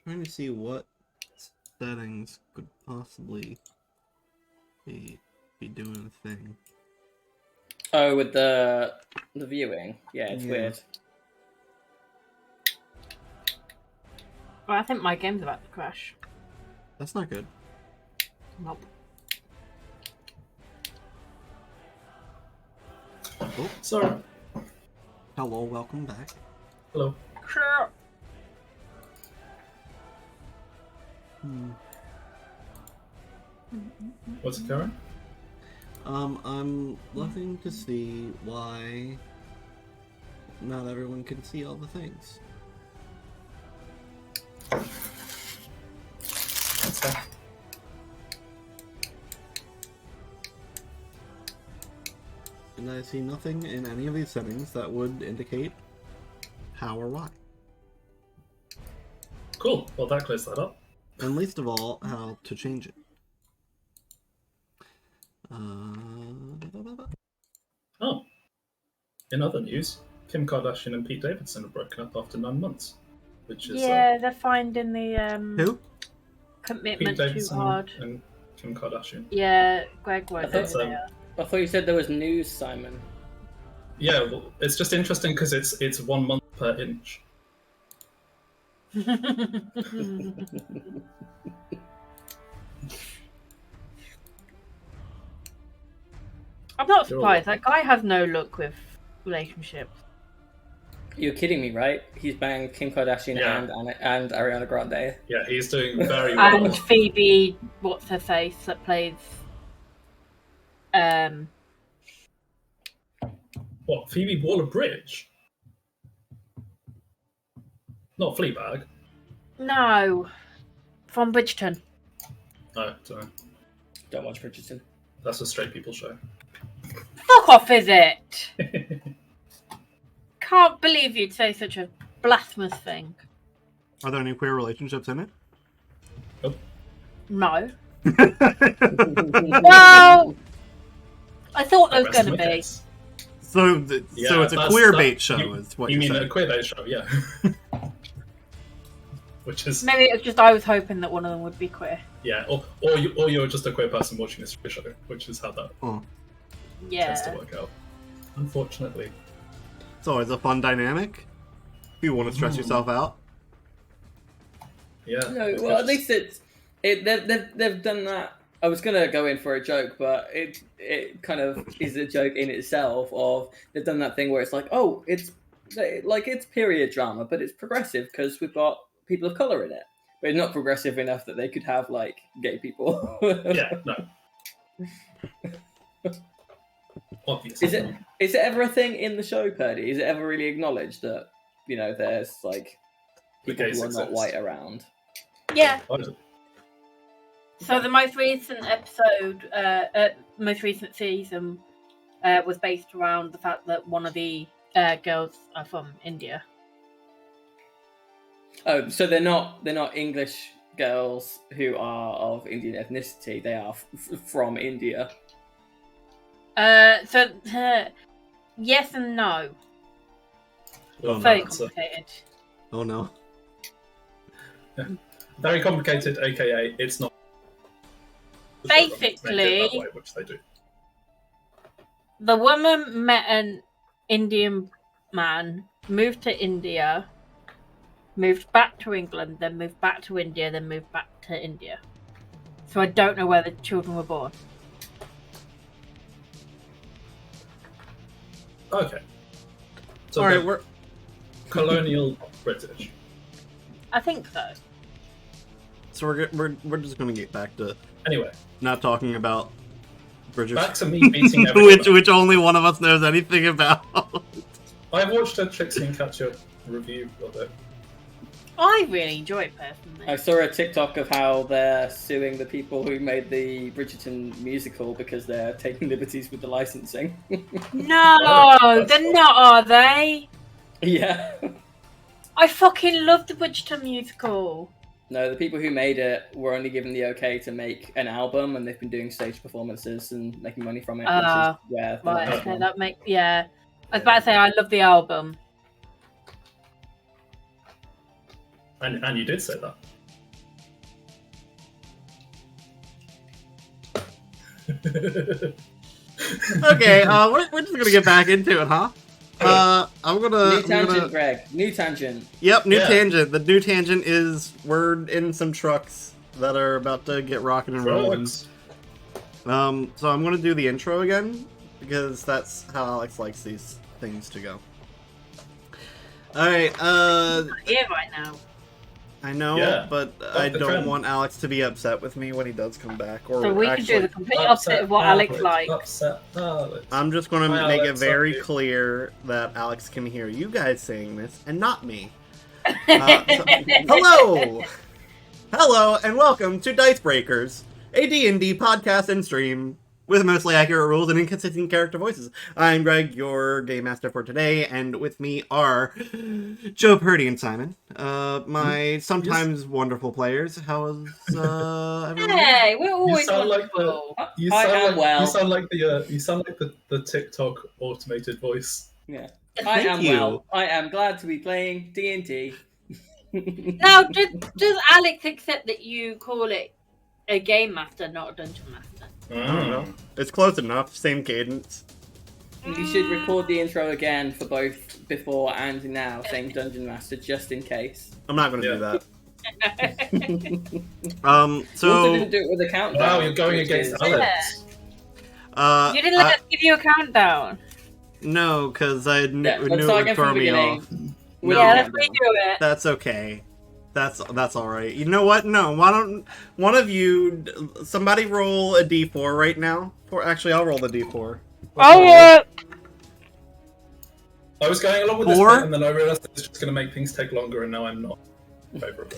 Trying to see what settings could possibly be doing a thing. Oh, with the viewing? Yeah, it's Yeah. weird. Well, I think my game's about to crash. That's not good. Nope. Oh, Sorry. hello, welcome back. Hello. Sure. What's occurring? I'm looking to see why not everyone can see all the things. That's fair. And I see nothing in any of these settings that would indicate how or why. Cool. Well, that clears that up. And least of all, how to change it. Oh. In other news, Kim Kardashian and Pete Davidson have broken up after 9 months, which is Yeah, they're finding the Who? commitment Pete too Davidson hard. and Kim Kardashian. Yeah, Greg won't know That's, who they are. I thought you said there was news, Simon. Yeah, well, it's just interesting because it's 1 month per inch. I'm not You're surprised. all That guy has no luck with relationships. You're kidding me, right? He's banged Kim Kardashian Yeah. and Ariana Grande. Yeah, he's doing very well. And Phoebe, what's her face, that plays What, Phoebe Waller-Bridge? Not Fleabag. no, from Bridgerton. No, don't know. Don't watch Bridgerton. That's a straight people show. Fuck off, is it? Can't believe you'd say such a blasphemous thing. Are there any queer relationships in it? No. Well, I thought there was Rest going to my be. case. So, Yeah, so it's a that's- queer that- bait show, is what You you're mean saying. a queer bait show, yeah. Which is, Maybe it was just I was hoping that one of them would be queer. yeah, or you're just a queer person watching this show, which is how that tends to Yeah. work out. Unfortunately. It's always a fun dynamic. If you want to stress yourself out. Yeah. No, well, at least they've done that. I was gonna go in for a joke, but it kind of is a joke in itself. Of they've done that thing where it's like, oh, it's period drama, but it's progressive because we've got people of color in it, but it's not progressive enough that they could have like gay people. Yeah, no. Obviously. Is it ever a thing in the show, Purdy? Is it ever really acknowledged that there's like The people gays who are not exist. white around? Yeah. I don't- So the most recent episode, most recent season, was based around the fact that one of the girls are from India. Oh, so they're not English girls who are of Indian ethnicity. They are from India. Yes and no. Well, Very that's complicated. Oh no. very complicated, aka it's not. the show runs, make it that Basically- way, which they do. The woman met an Indian man, moved to India, moved back to England, then moved back to India, then moved back to India. So I don't know where the children were born. Okay. So All right, they're we're colonial British. I think so. we're just gonna get back to Anyway, not talking about Bridgerton, back to me beating everyone. which only one of us knows anything about. I've watched a Trixie and Katya review of it. I really enjoy it personally. I saw a TikTok of how they're suing the people who made the Bridgerton musical because they're taking liberties with the licensing. No, That's they're cool. not, are they? Yeah. I fucking love the Bridgerton musical. No, the people who made it were only given the okay to make an album, and they've been doing stage performances and making money from it. Ah, which is where the Right, money's okay, gone. that make yeah. I was about to say I love the album. And you did say that. Okay, we're just gonna get back into it, huh? I'm New tangent, gonna. Greg. New tangent. Yep, new Yeah. tangent. The new tangent is we're in some trucks that are about to get rocking and rolling. Drugs. So I'm gonna do the intro again because that's how Alex likes these things to go. All right. Here right now. I know, Yeah. but Fuck I the don't trend. want Alex to be upset with me when he does come back. Or So we can do the complete opposite of what Alex likes. Upset Alex. I'm just going Hi, to make it Alex, very fuck you. clear that Alex can hear you guys saying this and not me. Hello! Hello, and welcome to Dice Breakers, a D&D podcast and stream with mostly accurate rules and inconsistent character voices. I'm Greg, your game master for today, and with me are Joe Purdy and Simon, my sometimes wonderful players. How's everyone? Hey, we're You always sound like wonderful. you I sound am like well. you sound like the TikTok automated voice. Yeah. I Thank am you. well. I am glad to be playing D&D. Now, does Alex accept that you call it a game master, not a dungeon master? I don't know. It's close enough, same cadence. You should record the intro again for both before and now, saying Dungeon Master, just in case. I'm not going to do Yeah. that. You also So didn't do it with a countdown. Wow, you're going which against is- Alex. You didn't let us give you a countdown. no, because I knew Yeah, it let's start would again throw from the me beginning. off. With No. a Yeah, let's countdown. redo it. That's okay. That's all right. You know what? No, why don't one of you, somebody roll a d4 right now? Actually, I'll roll the d4. Oh, I was going along with this Four? bit, and then I realized it's just going to make things take longer, and now I'm not favorable.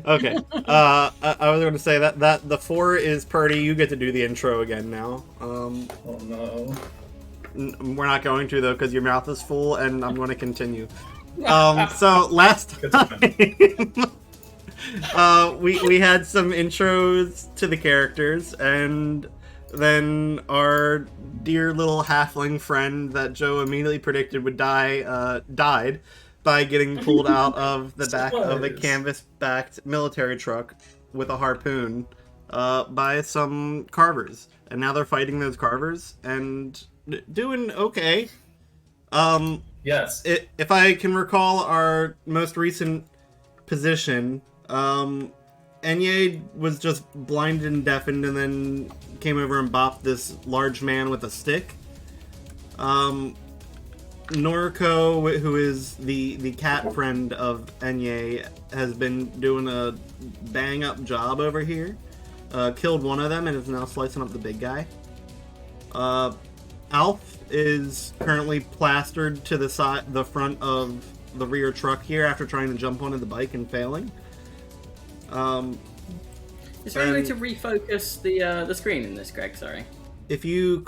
Okay. I was going to say that the 4 is Purdy. You get to do the intro again now. Oh no. We're not going to though because your mouth is full, and I'm going to continue. So last Good time, we had some intros to the characters, and then our dear little halfling friend that Joe immediately predicted would die died by getting pulled out of the back of a Surprise. canvas-backed military truck with a harpoon by some carvers, and now they're fighting those carvers and doing okay. Yes. If I can recall our most recent position, Enye was just blinded and deafened and then came over and bopped this large man with a stick. Noriko, who is the cat friend of Enye, has been doing a bang-up job over here. Killed one of them and is now slicing up the big guy. Alf is currently plastered to the front of the rear truck here after trying to jump onto the bike and failing. Is there any way And- to refocus the screen in this, Greg? Sorry. If you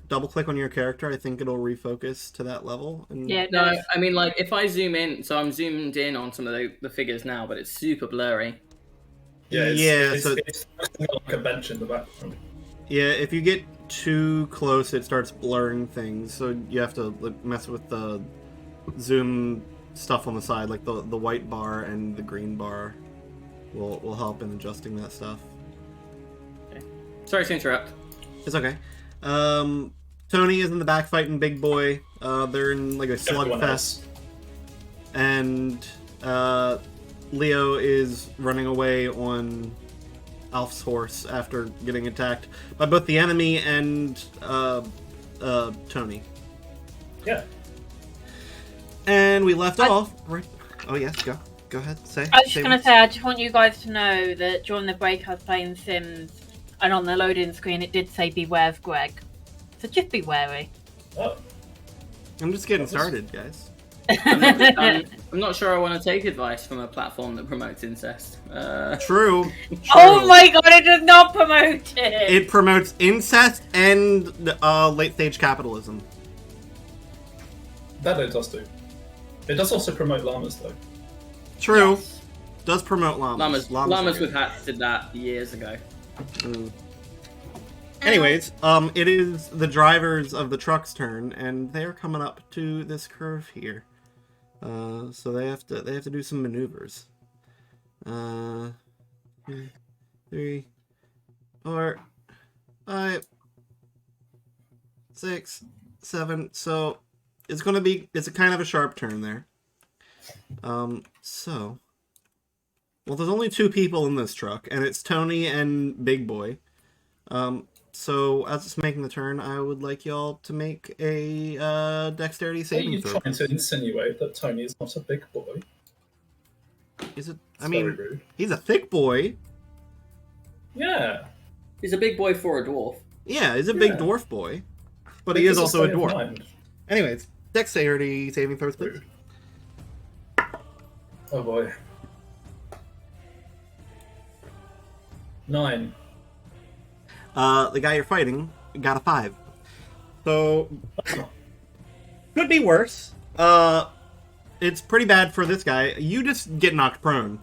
double click on your character, I think it'll refocus to that level. And yeah, No, no. I mean, like, if I zoom in, so I'm zoomed in on some of the figures now, but it's super blurry. Yeah. Yeah, so- It's like a bench in the background. yeah, if you get too close, it starts blurring things. So you have to mess with the zoom stuff on the side, like the white bar and the green bar will help in adjusting that stuff. Sorry to interrupt. It's okay. Tony is in the back fighting Big Boy. They're in like a Everyone slugfest, else. and Leo is running away on Alf's horse after getting attacked by both the enemy and Tony. Yeah. And we left off right. Oh yes, go ahead. Say. I was just going to what- say, I just want you guys to know that during the break I was playing Sims, and on the loading screen it did say beware of Greg. So just be wary. Oh. I'm just getting started, guys. I'm not sure I want to take advice from a platform that promotes incest. True. Oh my god, it does not promote it! It promotes incest and late stage capitalism. That it does do. It does also promote llamas, though. True. Yes. Does promote llamas. Llamas are with good. hats did that years ago. Mm. Anyways, it is the drivers of the truck's turn, and they're coming up to this curve here. So they have to do some maneuvers. 2, 3, 4, 5, 6, 7. So it's a kind of a sharp turn there. Well, there's only 2 people in this truck, and it's Tony and Big Boy. So as it's making the turn, I would like y'all to make a dexterity Are saving you throw. trying to insinuate that Tony is not a big boy? Is it? I It's mean, very rude. he's a thick boy. Yeah. He's a big boy for a dwarf. Yeah, he's a big Yeah. dwarf boy. But It he is gives also a state of dwarf. mind. Anyways, dexterity saving throws, please. Rude. Oh boy. 9. The guy you're fighting got a 5. So, could be worse. It's pretty bad for this guy. You just get knocked prone.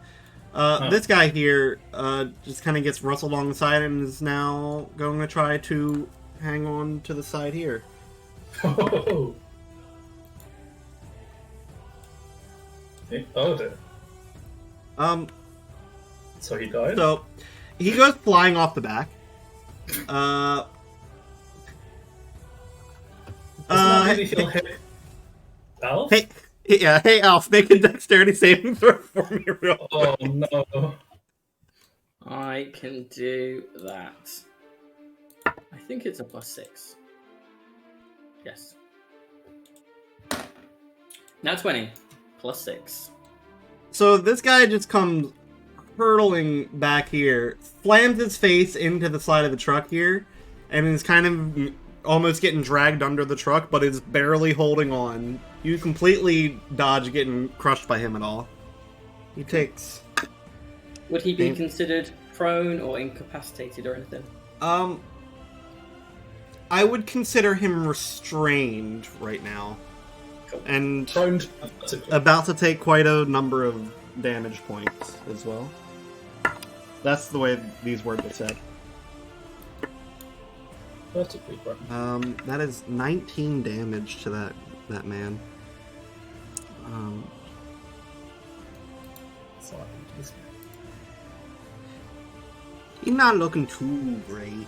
This guy here just kind of gets rustled along the side and is now going to try to hang on to the side here. Oh. Oh dear. So he died? So, he goes flying off the back. Doesn't that make me feel hit? Alf? Hey, Alf, make a dexterity saving throw for me real quick. Oh no. I can do that. I think it's a +6. Yes. Now 20. +6. So this guy just comes hurtling back here, slams his face into the side of the truck here, and is kind of almost getting dragged under the truck, but is barely holding on. You completely dodge getting crushed by him at all. He takes... Would he be Thank- considered prone or incapacitated or anything? I would consider him restrained right now. Cool. And Prone. about to take quite a number of damage points as well. That's the way these words are said. Vertically prone. That is 19 damage to that man. Sorry. He's not looking too great.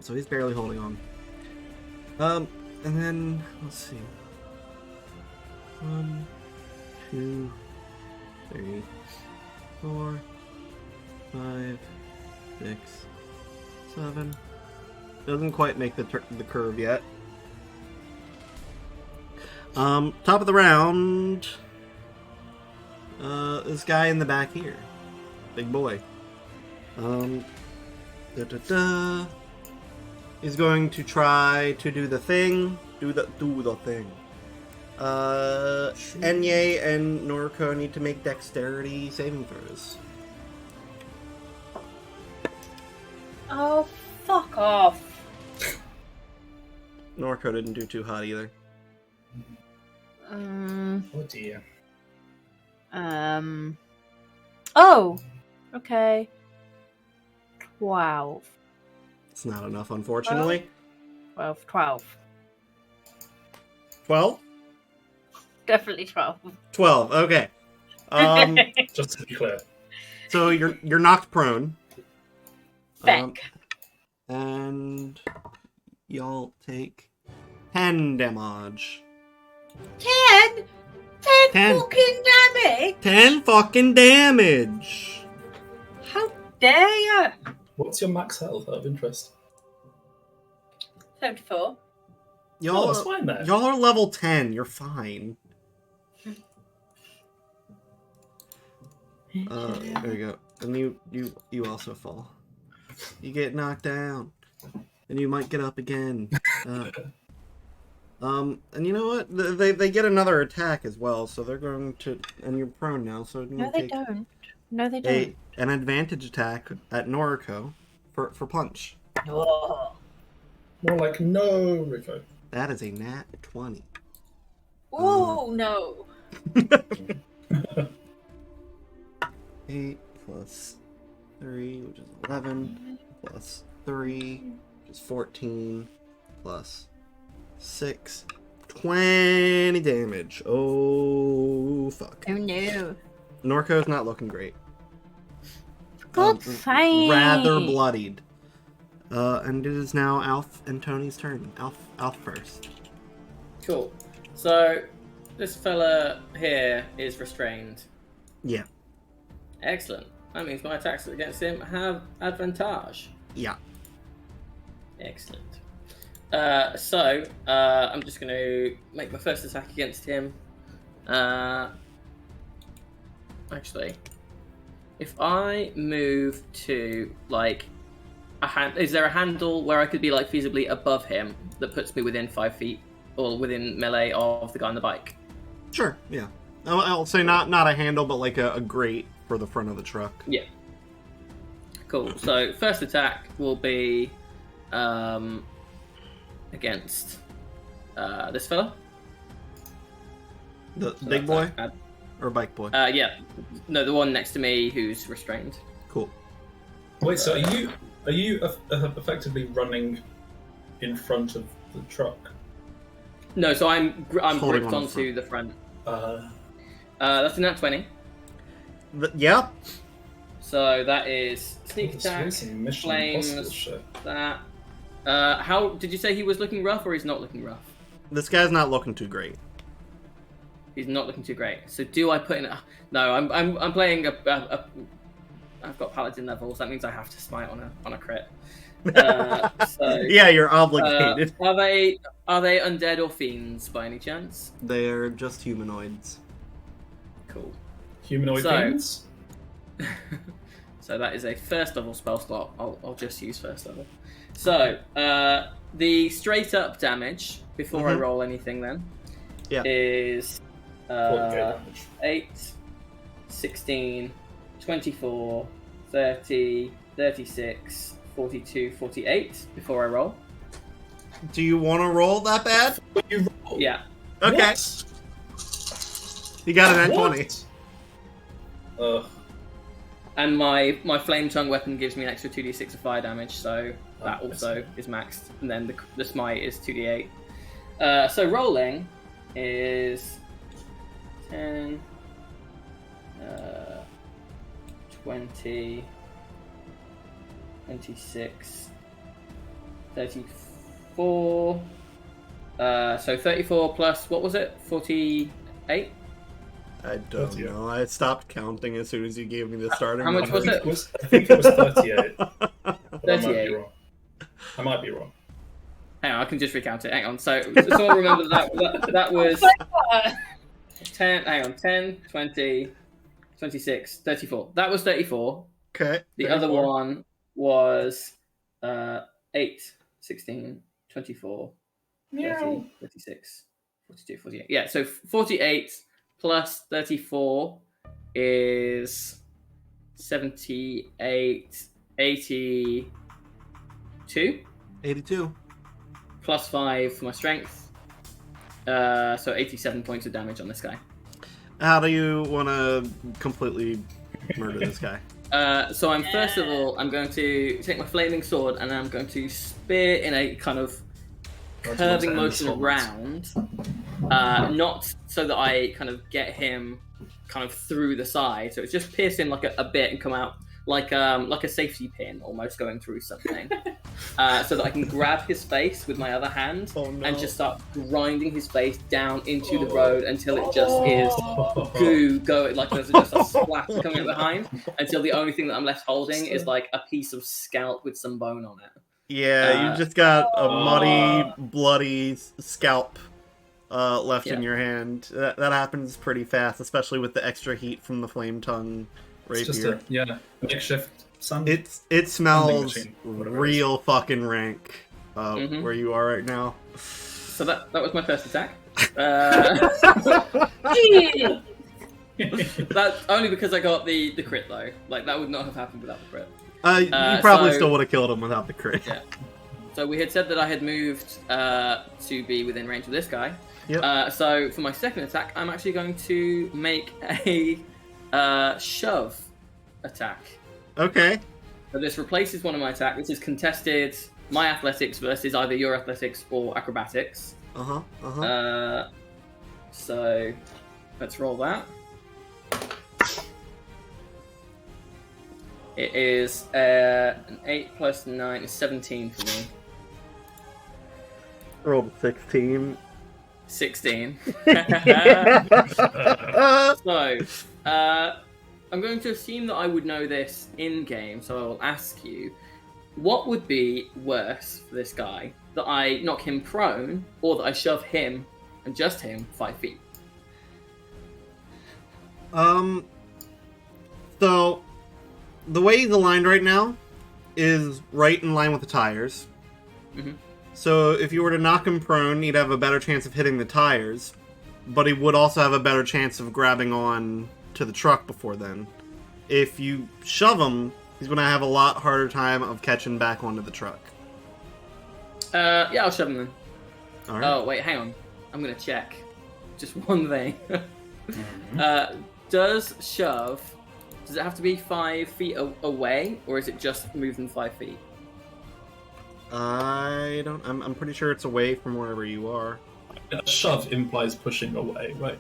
So he's barely holding on. And then let's see. 1, 2, 3, 4, 5, 6, 7. Doesn't quite make the curve yet. Top of the round. This guy in the back here, big boy. He's going to try to do the thing. Do the thing. Enye and Noriko need to make dexterity saving throws. Oh, fuck off. Noriko didn't do too hot either. Oh dear. Oh, okay. 12. It's not enough, unfortunately. 12. 12? Definitely 12. 12, okay. Just to be clear. So you're knocked prone. Feck. And y'all take 10 damage. 10? 10 10. fucking damage? 10 fucking damage! How dare you? What's your max health out of interest? 74. Oh, Y'all, that's fine then. y'all are level 10, you're fine. There you go. And you also fall. You get knocked down. And you might get up again. And you know what? They get another attack as well, so they're going to... And you're prone now, so... No, they don't. No, they don't. An advantage attack at Noriko for punch. Oh. More like no, Rico. That is a nat 20. Oh, no. 8 plus 3, which is 11, plus 3, which is 14, plus 6, 20 damage. Oh, fuck. Oh, no. Norco's not looking great. God's sake. Rather bloodied. And it is now Alf and Tony's turn. Alf first. Cool. So, this fella here is restrained. Yeah. Excellent. That means my attacks against him have advantage. Yeah. Excellent. I'm just going to make my first attack against him. Actually, if I move to like is there a handle where I could be like feasibly above him that puts me within 5 feet or within melee of the guy on the bike? Sure, yeah. I'll say not a handle, but like a grate for the front of the truck. Yeah. Cool. So first attack will be against this fella. The So big that's boy or bike boy? Yeah. No, the one next to me who's restrained. Cool. Wait, so are you effectively running in front of the truck? No, so I'm Holding gripped on the onto the front. Uh, That's a nat 20. Yeah. So that is sneak it's attack, really some Mission flames, Impossible shit. that. How did you say he was looking rough or he's not looking rough? This guy's not looking too great. He's not looking too great. So do I put in a... No, I'm playing I've got paladin levels. That means I have to smite on a crit. So Yeah, you're obligated. are they undead or fiends by any chance? They are just humanoids. Cool. Humanoid So- beings? So that is a first level spell slot. I'll just use first level. So the straight up damage before I Mhm. roll anything then Yeah. is 40k damage. 8, 16, 24, 30, 36, 42, 48 before I roll. Do you want to roll that bad? You roll. Yeah. Okay. What? You got an What? N20. Ugh. And my flame tongue weapon gives me an extra 2d6 of fire damage, so that Oh, also is maxed. And then the smite is 2d8. So rolling is 10, 20, 26, 34. So 34 plus, what was it? 48? I don't 38. know. I stopped counting as soon as you gave me the starting How much number. was it? I think it was 38. But I might be 38. wrong. I might be wrong. Hang on, I can just recount it. Hang on. So someone remember that was 10, hang on, 10, 20, 26, 34. That was 34. Okay. The other 34. one was 8, 16, 24, 30, 36, 42, 48. Yeah, so 48 plus 34 is 78, 82, 82. plus 5 for my strength. So 87 points of damage on this guy. How do you want to completely murder this guy? So I'm first of all, I'm going to take my flaming sword and I'm going to spear in a kind of That's curving what I'm motion saying, around, not so that I kind of get him kind of through the side. So it's just pierce him like a bit and come out like a safety pin almost going through something, so that I can grab his face with my other hand Oh, no. and just start grinding his face down into the road until it just is goo go, like there's just a splat coming out behind, until the only thing that I'm left holding is like a piece of scalp with some bone on it. Yeah, you just got a muddy, bloody scalp left in Yeah. your hand. That happens pretty fast, especially with the extra heat from the flame tongue It's just rapier. a makeshift sand. It smells machine, whatever it real fucking rank Mhm. where you are right now. So that was my first attack. That's only because I got the crit though. Like that would not have happened without the crit. You probably so- still would have killed him without the crit. Yeah. So we had said that I had moved to be within range of this guy. Yep. So for my second attack, I'm actually going to make a shove attack. Okay. So this replaces one of my attack. This is contested my athletics versus either your athletics or acrobatics. Uh-huh. Uh-huh. So let's roll that. It is an 8 plus 9 is 17 for me. Rolled a 16. 16. So, I'm going to assume that I would know this in game, so I will ask you, what would be worse for this guy? That I knock him prone, or that I shove him, and just him, 5 feet? So, the way he's aligned right now is right in line with the tires. Mm-hmm. So, if you were to knock him prone, he'd have a better chance of hitting the tires, but he would also have a better chance of grabbing on to the truck before then. If you shove him, he's going to have a lot harder time of catching back onto the truck. Yeah, I'll shove him then. All right. Oh, wait, hang on. I'm going to check. Just one thing. Does it have to be 5 feet away, or is it just move them 5 feet? I'm pretty sure it's away from wherever you are. A shove implies pushing away, right?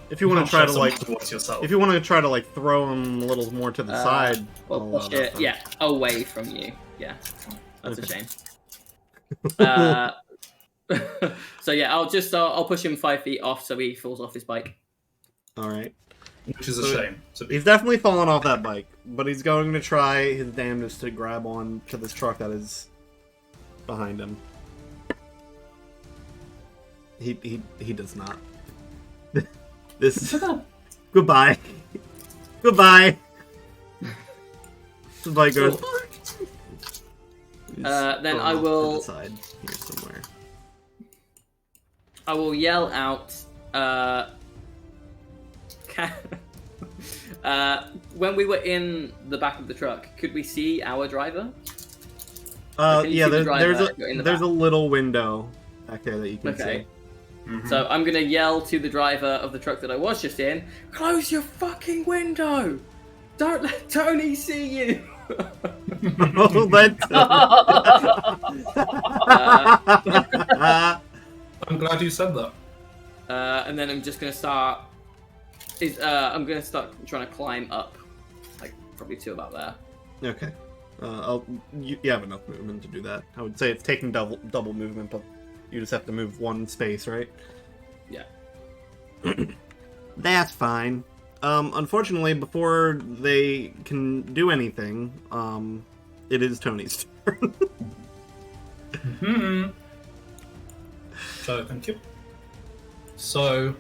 If you want to try to towards yourself. if you want to try to like throw him a little more to the side, Well, I'll, push it, yeah, away from you. Yeah, that's Okay. a shame. So yeah, I'll push him 5 feet off so he falls off his bike. all right. Which is a So- shame. To be He's definitely fallen off that bike, but he's going to try his damnedest to grab on to this truck that is behind him. He does not. This goodbye. Goodbye. The bike goes. Then I off will- to the side here somewhere. I will yell out. When we were in the back of the truck, could we see our driver? Can you Yeah, see the there's driver in the there's back? a little window back there that you can Okay. see. Mhm. So I'm gonna yell to the driver of the truck that I was just in, close your fucking window! Don't let Tony see you! Oh, I'm glad you said that. And then I'm just gonna start. I'm gonna start trying to climb up, like probably to about there. Okay. You have enough movement to do that. I would say it's taking double movement, but you just have to move one space, right? Yeah. That's fine. Unfortunately, before they can do anything, it is Tony's turn. Hmm. So thank you. So,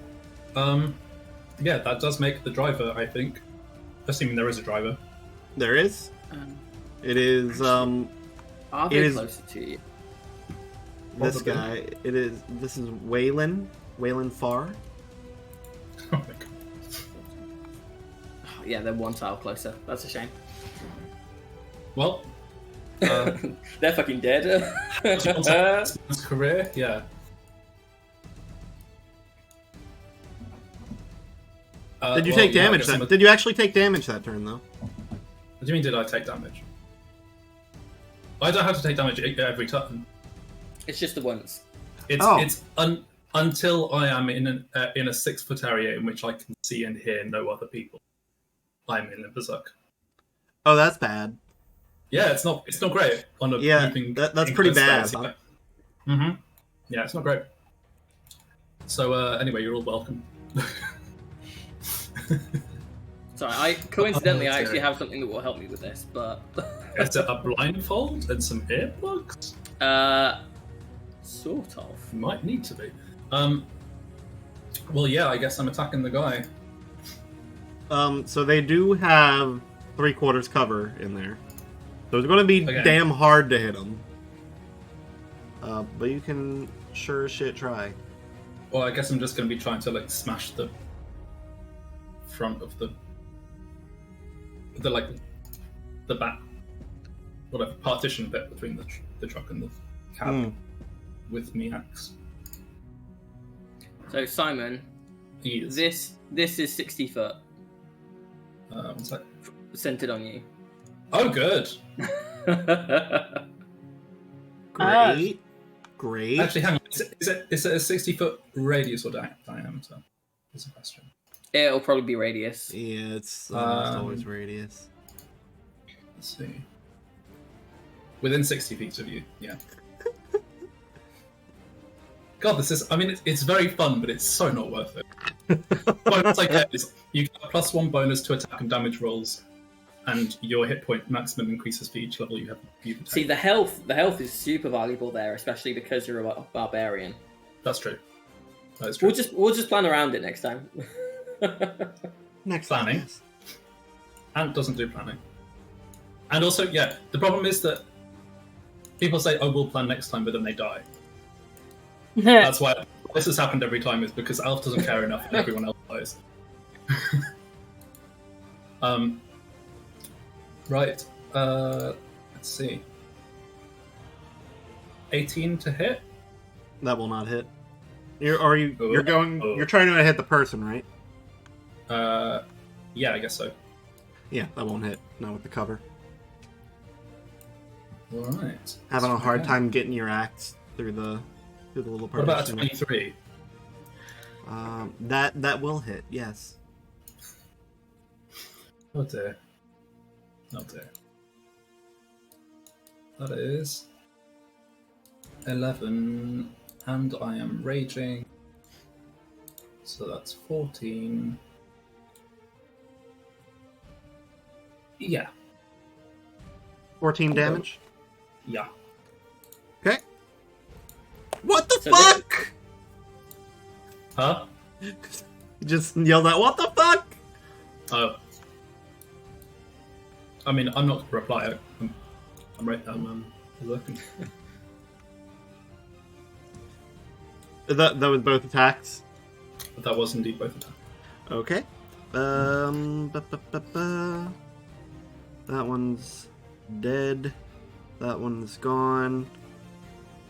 yeah, that does make the driver. I think, assuming there is a driver. There is. It is. Are It they is- closer to you? This Probably. guy. It is. This is Waylon. Waylon Farr. Oh my god. Oh, yeah, they're one tile closer. That's a shame. Well, They're fucking dead. his career, yeah. Did you well, take yeah, I damage? guess I'm That did you actually take damage that turn though? What do you mean? Did I take damage? I don't have to take damage every turn. It's just the once. It's until I am in a 6 foot area in which I can see and hear no other people. I'm in a berserk. Oh, that's bad. Yeah, it's not great on a Yeah, moving. that's pretty bad. Mm-hmm. Yeah, it's not great. So anyway, you're all welcome. Sorry, I coincidentally I sorry. actually have something that will help me with this, but Is it a blindfold and some earplugs? sort of. Might need to be. Well, yeah, I guess I'm attacking the guy. So they do have 3/4 cover in there, so it's going to be Okay. damn hard to hit them. But you can sure as shit try. Well, I guess I'm just going to be trying to like smash the front of the back, whatever partition bit between the truck and the cab Hmm. with me axe. So Simon, He is. this is 60 foot One sec. centered on you. Oh, good. Great, great. Actually, hang on. Is it a 60-foot radius or diameter? Is the question. It'll probably be radius. Yeah, it's almost Um, always radius. Let's see. Within 60 feet of you, yeah. God, this is. I mean, it's very fun, but it's so not worth it. Bonus I get is you get a +1 bonus to attack and damage rolls, and your hit point maximum increases for each level you've attacked. See, the health is super valuable there, especially because you're a barbarian. That's true. That is true. We'll just plan around it next time. Next Planning. time, yes. Ant doesn't do planning. And also, yeah, the problem is that people say, "Oh, we'll plan next time," but then they die. That's why this has happened every time. Is because Alf doesn't care enough, and everyone else dies. Right. Let's see. 18 to hit. That will not hit. You're trying to hit the person, right? Yeah, I guess so. Yeah, that won't hit. Not with the cover. All right. Having a hard time getting your axe through the little What about a partition. 23? That will hit. Yes. Oh dear. Oh dear. That is 11, and I am raging. So that's 14. Yeah. 14 damage. Yeah. Okay. What the So fuck? Huh? You just yelled out, "What the fuck?" Oh. I mean, I'm not going to reply. I'm looking. That was both attacks. But that was indeed both of them. Okay. That one's dead. That one's gone.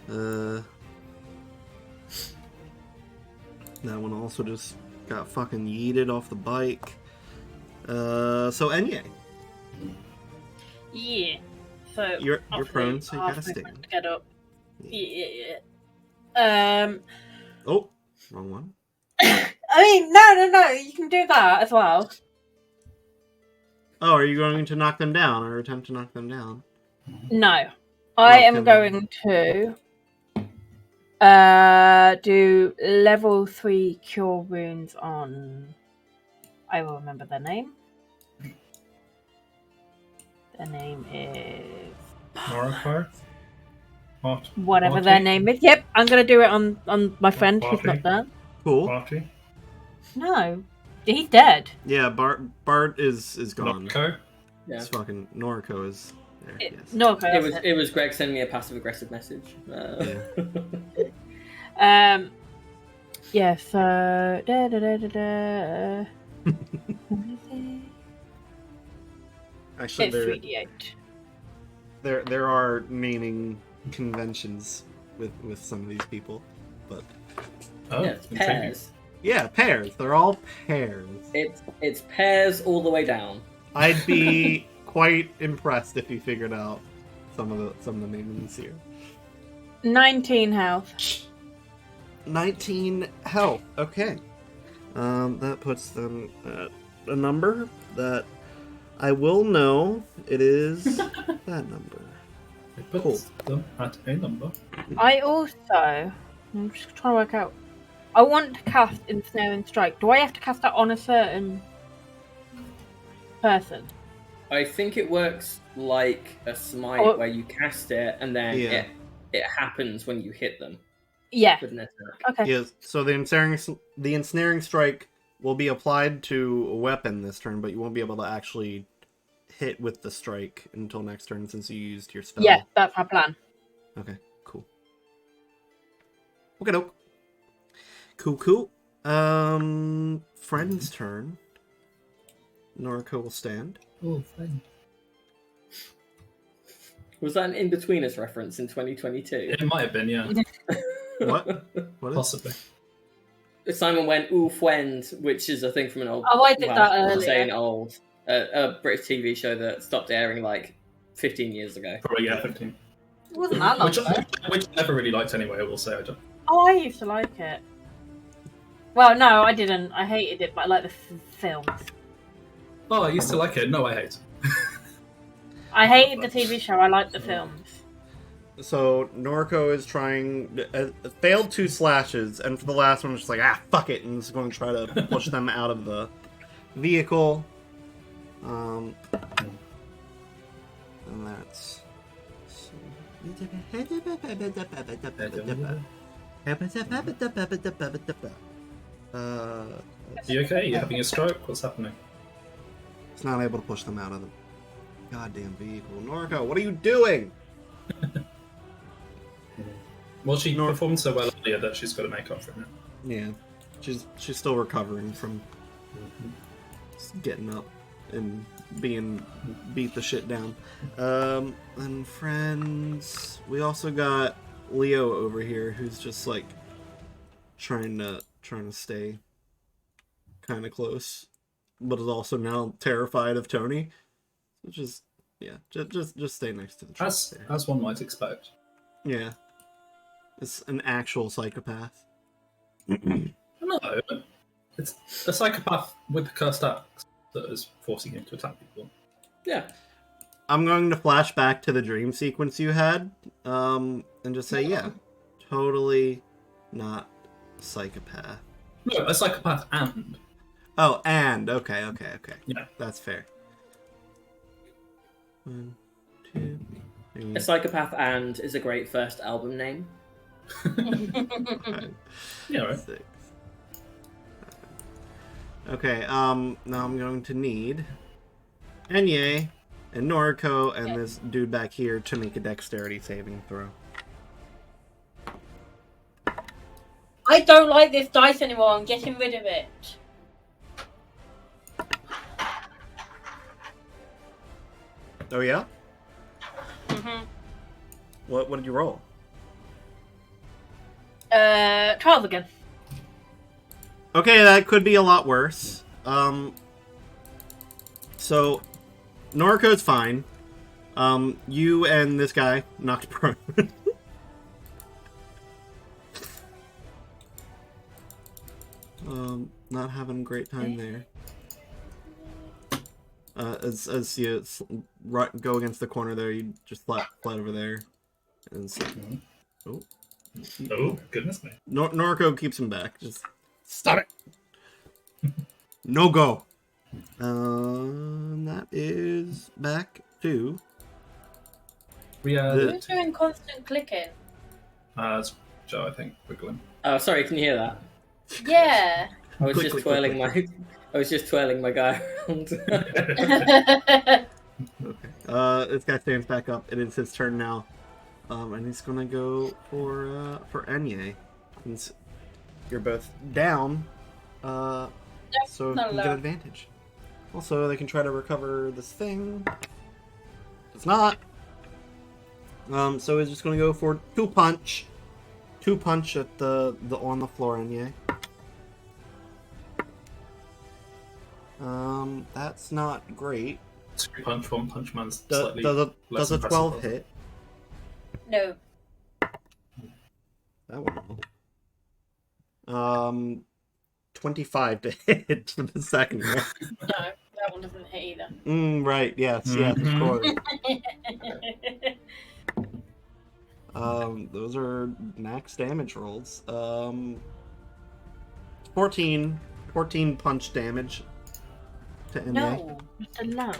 That one also just got fucking yeeted off the bike. So Enye, Yeah. So you're obviously prone, so you gotta half stay. movement to get up. Yeah. Yeah. Oh, wrong one. I mean, no. You can do that as well. Oh, are you going to knock them down or attempt to knock them down? No, I am Okay. going to do level 3 cure wounds on. I will remember their name. Their name is Morocco? What? whatever Marty? their name is. Yep, I'm going to do it on my friend who's Marty? not there. Cool. Party? No, he's dead. Yeah, Bart is gone. Morocco? Yeah. It's fucking Noriko is there. Yes. No, okay, It was it was Greg sending me a passive aggressive message. Yeah. Yeah. So. Actually, It's 3d8. there are naming conventions with some of these people, but Oh, Yeah, it's intriguing. pairs. yeah, pairs. They're all pairs. It's pairs all the way down. I'd be quite impressed if you figured out some of the namings here. 19 health. 19 health. Okay. That puts them at a number that I will know. It is that number. It puts them at a number. I also. I'm just trying to work out. I want to cast Ensnare and Strike. Do I have to cast that on a certain person? I think it works like a smite Oh. where you cast it and then Yeah. it happens when you hit them Yeah. with an attack. Okay. Yes. So the ensnaring strike will be applied to a weapon this turn, but you won't be able to actually hit with the strike until next turn since you used your spell. Yeah, that's my plan. Okay, cool. Okay, doke. Cool. Friend's turn. Noriko will stand. Oh, fine. Was that an in-betweeners reference in 2022? It might have been, yeah. What? What is? Possibly. Simon went ooh friend, which is a thing from an old. Oh, I did that I'm earlier. saying old. A British TV show that stopped airing like 15 years ago. Probably, yeah, 15. It wasn't that long Which ago. I never really liked anyway, I will say. I don't. Oh, I used to like it. Well, no, I didn't. I hated it, but I like the films. Oh, I used to like it. No, I hate. I hated the TV show. I liked the films. So Noriko is trying. Failed 2 slashes, and for the last one, just like fuck it, and is going to try to push them out of the vehicle. And that's. Are you okay? You having a stroke? What's happening? It's not able to push them out of them. Goddamn vehicle. Noriko, what are you doing? Well, she performed so well earlier that she's got to make up for it. Yeah. She's still recovering from getting up and being beat the shit down. And friends, we also got Leo over here, who's just like trying to stay kind of close, but is also now terrified of Tony. Which is just stay next to the truck. As one might expect. Yeah, it's an actual psychopath. No, it's a psychopath with the cursed axe that is forcing him to attack people. Yeah. I'm going to flash back to the dream sequence you had, and just say, yeah, totally not psychopath. No, a psychopath and. Oh, and okay. Yeah, that's fair. 1, 2, 3. A Psychopath and is a great first album name. 5, yeah, right. 6. Okay, now I'm going to need Enye and Noriko and this dude back here to make a dexterity saving throw. I don't like this dice anymore. I'm getting rid of it. Oh yeah? Mm-hmm. What did you roll? 12 again. Okay, that could be a lot worse. So Noriko's fine. You and this guy knocked prone. Not having a great time there. As you go against the corner there, you just flat over there. And so, Oh, goodness me. Noriko keeps him back. Just stop it. No go. That is back to We Who's doing constant clicking? it's Joe, I think, wiggling. Oh, sorry, can you hear that? Yeah. I was Click, just click, twirling click, my I was just twirling my guy around. This guy stands back up. It is his turn now, and he's gonna go for Enye. Since you're both down, so you not can get allowed. advantage. Also, they can try to recover this thing. It's not. So he's just gonna go for two punch at the on the floor Enye. That's not great. 2 punch, 1 punch man's Does slightly a less impressive. 12 hit? No. That one. 25 to hit for the second one. No, that one doesn't hit either. Right, yes, Mhm. of course. Those are max damage rolls. 14 punch damage to Enye. No. It's allowed.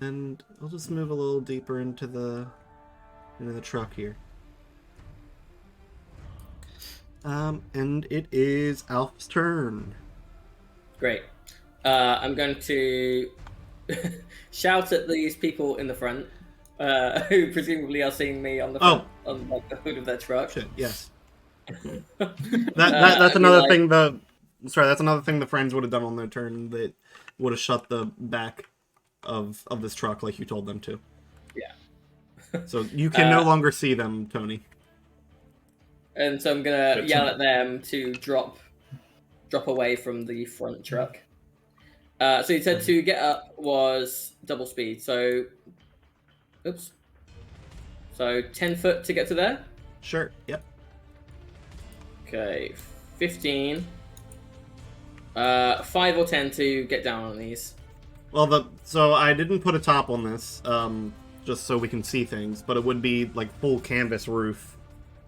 And I'll just move a little deeper into the truck here. And it is Alf's turn. Great. I'm going to shout at these people in the front, who presumably are seeing me on the front, on like, the hood of their truck. Shit, yes. That's another thing that's another thing the friends would have done on their turn. That would have shut the back of this truck like you told them to. Yeah. So you can no longer see them, Tony. And so I'm gonna Good yell to at them to drop away from the front truck. So you said to get up was double speed. So, oops. So 10 foot to get to there. Sure. Yep. Okay, 15. 5 or 10 to get down on these. Well, so I didn't put a top on this, just so we can see things, but it would be like full canvas roof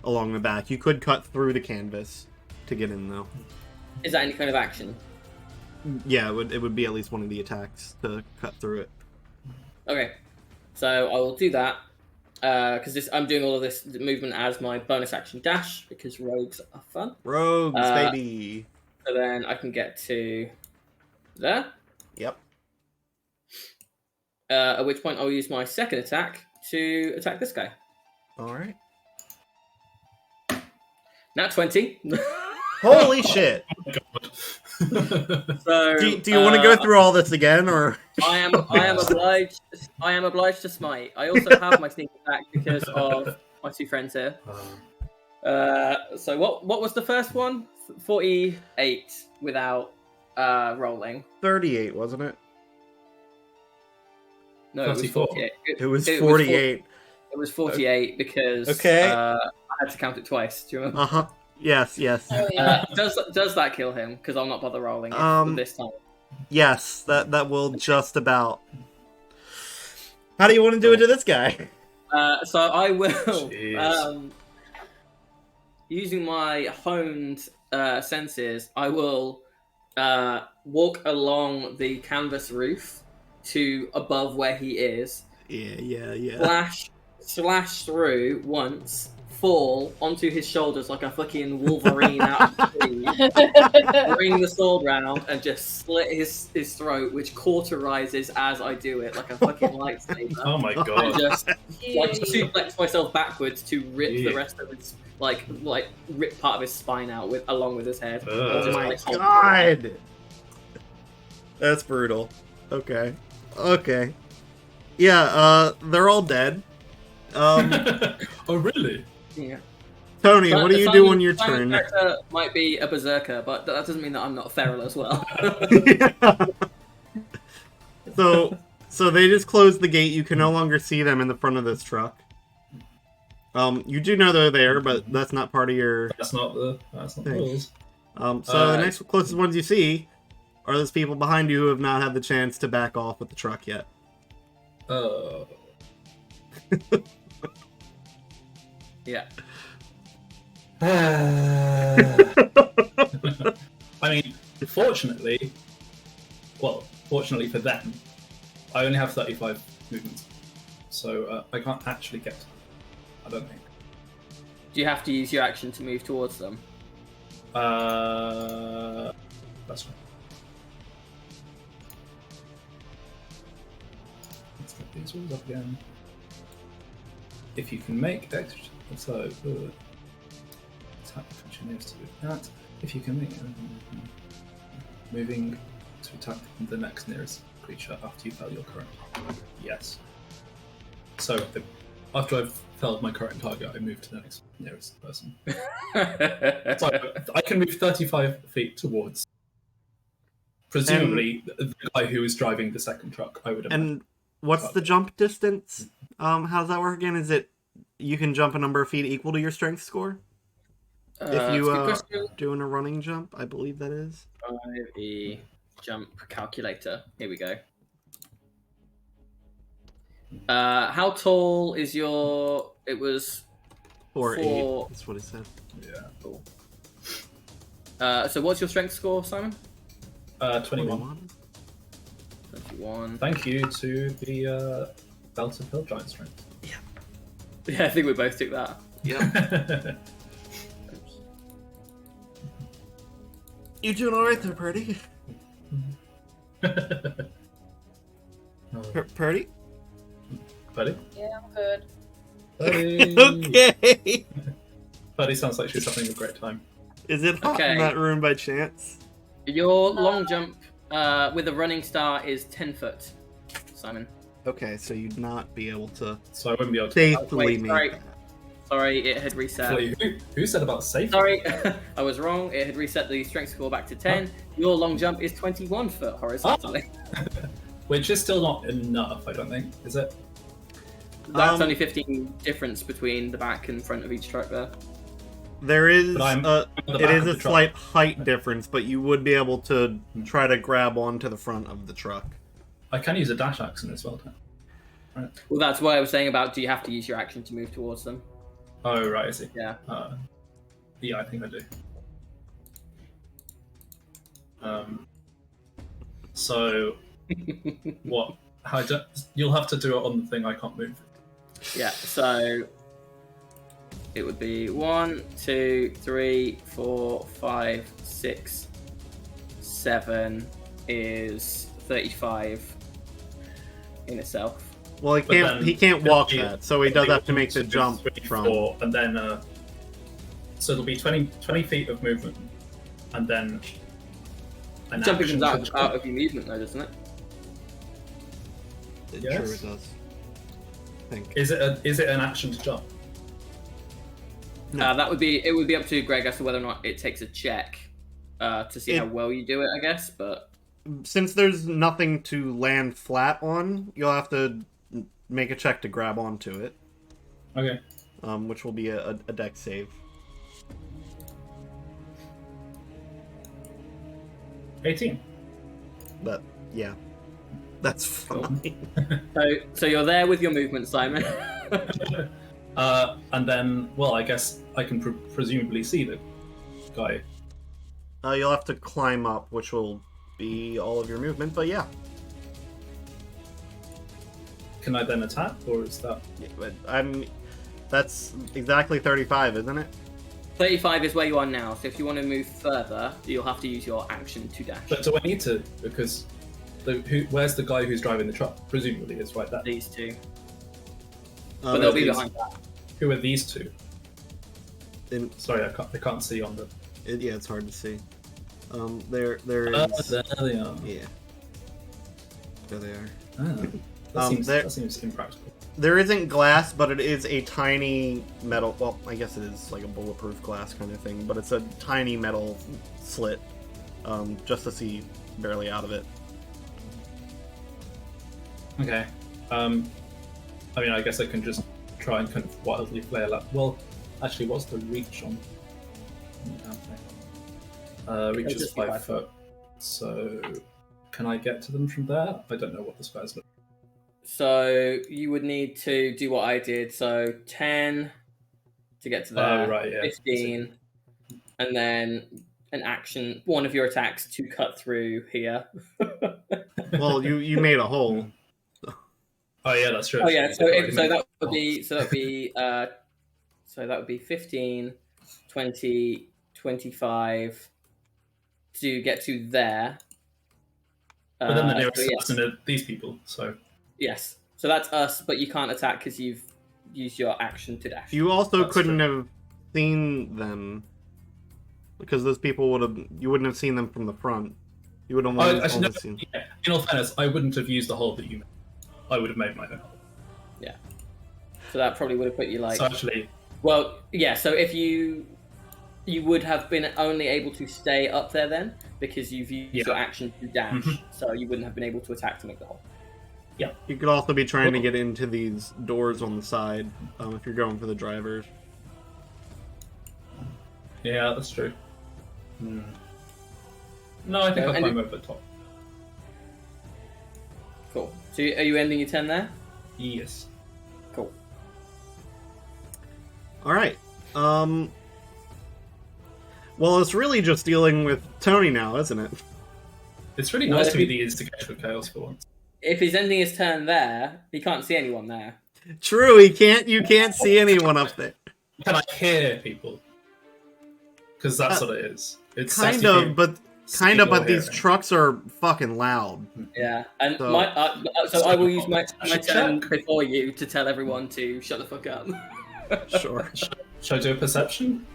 along the back. You could cut through the canvas to get in, though. Is that any kind of action? Yeah, it would be at least one of the attacks to cut through it. Okay, so I will do that. because I'm doing all of this movement as my bonus action dash because rogues are fun. Rogues, baby. So then I can get to there. Yep. At which point I'll use my second attack to attack this guy. All right. Nat 20. Holy shit! So Do you want to go through all this again, or? I am obliged. I am obliged to smite. I also have my sneak attack because of my two friends here. So what was the first one? 48 without rolling. 38, wasn't it? No, it was 48. It was 48. It was 48 because I had to count it twice. Do you remember? Uh-huh. Yes. Oh, yeah. Does that kill him? Because I'll not bother rolling it this time. Yes, that will just about. How do you want to do it to this guy? So I will, using my honed senses, I will walk along the canvas roof to above where he is. Yeah. Slash through once, fall onto his shoulders like a fucking Wolverine out of the tree, bring the sword round and just slit his throat, which cauterizes as I do it like a fucking lightsaber. Oh my And god. just suplex myself backwards to rip the rest of his like rip part of his spine out along with his head. Oh Just, my hold god! That's brutal. Okay. Yeah, they're all dead. Oh really? Yeah. Tony, what do you do on your Simon turn? character might be a berserker, but that doesn't mean that I'm not feral as well. So they just closed the gate. You can no longer see them in the front of this truck. You do know they're there, but that's not part of your. That's not the rules. So the next closest ones you see are those people behind you who have not had the chance to back off with the truck yet. Oh. Yeah. I mean, fortunately for them, I only have 35 movements, so I can't actually get to them, I don't think. Do you have to use your action to move towards them? That's right. Let's get these rules up again. If you can make extra, so attack continues to do that. If you can make moving to attack the next nearest creature after you fail your current. Yes. So after I've failed my current target, I move to the next nearest person. So I can move 35 feet towards, presumably, the guy who is driving the second truck. I would imagine. And what's the jump distance? How does that work again? Is it you can jump a number of feet equal to your strength score? If you doing a running jump, I believe that is. 5e jump calculator. Here we go. How tall is your? It was 4'8". That's what it said. Yeah. Cool. So what's your strength score, Simon? 21. 21. Thank you to the Belt of Hill Giant Strength. Yeah, I think we both took that. Yeah. You doing all right there, Purdy? Purdy? Buddy? Yeah, I'm good. Buddy. Okay. Buddy sounds like she's having a great time. Is it hot in that room by chance? Your long jump with a running star is 10 foot, Simon. Okay, so you'd not be able to. So I wouldn't be able to safely make sorry. that. Sorry, it had reset. Wait, who said about safe? Sorry, I was wrong. It had reset the strength score back to 10. Your long jump is 21 foot horizontally. Which is still not enough, I don't think. Is it? That's only 15 difference between the back and front of each truck there. There is the it back is of a the truck. slight height difference, but you would be able to try to grab onto the front of the truck. I can use a dash action as well. Right. Well, that's what I was saying about do you have to use your action to move towards them? Oh, right, I see. Yeah. Yeah, I think I do. So, what? You'll have to do it on the thing I can't move. Yeah, so it would be 1, 2, 3, 4, 5, 6, 7 is 35 in itself. Well, But then he can't walk it'll be- that, so he does have to make the jump from. 4, and then so it'll be 20 feet of movement, and then an Jumping action comes to out of your movement, though, doesn't it? It Yes. sure does. I think. Is it an action to jump? No. That would be up to Greg as to whether or not it takes a check to see how well you do it, I guess. But Since there's nothing to land flat on, you'll have to make a check to grab onto it, Okay. which will be a dex save. 18. Yeah, that's fine. so you're there with your movement, Simon. And then, well, I guess I can presumably see the guy. You'll have to climb up, which will be all of your movement, but yeah. Can I then attack, or is that? Yeah, but that's exactly 35, isn't it? 35 is where you are now. So if you want to move further, you'll have to use your action to dash. But do I need to? Because where's the guy who's driving the truck? Presumably, it's right there. These two, Um, but they'll be these- behind that. Who are these two? in- Sorry, I can't see on the. yeah, it's hard to see. There There is. they are. Yeah. There they are. Ah, there- that seems impractical. There isn't glass, but it is a tiny metal. Well, I guess it is like a bulletproof glass kind of thing, but it's a tiny metal slit, just to see barely out of it. Okay. I mean, I guess I can just try and kind of wildly flail up. Well, actually, what's the reach on? Reach is just 5 foot. So, can I get to them from there? I don't know what the squares look. So you would need to do what I did. So 10 to get to there. Oh, right, yeah. 15, and then an action, one of your attacks to cut through here. Well, you made a hole. Oh yeah, that's true. Oh yeah, so Right, that would be 15, 20, 25 to get to there. But then the nearest so person are these people. So yes, so that's us, but you can't attack because you've used your action to dash. You also That's couldn't true. have seen them because those people you wouldn't have seen them from the front. You would have only, actually, no, only seen. yeah, in all fairness, I wouldn't have used the hole that you made. I would have made my own hole. So that probably would have put you like. So actually, Well, yeah. So if you would have been only able to stay up there then because you've used your action to dash, Mhm. so you wouldn't have been able to attack to make the hole. You could also be trying to get into these doors on the side if you're going for the drivers. yeah, that's true. No, I think I'll and climb over the top. Cool. So are you ending your turn there? Yes. Cool. All right. Well, it's really just dealing with Tony now, isn't it? It's really Well, nice if to be you- the instigator of chaos for once. If he's ending his turn there, he can't see anyone there. True. You can't see anyone up there. Can I hear people? Because that's what it is. It's Kind sexy of, people but seeing or these hearing. trucks are fucking loud. Yeah, and So- so I will use my Should turn check. before you to tell everyone to shut the fuck up. Sure. Should I do a perception?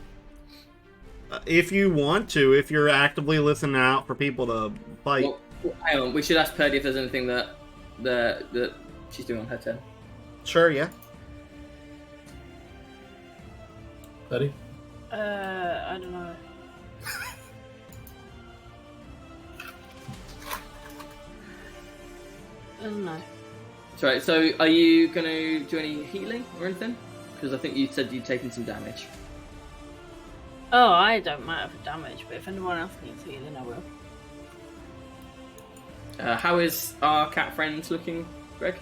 If you want to, if you're actively listening out for people to fight. Well, hang on, we should ask Purdy if there's anything that she's doing on her turn. Sure, yeah. Ready? I don't know. I don't know. Sorry, so are you going to do any healing or anything? Because I think you said you'd taken some damage. Oh, I don't matter for damage, but if anyone else needs healing, I will. How is our cat friend looking, Greg?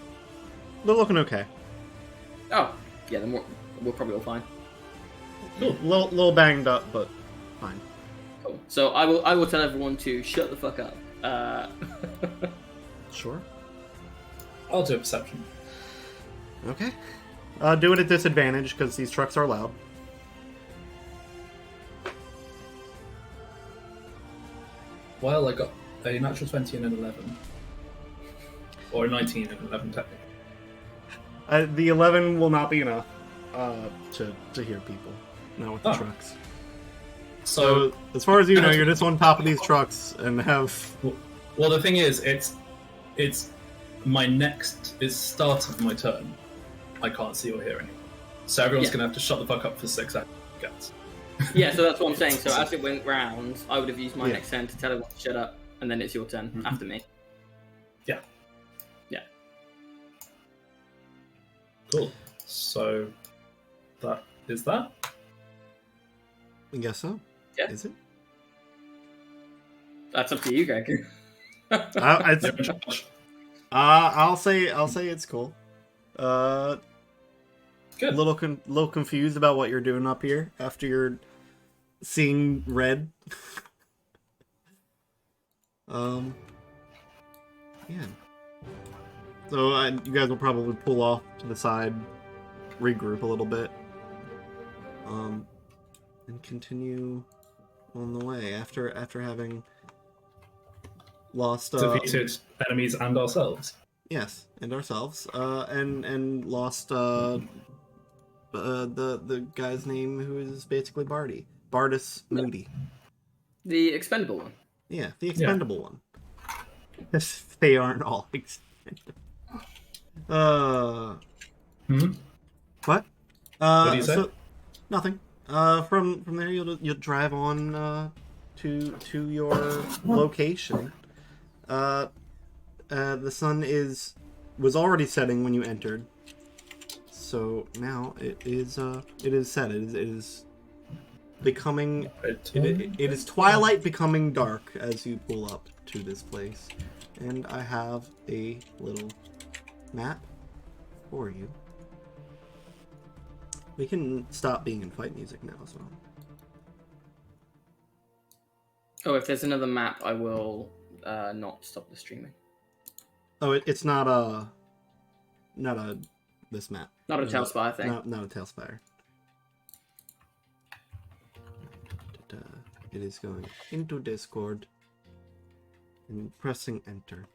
They're looking okay. Oh, yeah, then we're probably all fine. Little banged up, but fine. Cool. So I will tell everyone to shut the fuck up. Sure. I'll do a perception. Okay. Do it at disadvantage because these trucks are loud. Well, I got a natural 20 and an 11. Or a 19 and an 11, technically. The 11 will not be enough to hear people. Not with the trucks. So, as far as you know, you're just on top of these trucks and have... Well, the thing is, it's start of my turn. I can't see or hear anything. So everyone's going to have to shut the fuck up for 6 seconds. Yeah, so that's what I'm saying. So as it went round, I would have used my next turn to tell everyone to shut up, and then it's your turn after me. Yeah. Yeah. Cool. So that is that. I guess so. Yeah. Is it? That's up to you, Greg. I'll say it's cool. Good. Little confused about what you're doing up here after you're seeing red. Yeah. So you guys will probably pull off to the side, regroup a little bit, and continue on the way after having lost defeated enemies and ourselves. Yes, and ourselves, and lost the guy's name who is basically Bardus Moody. The expendable one. Yeah, the expendable one. Yes, they aren't all expendable. What? What do you say? So, nothing. From there you'll drive on to your location. The sun was already setting when you entered, so now it is set. It is becoming. It is twilight becoming dark as you pull up to this place, and I have a little map for you. We can stop being in fight music now as well. Oh, if there's another map, I will not stop the streaming. Oh, it's not this map. Not a Tailspire thing. Not a Tailspire. It is going into Discord and pressing enter.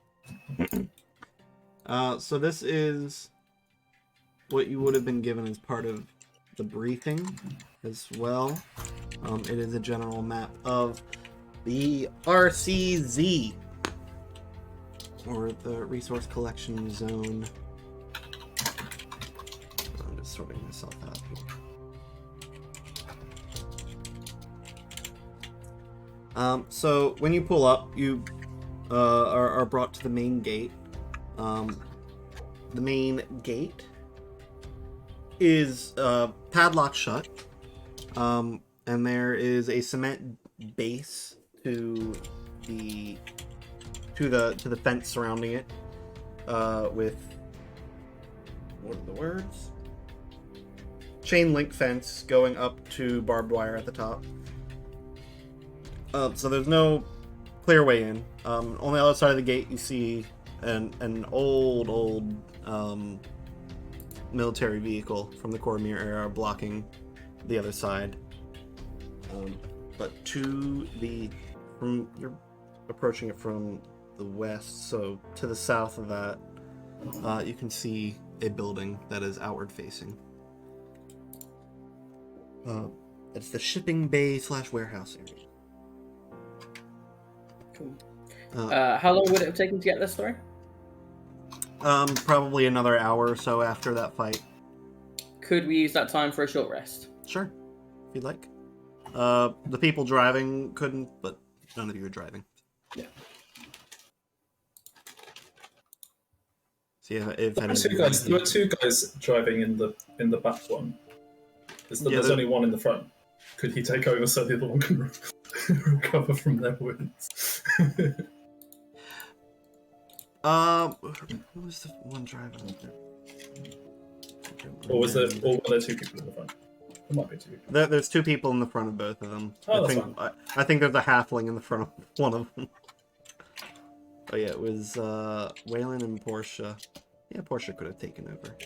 So this is what you would have been given as part of the briefing as well. It is a general map of the RCZ, or the Resource Collection Zone. I'm just sorting myself out here. So when you pull up, you are brought to the main gate. The main gate is padlocked shut, and there is a cement base to the fence surrounding it, with what are the words? Chain link fence going up to barbed wire at the top. So there's no clear way in. On the other side of the gate, you see an old military vehicle from the Cormier era blocking the other side. But you're approaching it from the west, so to the south of that, you can see a building that is outward facing. It's the shipping bay / warehouse area. Cool. How long would it have taken to get this through? Probably another hour or so after that fight. Could we use that time for a short rest? Sure, if you'd like. The people driving couldn't, but none of you are driving. Yeah. See if there were two guys driving in the back one. There's only one in the front. Could he take over so the other one can recover from their wounds? Who was the one driving? Or were there 2 people in the front? There might be 2 people. There's 2 people in the front of both of them. Oh, I think there's a halfling in the front of one of them. Oh yeah, it was Waylon and Portia. Yeah, Portia could have taken over.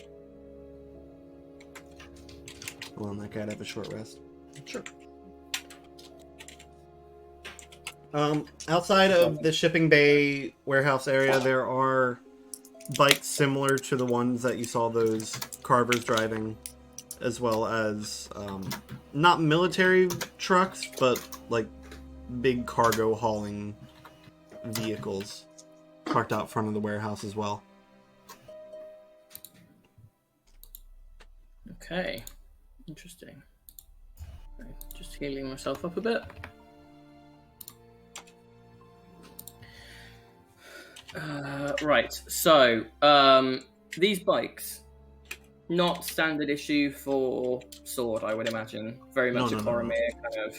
Allowing that guy to have a short rest. Sure. Outside of the shipping bay warehouse area, there are bikes similar to the ones that you saw those carvers driving, as well as not military trucks, but like big cargo hauling vehicles parked out front of the warehouse as well. Okay, interesting. Okay, just healing myself up a bit. Right, so these bikes, not standard issue for Sword, I would imagine. Very much No, a no, no, no. Coromir kind of.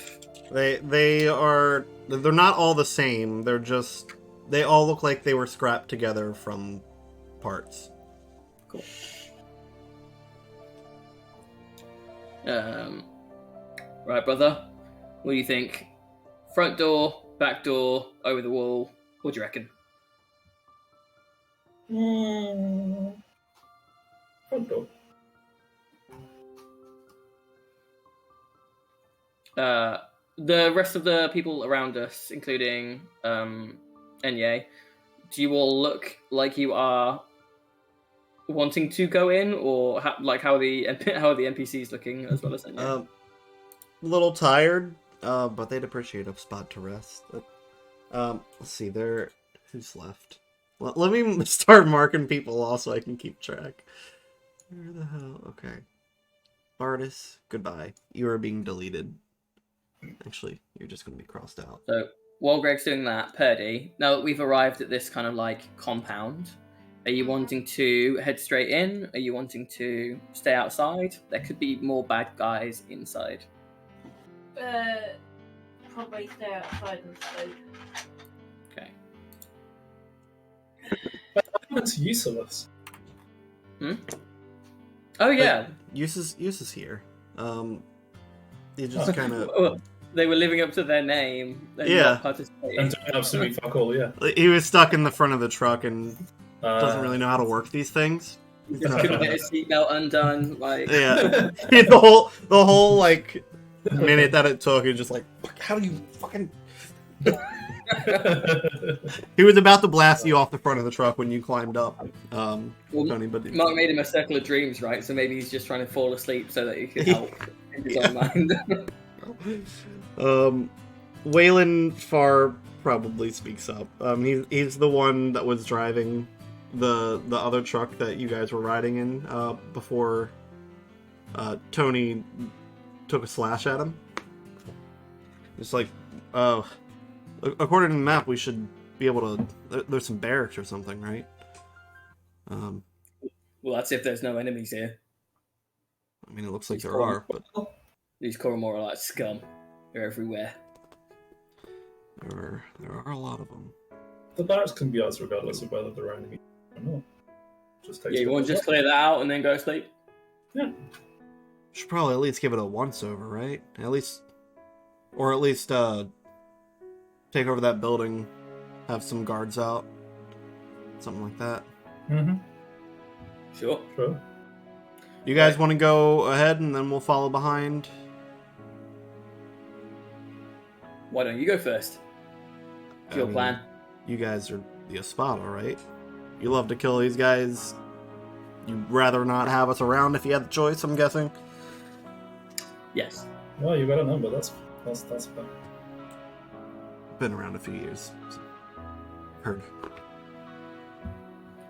They're not all the same. They all look like they were scrapped together from parts. Cool. Right, brother. What do you think? Front door, back door, over the wall. What do you reckon? Front door. The rest of the people around us, including Enye, do you all look like you are wanting to go in, or how are the NPCs looking as well as Enye? A little tired, but they'd appreciate a spot to rest. Let's see, who's left? Let me start marking people off so I can keep track. Where the hell? Okay. Bardis, goodbye. You are being deleted. Actually, you're just going to be crossed out. So while Greg's doing that, Purdy, now that we've arrived at this kind of like compound, are you wanting to head straight in? Are you wanting to stay outside? There could be more bad guys inside. Probably stay outside and sleep. Okay. That's useless. Oh yeah. Use is here. You just kind of... Well, they were living up to their name. And Yeah. not participating. And doing absolutely fuck all, yeah. He was stuck in the front of the truck and doesn't really know how to work these things. Just couldn't get his seatbelt undone. Like Yeah. the whole like minute that it took, he was just like, how do you fucking... He was about to blast you off the front of the truck when you climbed up, Tony. But Mark made him a circle of dreams, right? So maybe he's just trying to fall asleep so that he can help in his own mind. Waylon Farr probably speaks up. He's the one that was driving the other truck that you guys were riding in before Tony took a slash at him. It's like, according to the map, we should be able to... There's some barracks or something, right? Well, that's if there's no enemies here. I mean, it looks like there are, but... These Coromor are like scum. They're everywhere. There are a lot of them. The barracks can be ours regardless of whether they're enemy or not. Just takes Yeah, you want to just clear that out and then go to sleep? Yeah. Should probably at least give it a once-over, right? At least take over that building, have some guards out, something like that. Mm-hmm. Sure. Sure. You guys want to go ahead and then we'll follow behind? Why don't you go first? What's your plan? You guys are the Espada, right? You love to kill these guys. You'd rather not have us around if you had the choice, I'm guessing? Yes. Well, you got a number. That's fine. Been around a few years. So. Heard.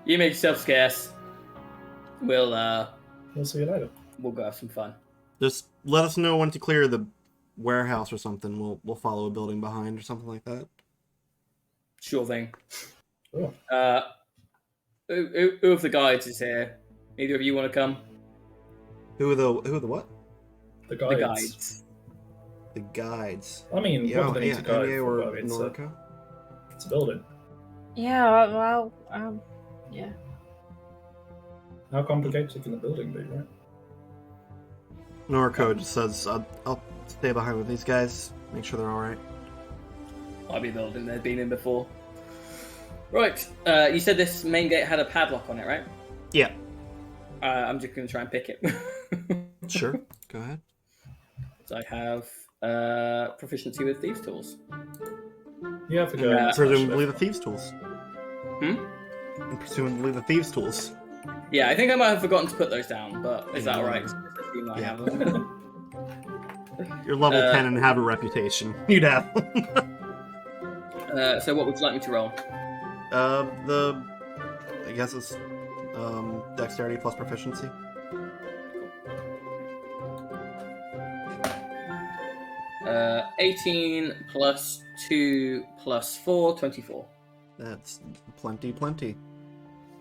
You make yourself scarce. We'll see you later. We'll go have some fun. Just let us know when to clear the warehouse or something. We'll follow a building behind or something like that. Sure thing. Cool. Who of the guides is here? Either of you want to come? Who are the what? The The guides. guides. The guides. I mean, what do they need to guide Enya for? or I mean, Norco? it's a building. Yeah, well, yeah. How complicated can the building be, right? Norco just says, I'll stay behind with these guys, make sure they're alright. Might be a building they've been in before. Right. You said this main gate had a padlock on it, right? Yeah. I'm just going to try and pick it. Sure. Go ahead. So I have proficiency with thieves' tools. You have to go in and smash Presumably the it. thieves' tools. Hmm? And presumably the thieves' tools. Yeah, I think I might have forgotten to put those down, but is that alright? I Yeah. have them. You're level 10 and have a reputation. You'd have. So what would you like me to roll? I guess it's dexterity plus proficiency. Uh, 18 plus 2 plus 4, 24. That's plenty.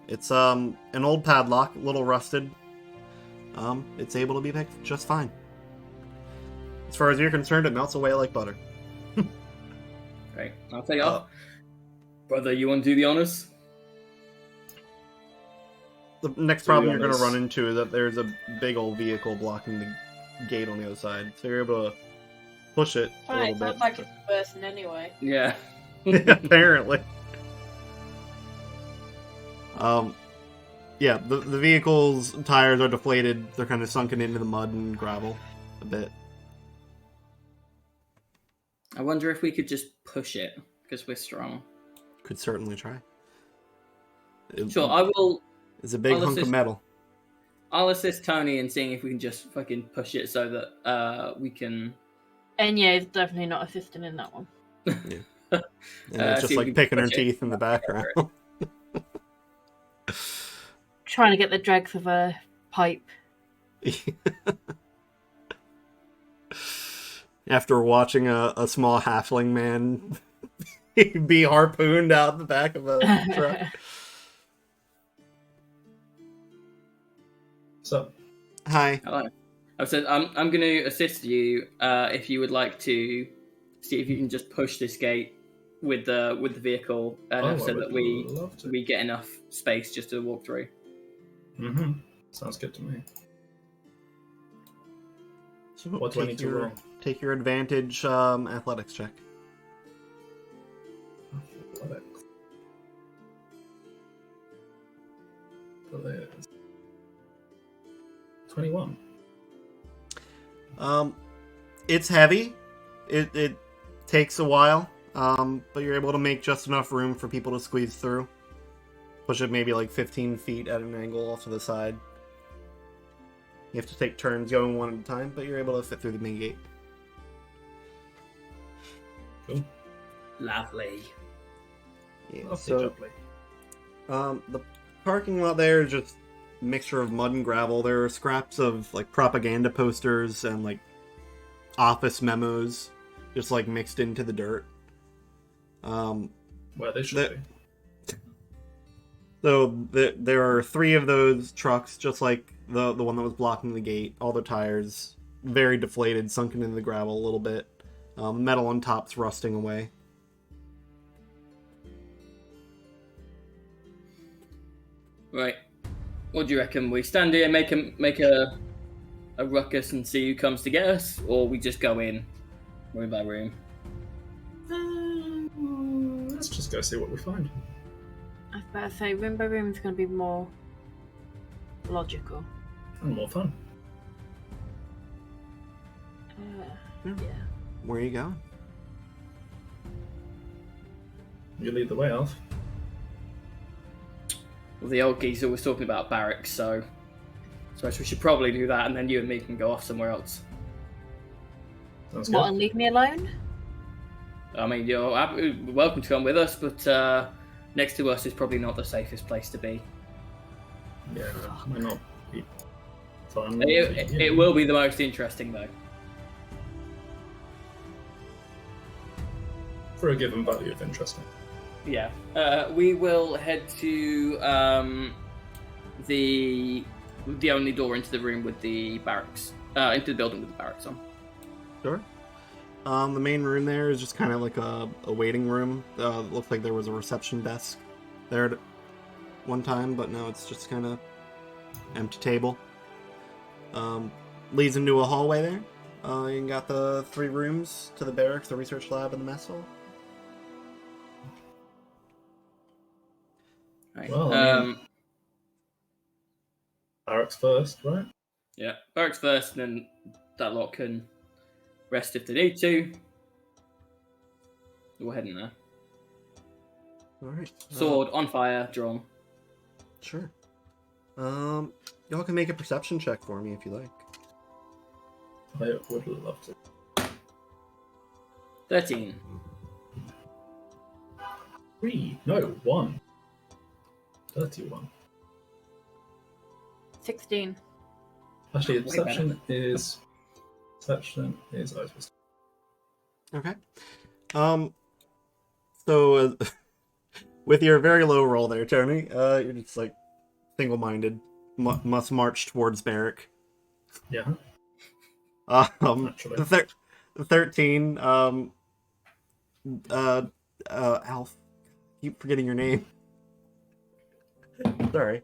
It's an old padlock, a little rusted. It's able to be picked just fine. As far as you're concerned, it melts away like butter. Okay, I'll tell you off. Brother, you want to do the honors? The next To be problem you're going to honest- run into is that there's a big old vehicle blocking the gate on the other side. So you're able to push it a Right, little it bit. looks like it's bursting anyway. Yeah. Apparently. Yeah, the vehicle's tires are deflated. They're kind of sunken into the mud and gravel a bit. I wonder if we could just push it, because we're strong. Could certainly try. Sure, I will. It's a big I'll hunk of assist- metal. I'll assist Tony in seeing if we can just fucking push it so that we can. Enya is definitely not assisting in that one. And it's just see if we like can picking her push it. teeth in the background. Trying to get the dregs of a pipe. After watching a small halfling man be harpooned out the back of a truck. So, Hi. Hello. I said I'm going to assist you if you would like to see if you can just push this gate with the vehicle, I so would that we love to. get enough space just to walk through. Sounds good to me. So What do I need to roll? Take your advantage athletics check. Athletics. So there's 21. It's heavy. It takes a while, but you're able to make just enough room for people to squeeze through. Push it maybe like 15 feet at an angle off to the side. You have to take turns going one at a time, but you're able to fit through the main gate. Cool. Lovely. Yeah, Lovely, so jubbly. the parking lot there is just a mixture of mud and gravel. There are scraps of like propaganda posters and like office memos just like mixed into the dirt. Where they should be. So there are 3 of those trucks, just like the one that was blocking the gate. All the tires very deflated, sunken into the gravel a little bit. Metal on top's rusting away. Right. What do you reckon? We stand here, make a ruckus, and see who comes to get us, or we just go in room by room? Let's just go see what we find. I was about to say, room by room is going to be more logical. And more fun. Yeah. Where are you going? You lead the way, Alf. Well, the old geezer was talking about barracks, so I suppose we should probably do that, and then you and me can go off somewhere else. Sounds What, good. and leave me alone? I mean, you're welcome to come with us, but next to us is probably not the safest place to be. Yeah, might not be fun. It will be the most interesting, though. For a given value of interesting. Yeah. We will head to the only door into the room with the barracks, into the building with the barracks on. Sure. The main room there is just kind of like a waiting room. Looks like there was a reception desk there at one time, but no, it's just kind of empty table. Leads into a hallway there. You got the 3 rooms to the barracks, the research lab, and the mess hall. Right. Well, I mean- Barracks first, right? Yeah, barracks first, and then that lot can rest if they need to. Go ahead in there. All right. Sword on fire, drawn. Sure. Y'all can make a perception check for me if you like. I would love to. 13. 3. No, 1. 31. 16. Actually, Way perception is. Perception is. Oh, it's Okay. So with your very low roll there, Tony, you're just like single-minded, must march towards Merrick. yeah. The Naturally. 13. Alf. Keep forgetting your name. Sorry.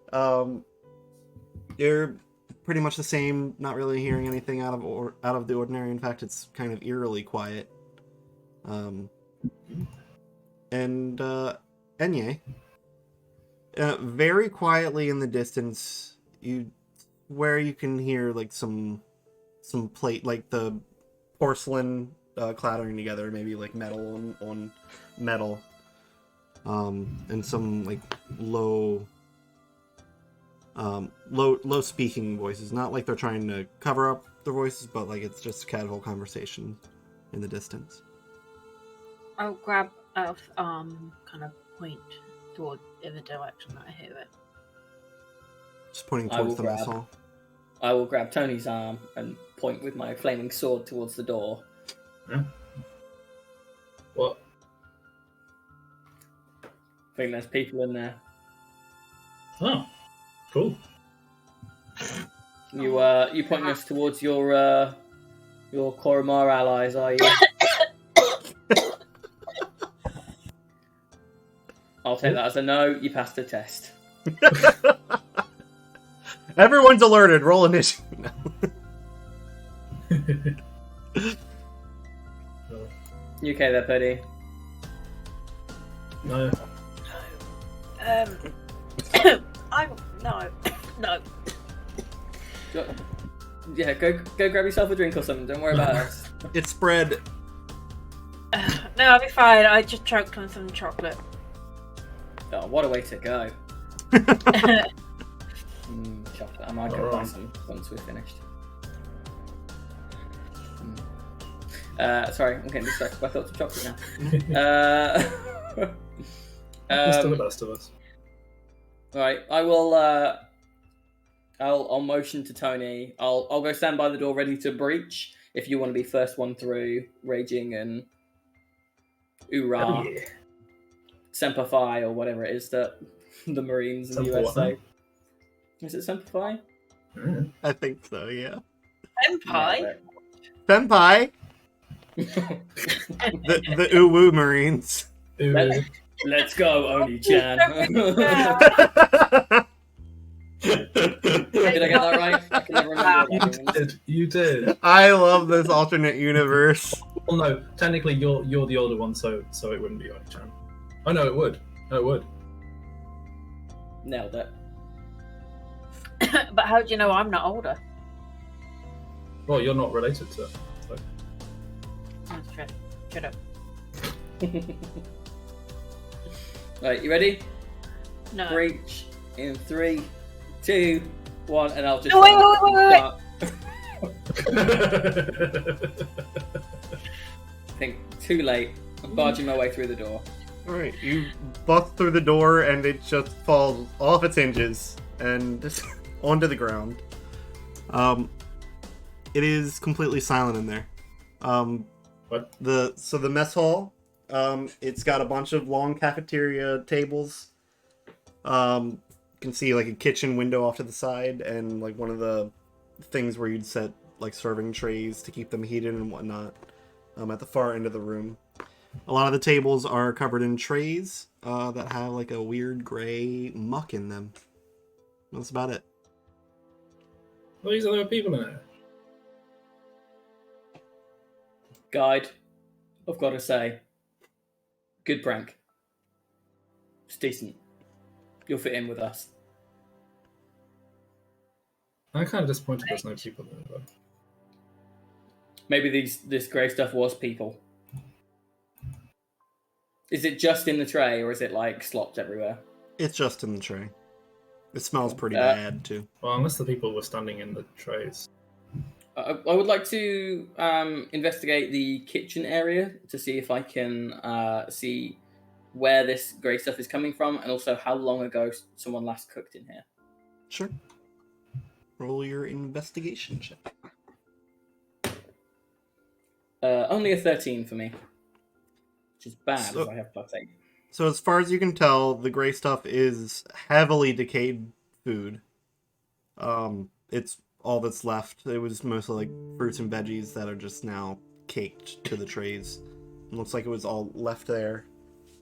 You're pretty much the same. Not really hearing anything out of the ordinary. In fact, it's kind of eerily quiet. And Enye, very quietly in the distance, you can hear like some plate, like the porcelain clattering together, maybe like metal on metal, and some like low speaking voices. Not like they're trying to cover up their voices, but like it's just casual conversation in the distance. I'll grab Elf's arm, kind of point toward in the direction that I hear it. Just pointing I towards will the grab- mess hall. I will grab Tony's arm and point with my flaming sword towards the door. What? I think there's people in there. Oh, cool. You pointing us towards your Koromar allies, are you? I'll take that as a no. You passed the test. Everyone's alerted. Roll initiative. You okay there, Purdy? No. No. Yeah, go grab yourself a drink or something. Don't worry about us. It's spread. No, I'll be fine. I just choked on some chocolate. Oh, what a way to go. Chocolate. I might go buy some once we're finished. Sorry, I'm getting distracted by thoughts of chocolate now. Just to the best of us. Right, I will. I'll motion to Tony. I'll go stand by the door, ready to breach. If you want to be first one through, raging and hoorah, Yeah. Semper Fi or whatever it is that the Marines in the Semper US what? say. Is it Semper Fi? I think so, yeah. Senpai? Senpai! the Uwu Marines. Let's go, Oni-chan. Did I get that right? I can never remember what that means. You did. I love this alternate universe. Well, no, technically you're the older one, so it wouldn't be Oni-chan. Oh no, it would. No, it would. Nailed it. But how do you know I'm not older? Well, you're not related to it. So. That's true. Shut up. Right, you ready? No. Breach in 3, 2, 1, and I'll just. No, wait. I think too late. I'm barging my way through the door. Alright, you bust through the door and it just falls off its hinges and just onto the ground. It is completely silent in there. What? The mess hall, it's got a bunch of long cafeteria tables. You can see like a kitchen window off to the side and like one of the things where you'd set like serving trays to keep them heated and whatnot at the far end of the room. A lot of the tables are covered in trays that have like a weird gray muck in them. That's about it. Well, these other people in there. Guide, I've got to say, good prank. It's decent. You'll fit in with us. I'm kind of disappointed there's no people there, though. Maybe this grey stuff was people. Is it just in the tray, or is it like slopped everywhere? It's just in the tray. It smells pretty bad too. Well, unless the people were standing in the trays. I would like to investigate the kitchen area to see if I can see where this grey stuff is coming from, and also how long ago someone last cooked in here. Sure. Roll your investigation check. Only a 13 for me, which is bad So- if I have +8. So as far as you can tell, the gray stuff is heavily decayed food. It's all that's left. It was mostly like fruits and veggies that are just now caked to the trays. It looks like it was all left there,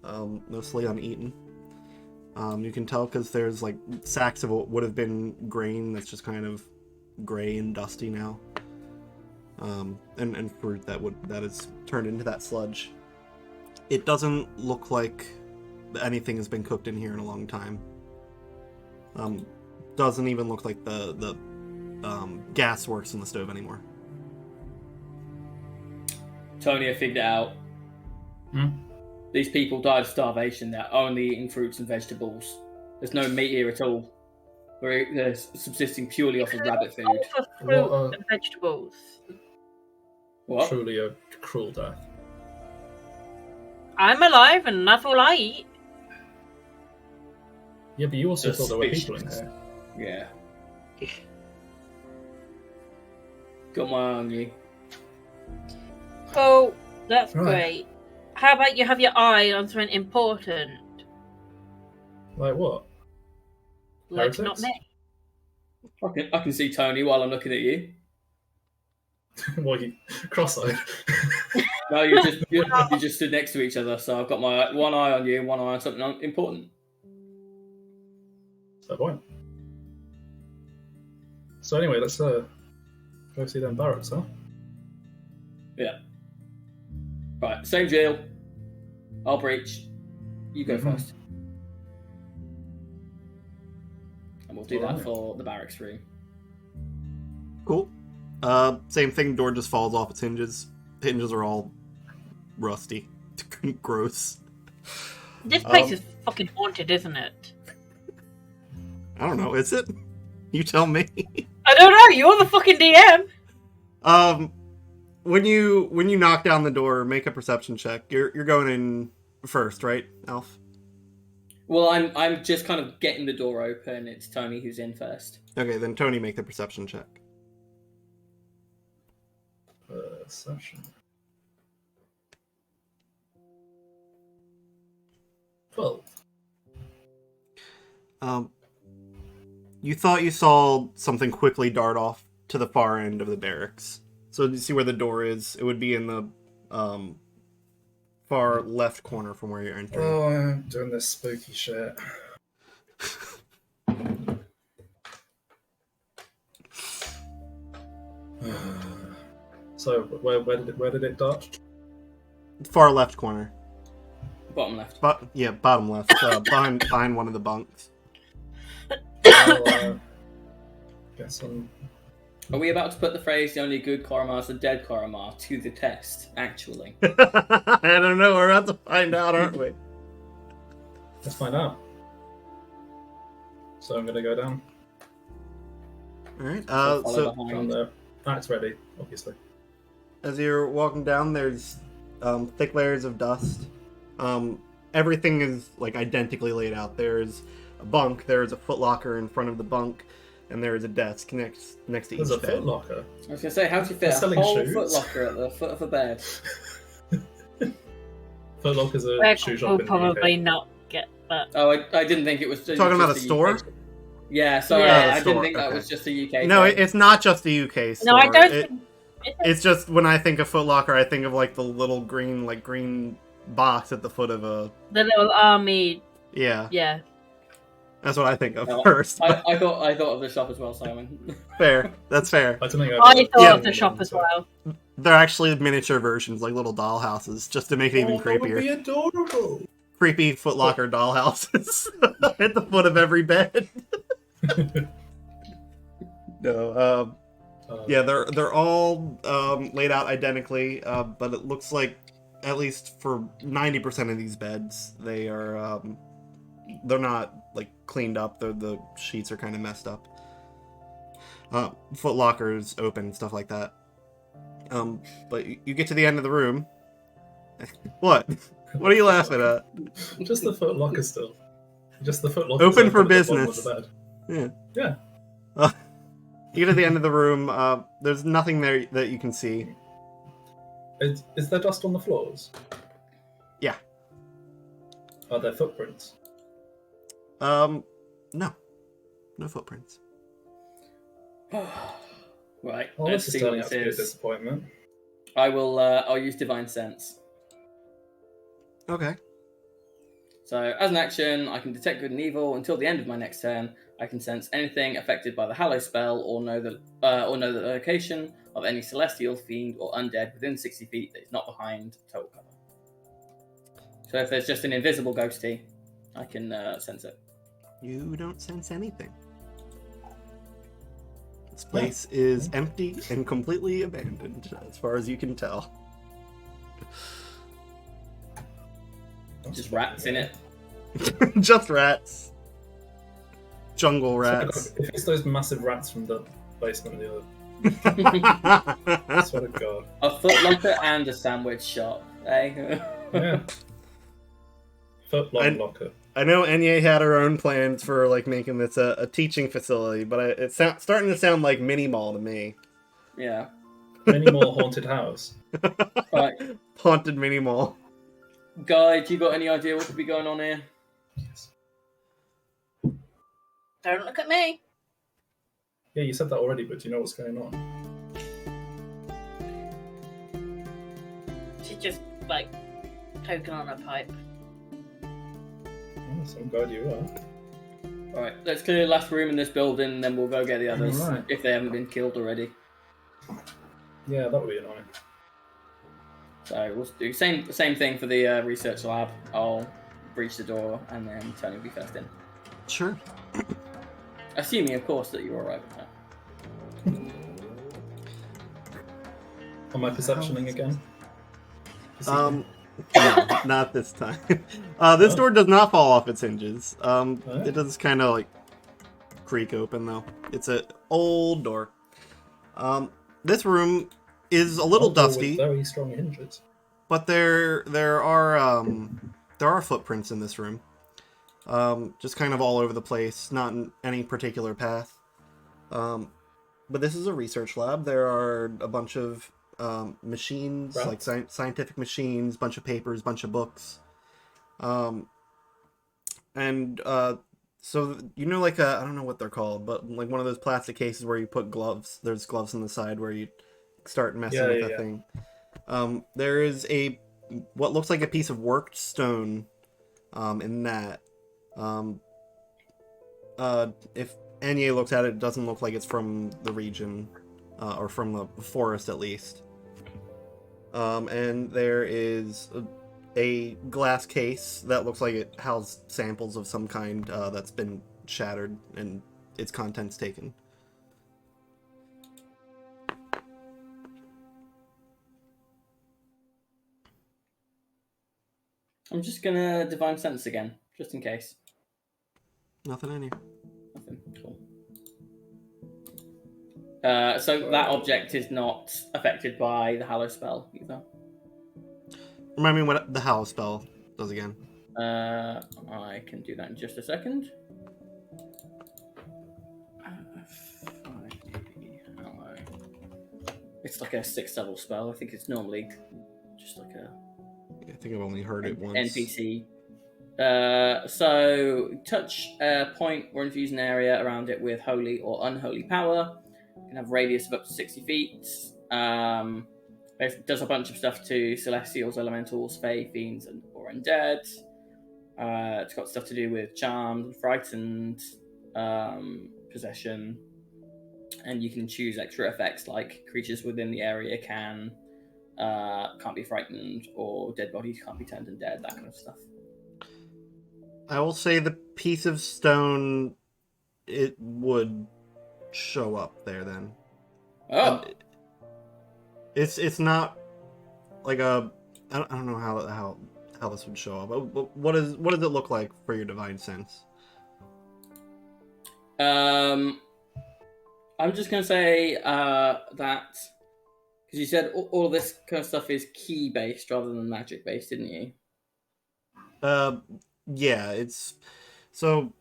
mostly uneaten. You can tell because there's like sacks of what would have been grain that's just kind of gray and dusty now. And fruit that is turned into that sludge. It doesn't look like anything has been cooked in here in a long time. Doesn't even look like the gas works in the stove anymore. Tony, I figured it out. These people died of starvation. They're only eating fruits and vegetables. There's no meat here at all. They're subsisting purely off of rabbit food. For fruit and vegetables. What? Truly a cruel death. I'm alive and that's all I eat. Yeah, but you also thought there were people in Suspicious. here. Yeah. Got my eye on you. Oh, that's Right. great. How about you have your eye on something important? Like what? Like Heretics? not me. I can see Tony while I'm looking at you. Well, you cross-eyed. No, you just stood next to each other. So I've got my one eye on you and one eye on something important. Fair point. So anyway, let's go see them barracks, huh? Yeah. Right, same drill. I'll breach. You go Mhm. first. And we'll do that Alright. for the barracks room. Cool. Same thing, door just falls off its hinges. Hinges are all rusty. Gross. This place is fucking haunted, isn't it? I don't know, is it? You tell me. I don't know. You're the fucking DM. When you knock down the door, make a perception check. You're going in first, right, Alf? Well, I'm just kind of getting the door open. It's Tony who's in first. Okay, then Tony, make the perception check. Perception. 12. You thought you saw something quickly dart off to the far end of the barracks. So you see where the door is? It would be in the far left corner from where you're entering. Oh, I'm doing this spooky shit. So where did it dart? Far left corner. Bottom left. But yeah, bottom left, behind one of the bunks. I'll, guess I'm... Are we about to put the phrase "the only good Koromar is the dead Koromar" to the test? Actually, I don't know. We're about to find out, aren't we? Let's find out. So I'm gonna go down. All right. Follow So behind. Down there. That's ready, obviously. as you're walking down, there's thick layers of dust. Everything is like identically laid out. There's a bunk. There's a footlocker in front of the bunk, and there is a desk next to There's each a bed. foot locker. I was gonna say, how do you fit They're a selling whole shoes. footlocker at the foot of a bed? Foot locker's a Greg shoe will shop in the probably UK. not get that. Oh, I didn't think it was. Talking about just a store? UK. Yeah, sorry, Yeah, the I store, didn't think that okay. was just a UK. No, thing. it's not just a UK store. No, I don't It- think. It's just when I think of Foot Locker, I think of like the little green box at the foot of a. The little army. Yeah, Yeah. that's what I think of No, first. I thought of the shop as well, Simon. Fair, that's fair. I don't think I I've thought Yeah. of the shop as well. They're actually miniature versions, like little doll houses, just to make it even That would creepier. be adorable. Creepy Foot Locker doll houses at the foot of every bed. No, yeah, they're all laid out identically, but it looks like at least for 90% of these beds, they're not like cleaned up. The sheets are kind of messed up. Foot lockers open, stuff like that. But you get to the end of the room. What? What are you laughing at? Just the foot locker still. Just the foot locker. Open for at the bottom of business. the bed. Yeah. Yeah. You get to the end of the room. There's nothing there that you can see. Is there dust on the floors? Yeah. Are there footprints? No. No footprints. Right. Well, let's this is see turning what out to be a this is. disappointment. I'll use Divine Sense. Okay. So, as an action, I can detect good and evil. Until the end of my next turn, I can sense anything affected by the Hallow spell, or know the location of any celestial, fiend, or undead within 60 feet that is not behind total cover. So, if there's just an invisible ghosty, I can sense it. You don't sense anything. This place is empty and completely abandoned, as far as you can tell. Just rats in it. Just rats. Jungle rats. If it's those massive rats from the basement of the other, I swear to God. A footlocker and a sandwich shop. Eh? Yeah. Foot long locker. I know Enye had her own plans for like making this a teaching facility, but it's starting to sound like mini mall to me. Yeah. Mini mall haunted house. Right. Haunted mini mall. Guy, do you got any idea what could be going on here? Yes. Don't look at me. Yeah, you said that already, but do you know what's going on? She's just like poking on a pipe. Yes, I'm glad you are. Alright, let's clear the last room in this building, and then we'll go get the others, Alright. if they haven't been killed already. Yeah, that would be annoying. So we'll do same thing for the research lab. I'll breach the door, and then Tony will be first in. Sure. Assuming, of course, that you're alright with that. Am I perceptioning again? No, not this time. This door does not fall off its hinges. It does kind of like creak open though. It's an old door. This room is a little dusty, with very strong hinges. but there are footprints in this room. Just kind of all over the place, not in any particular path. But this is a research lab. There are a bunch of machines, Rats. like scientific machines, bunch of papers, bunch of books. So you know, like I don't know what they're called, but like one of those plastic cases where you put gloves. There's gloves on the side where you start messing with that thing. There is what looks like a piece of worked stone in that. If Enye looks at it, it doesn't look like it's from the region, or from the forest at least. And there is a glass case that looks like it housed samples of some kind that's been shattered and its contents taken. I'm just gonna Divine Sense again, just in case. Nothing in here. Nothing. Cool. So that object is not affected by the Hallow spell either. Remind me what the Howl spell does again. I can do that in just a second. 580 Hallow. It's like a 6th level spell. I think it's normally just like a I think I've only heard it once. NPC. So touch a point or infuse an area around it with holy or unholy power. You can have a radius of up to 60 feet. It does a bunch of stuff to celestials, elementals, fae, fiends, or undead. It's got stuff to do with charmed, frightened, possession, and you can choose extra effects like creatures within the area can't be frightened, or dead bodies can't be turned undead, that kind of stuff. I will say the piece of stone, it would show up there then. Oh, It's not like a I don't know how this would show up. But what does it look like for your divine sense? I'm just gonna say that because you said all this kind of stuff is key based rather than magic based, didn't you? Yeah, it's so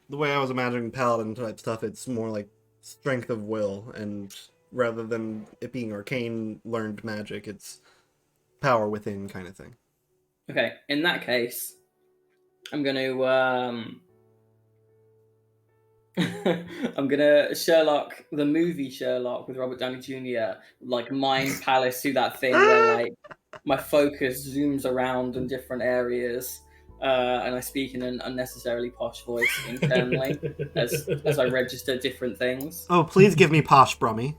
the way I was imagining paladin type stuff, it's more like strength of will, and rather than it being arcane learned magic, it's power within kind of thing. Okay, in that case, I'm gonna I'm gonna Sherlock the movie Sherlock with Robert Downey Jr. like mind palace do that thing where like my focus zooms around in different areas, and I speak in an unnecessarily posh voice internally as I register different things. Oh, please give me posh Brummy.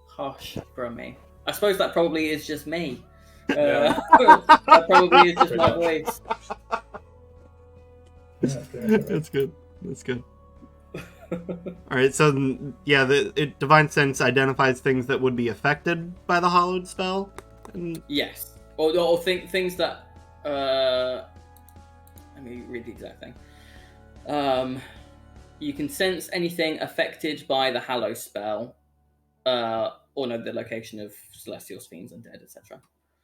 Posh Brummy. I suppose that probably is just me. Yeah. That probably is just my voice. That's good. That's good. All right, so yeah, divine sense identifies things that would be affected by the hallowed spell. And Yes, or things that. Let me read the exact thing. You can sense anything affected by the Hallow spell, or know the location of celestials, fiends, undead, etc.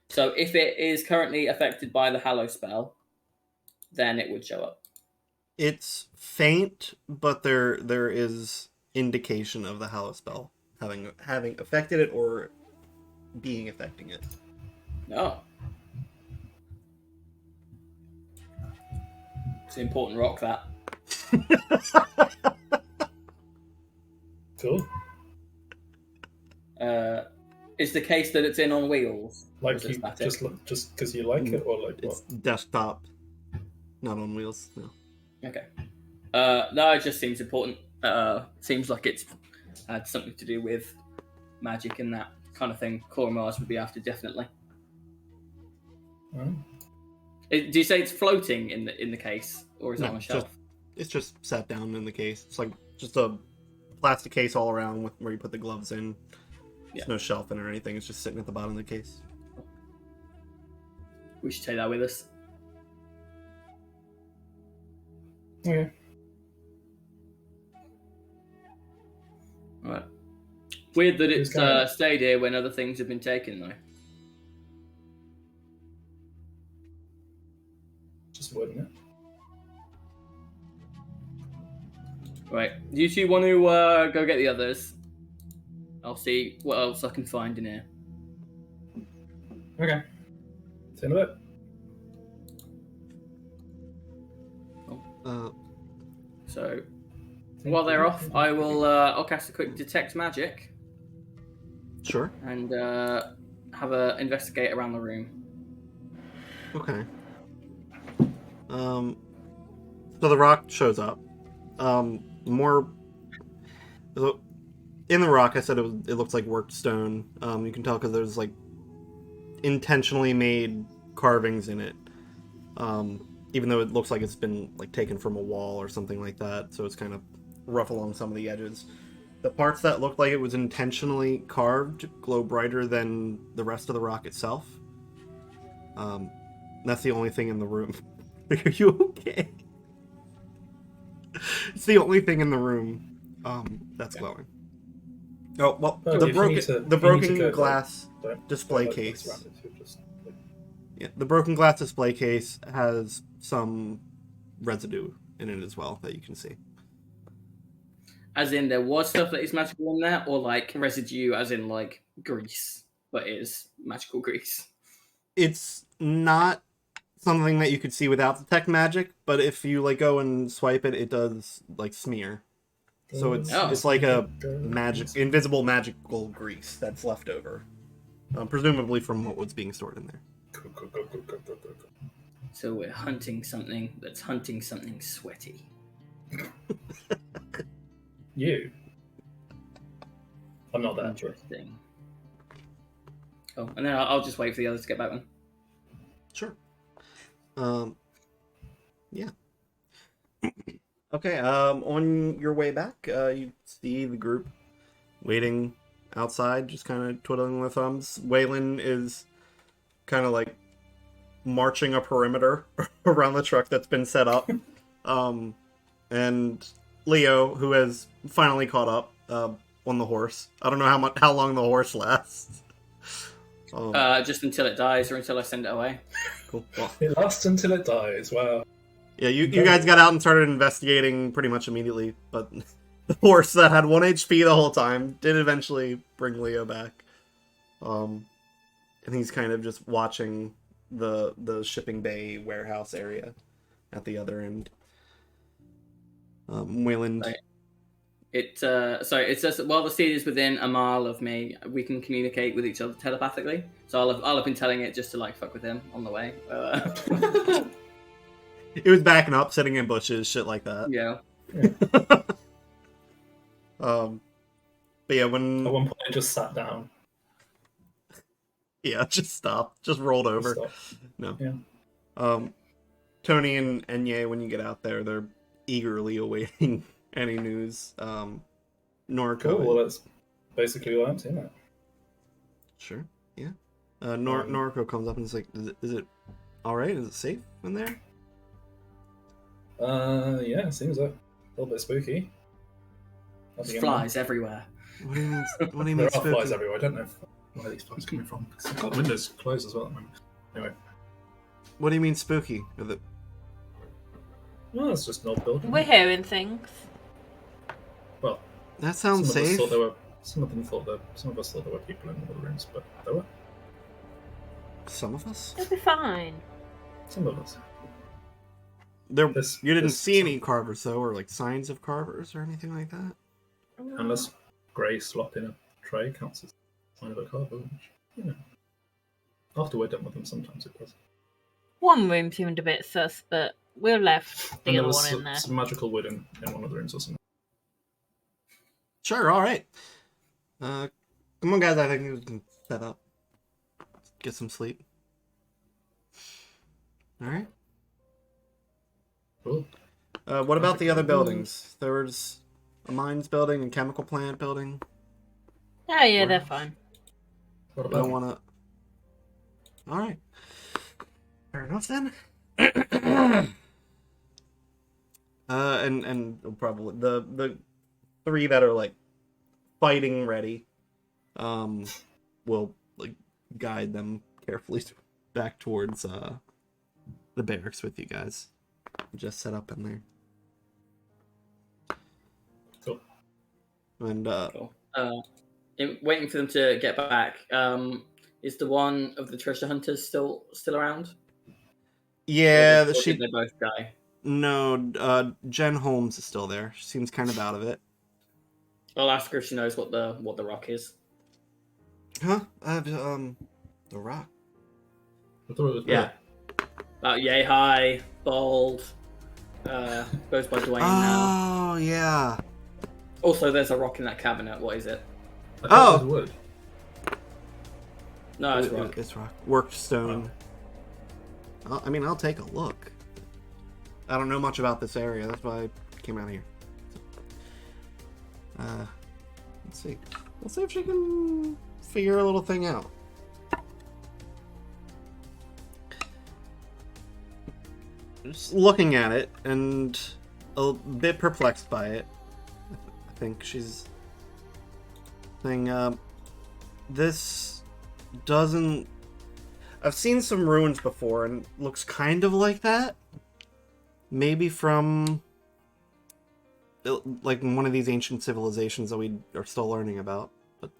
So if it is currently affected by the Hallow spell, then it would show up. it's faint, but there is indication of the hallow spell having affected it or being affecting it. No. It's an important rock, that. Cool. Is the case that it's in on wheels? Or Like is it you static? just because you like it, or like It's what? desktop, not on wheels. No. Okay. No, it just seems important. Seems like it's had something to do with magic and that kind of thing. Core Mars would be after, definitely. Oh. Do you say it's floating in the case, or is it No, on a it's shelf? It's just sat down in the case. It's like just a plastic case all around with where you put the gloves in. There's Yeah. no shelf in it or anything. It's just sitting at the bottom of the case. We should take that with us. Okay. All right. Weird that Who's it's going? stayed here when other things have been taken, though. Just wouldn't it? Right. You two want to go get the others? I'll see what else I can find in here. Okay. See you in a bit. So while they're off, I will I'll cast a quick detect magic Sure. and have a investigate around the room. Okay. So the rock shows up. More. So in the rock, I said it looks like worked stone. You can tell because there's like intentionally made carvings in it. Even though it looks like it's been like taken from a wall or something like that, so it's kind of rough along some of the edges. The parts that looked like it was intentionally carved glow brighter than the rest of the rock itself. That's the only thing in the room. Are you okay? It's the only thing in the room that's glowing. Oh well, Oh, the if you need to- broken if you need to go, glass Don't display don't, like, case. mess around with it, just, like, Yeah, the broken glass display case has some residue in it as well that you can see. As in, there was stuff that is magical in there, or like residue, as in like grease, but is magical grease. It's not something that you could see without detect magic, but if you like go and swipe it, it does like smear. So it's like a invisible magical grease that's left over, presumably from what was being stored in there. Go. So we're hunting something that's hunting something sweaty. You. I'm not that. Interesting. Oh, and then I'll just wait for the others to get back then. Sure. Yeah. Okay, on your way back, you see the group waiting outside, just kind of twiddling their thumbs. Waylon is kind of like marching a perimeter around the truck that's been set up. And Leo, who has finally caught up on the horse. I don't know how long the horse lasts. Just until it dies or until I send it away. Cool. Well, It lasts until it dies. Wow. yeah, you guys got out and started investigating pretty much immediately, but the horse that had 1 HP the whole time did eventually bring Leo back. And he's kind of just watching the shipping bay warehouse area at the other end. Wayland. Right. It says that while the seed is within a mile of me, we can communicate with each other telepathically. So I'll have been telling it just to like fuck with him on the way. It was backing up, sitting in bushes, shit like that. Yeah. But yeah, when At one point, it just sat down. yeah, just stopped, just rolled over. Stopped. No. Yeah. Tony and Enye, when you get out there, they're eagerly awaiting any news. Noriko. Cool. Well, that's basically what I'm seeing. Sure. Yeah. Noriko comes up and is like, "Is it all right? Is it safe in there?" Yeah, seems a little bit spooky. There's flies everywhere. What do you mean? What do you mean There are spooky? flies everywhere. I don't know where these flies are coming from. I've got the windows closed as well at the moment. Anyway, What do you mean spooky? well, it's just an old building. We're hearing things. Well, That sounds some of us safe. thought there were. Some of us thought there were people in one of the rooms, but there were. Some of us. It'll be fine. Some of us. There, This- you didn't this- see any carvers though, or like signs of carvers or anything like that. Unless grey slop in a tray counts as a sign of a carver, which, you know. After we're done with them, sometimes it does. One room seemed a bit sus, but we left And the there other was one in there. some magical wood in one of the rooms or something. Sure. All right. Come on, guys. I think we can set up. Get some sleep. All right. Cool. What about the other buildings? There was a mines building and chemical plant building. Oh, yeah, they're fine. What I about don't want to. All right. Fair enough then. And probably the three that are like fighting ready, will like guide them carefully back towards the barracks with you guys. Just set up in there. Cool. And Cool. Waiting for them to get back. Is the one of the treasure hunters still around? yeah, Or she did they both die? no. Jen Holmes is still there. She seems kind of out of it. I'll ask her if she knows what the rock is. Huh? The rock. I thought it was Yeah. About yay high, bald. Goes by Dwayne now. Oh yeah. Also, there's a rock in that cabinet. What is it? I thought Oh! it was wood. No, it's rock. It's rock. Worked stone. I mean, I'll take a look. I don't know much about this area. That's why I came out here. Let's see. Let's see if she can figure a little thing out. Just looking at it and a bit perplexed by it. I think she's saying, this doesn't... I've seen some ruins before and it looks kind of like that. Maybe from like one of these ancient civilizations that we are still learning about, but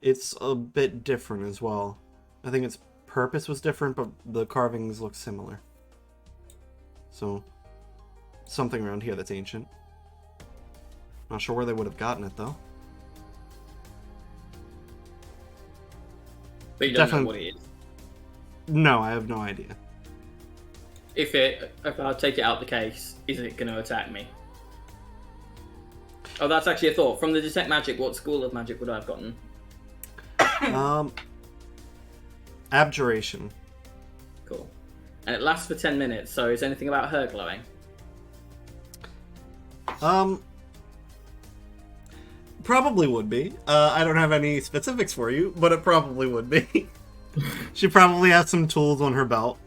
it's a bit different as well. I think its purpose was different, but the carvings look similar. So something around here that's ancient. Not sure where they would have gotten it though. But you don't know Definitely- what it is. No, I have no idea. If I take it out the case, is it going to attack me? Oh, that's actually a thought. From the detect magic, what school of magic would I have gotten? Abjuration. Cool. And it lasts for 10 minutes, so is anything about her glowing? Probably would be. I don't have any specifics for you, but it probably would be. She probably has some tools on her belt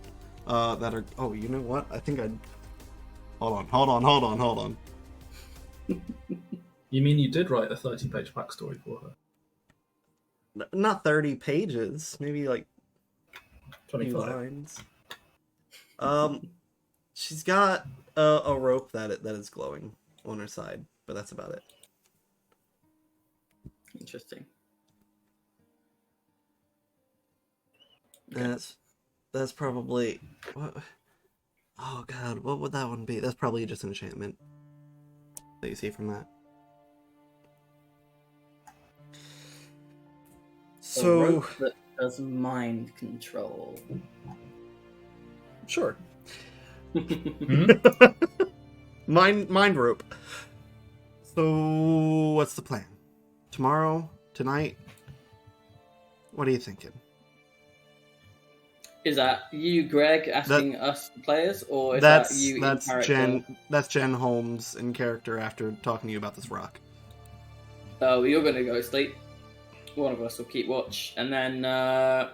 that are. Oh, you know what? I think I'd. Hold on. You mean you did write a 30-page backstory for her? Not 30 pages, maybe like 25. lines. She's got a rope that is glowing on her side, but that's about it. Interesting. That's probably what. Oh god, what would that one be? That's probably just an enchantment that you see from that. A So rope that does mind control. sure, Hmm? mind rope. So what's the plan? Tomorrow? Tonight? What are you thinking? Is that you, Greg, asking us the players, or is that you in character? That's Jen Holmes in character after talking to you about this rock. Oh, you're going to go to sleep. One of us will keep watch, and then I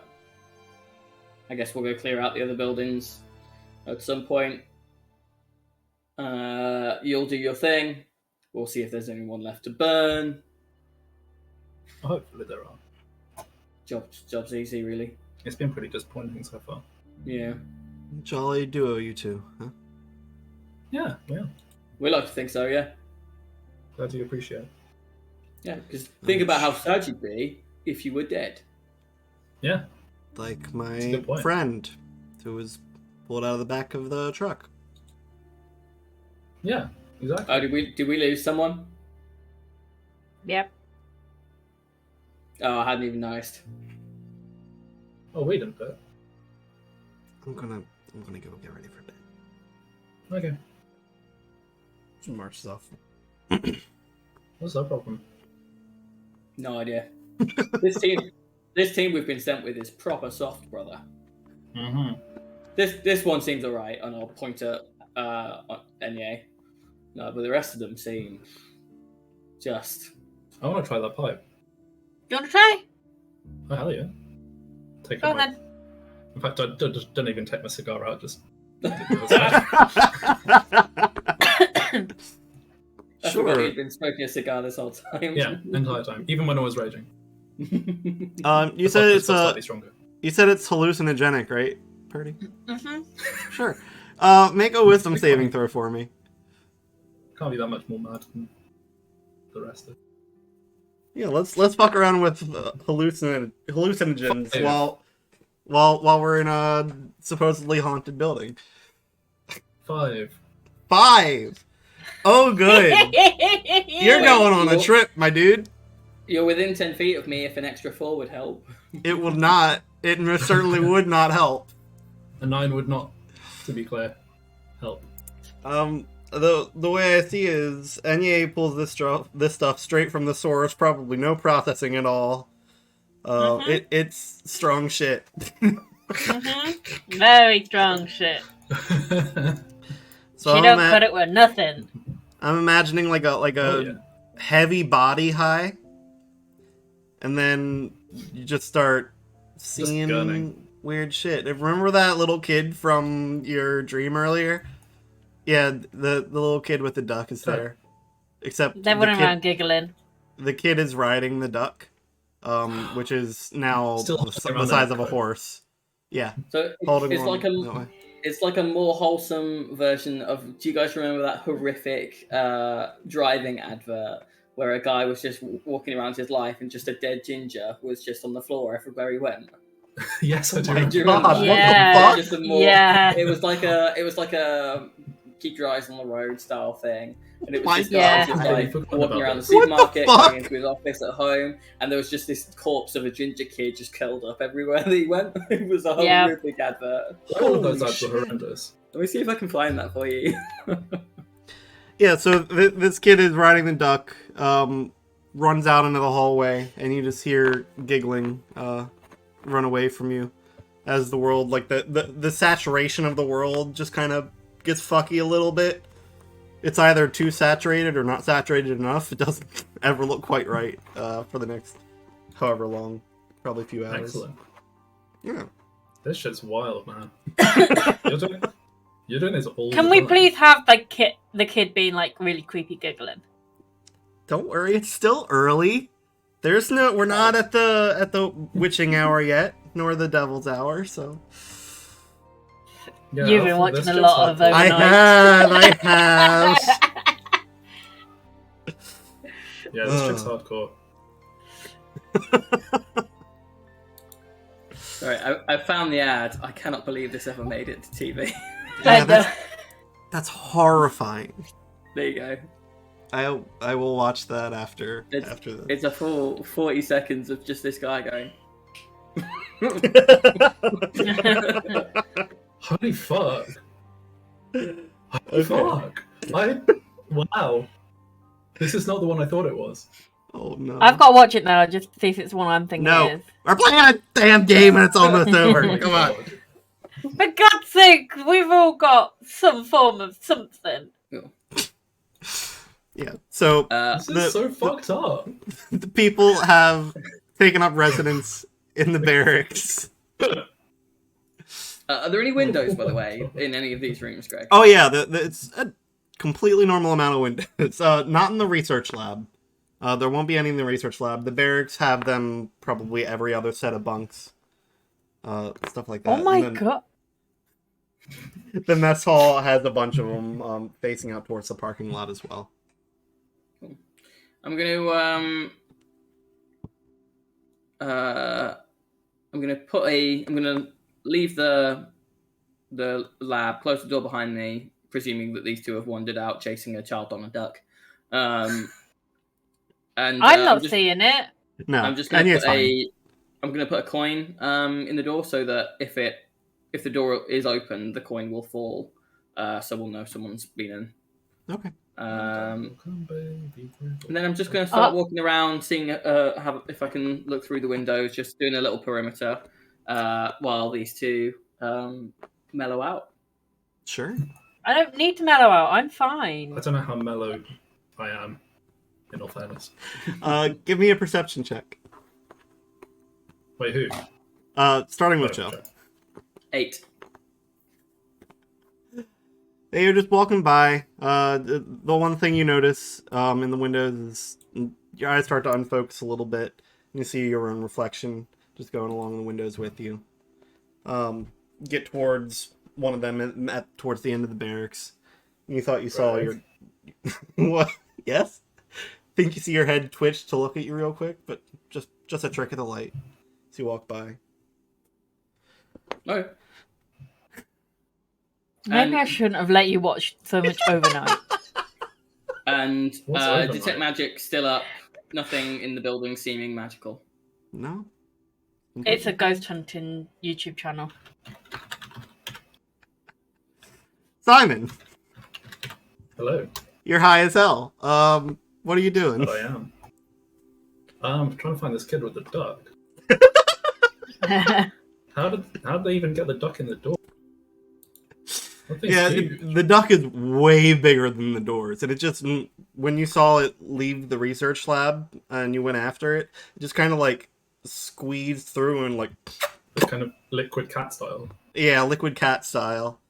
guess we'll go clear out the other buildings at some point. You'll do your thing. We'll see if there's anyone left to burn. Hopefully there are. Job's easy, really. It's been pretty disappointing so far. Yeah. Jolly duo, you two, huh? Yeah. We like to think so, yeah. Glad you appreciate. Yeah, because think about how sad you'd be if you were dead. Yeah. Like That's a my good point. friend who was pulled out of the back of the truck. Yeah. Exactly. Oh, did we lose someone? Yep. Oh, I hadn't even noticed. Oh, we didn't do it. I'm gonna go get ready for bed. Okay. She marches off. What's our problem? No idea. This team we've been sent with is proper soft, brother. Mm-hmm. This one seems alright, and I'll point at Enya. No, but the rest of them seem just. I want to try that pipe. You want to try? Oh, hell yeah. Take Go out on my... then. In fact, I don't even take my cigar out, just... I forgot you'd been smoking a cigar this whole time. Yeah, entire time. Even when I was raging. You said it's slightly stronger. You said it's hallucinogenic, right, Purdy? Mm-hmm. Sure. Make a wisdom saving throw for me. Can't be that much more mad than the rest of it. Yeah, let's fuck around with hallucinogens Yeah. while we're in a supposedly haunted building. 5. 5. Oh, good. You're going on a trip, my dude. You're within 10 feet of me if an extra 4 would help. It will not. It most certainly would not help. A 9 would not, to be clear, help. The way I see is Enya pulls this stuff straight from the source. Probably no processing at all. It's strong shit. Mm-hmm. Very strong shit. So She don't cut it with nothing. I'm imagining like a Oh, yeah. heavy body high, and then you just start seeing gunning. weird shit. Remember that little kid from your dream earlier? Yeah, the little kid with the duck is there. Except They're running around giggling. the kid is riding the duck, which is now Still the size of a horse. Yeah, So holding it's on like that way. it's like a more wholesome version of. Do you guys remember that horrific driving advert where a guy was just walking around his life and just a dead ginger was just on the floor everywhere he went? Yes, I do. Oh my remember. Do you remember God, that? what Yeah. the Just fuck? a more, Yeah. It was like a keep your eyes on the road style thing, and it was My just, God. just I like forgot walking about around the this. What the supermarket, fuck? going into his office at home, and there was just this corpse of a ginger kid just curled up everywhere that he went. It was a Yeah. horrific advert. All of those Holy ads were shit. horrendous. Let me see if I can find that for you. Yeah, so this kid is riding the duck, runs out into the hallway, and you just hear giggling run away from you as the world, like the saturation of the world just kind of gets fucky a little bit. It's either too saturated or not saturated enough. It doesn't ever look quite right for the next however long, probably a few hours. Excellent. Yeah. This shit's wild, man. You're doing this all Can the we time. please have the kid being like really creepy giggling? Don't worry, it's still early. We're not at the witching hour yet, nor the devil's hour, so. Yeah, You've been hopefully watching this a gets lot of hardcore. overnight. I have. Yeah, this shit's hardcore. Sorry, I found the ad. I cannot believe this ever made it to TV. Yeah, that's horrifying. There you go. I will watch that after this. It's a full 40 seconds of just this guy going. Holy fuck. Holy fuck. Wow. This is not the one I thought it was. Oh no. I've got to watch it now just to see if it's one I'm thinking No. it is. We're playing a damn game and it's almost over. Come on. For God's sake, we've all got some form of something. Yeah. So This is so fucked up. the people have taken up residence in the barracks. Are there any windows, by the way, in any of these rooms, Greg? Oh yeah, it's a completely normal amount of windows. Not in the research lab. There won't be any in the research lab. The barracks have them probably every other set of bunks. Stuff like that. Oh my And then god. the mess hall has a bunch of them facing out towards the parking lot as well. I'm gonna leave the lab, close the door behind me, presuming that these two have wandered out chasing a child on a duck. And I'm not just, seeing it. No, I'm just gonna and put it's I'm gonna put a coin in the door so that if the door is open, the coin will fall, so we'll know someone's been in. Okay. And then I'm just going to start walking around, seeing if I can look through the windows, just doing a little perimeter while these two mellow out. Sure. I don't need to mellow out. I'm fine. I don't know how mellow I am, in all fairness. Give me a perception check. Wait, who? Starting with Joe. 8. You're just walking by. The one thing you notice in the windows is your eyes start to unfocus a little bit. You see your own reflection just going along the windows with you. Get towards one of them towards the end of the barracks. You thought you saw your... What? Yes? Think you see your head twitch to look at you real quick, but just a trick of the light as you walk by. No. Maybe I shouldn't have let you watch so much overnight. And What's overnight? detect magic still up. Nothing in the building seeming magical. No? It's a ghost hunting YouTube channel. Simon! Hello. You're high as hell. What are you doing? I am. I'm trying to find this kid with the duck. How did they even get the duck in the door? That thing's Yeah, huge. the duck is way bigger than the doors, and it just, when you saw it leave the research lab and you went after it, it just kind of like squeezed through and like, It's kind of liquid cat style. yeah, liquid cat style.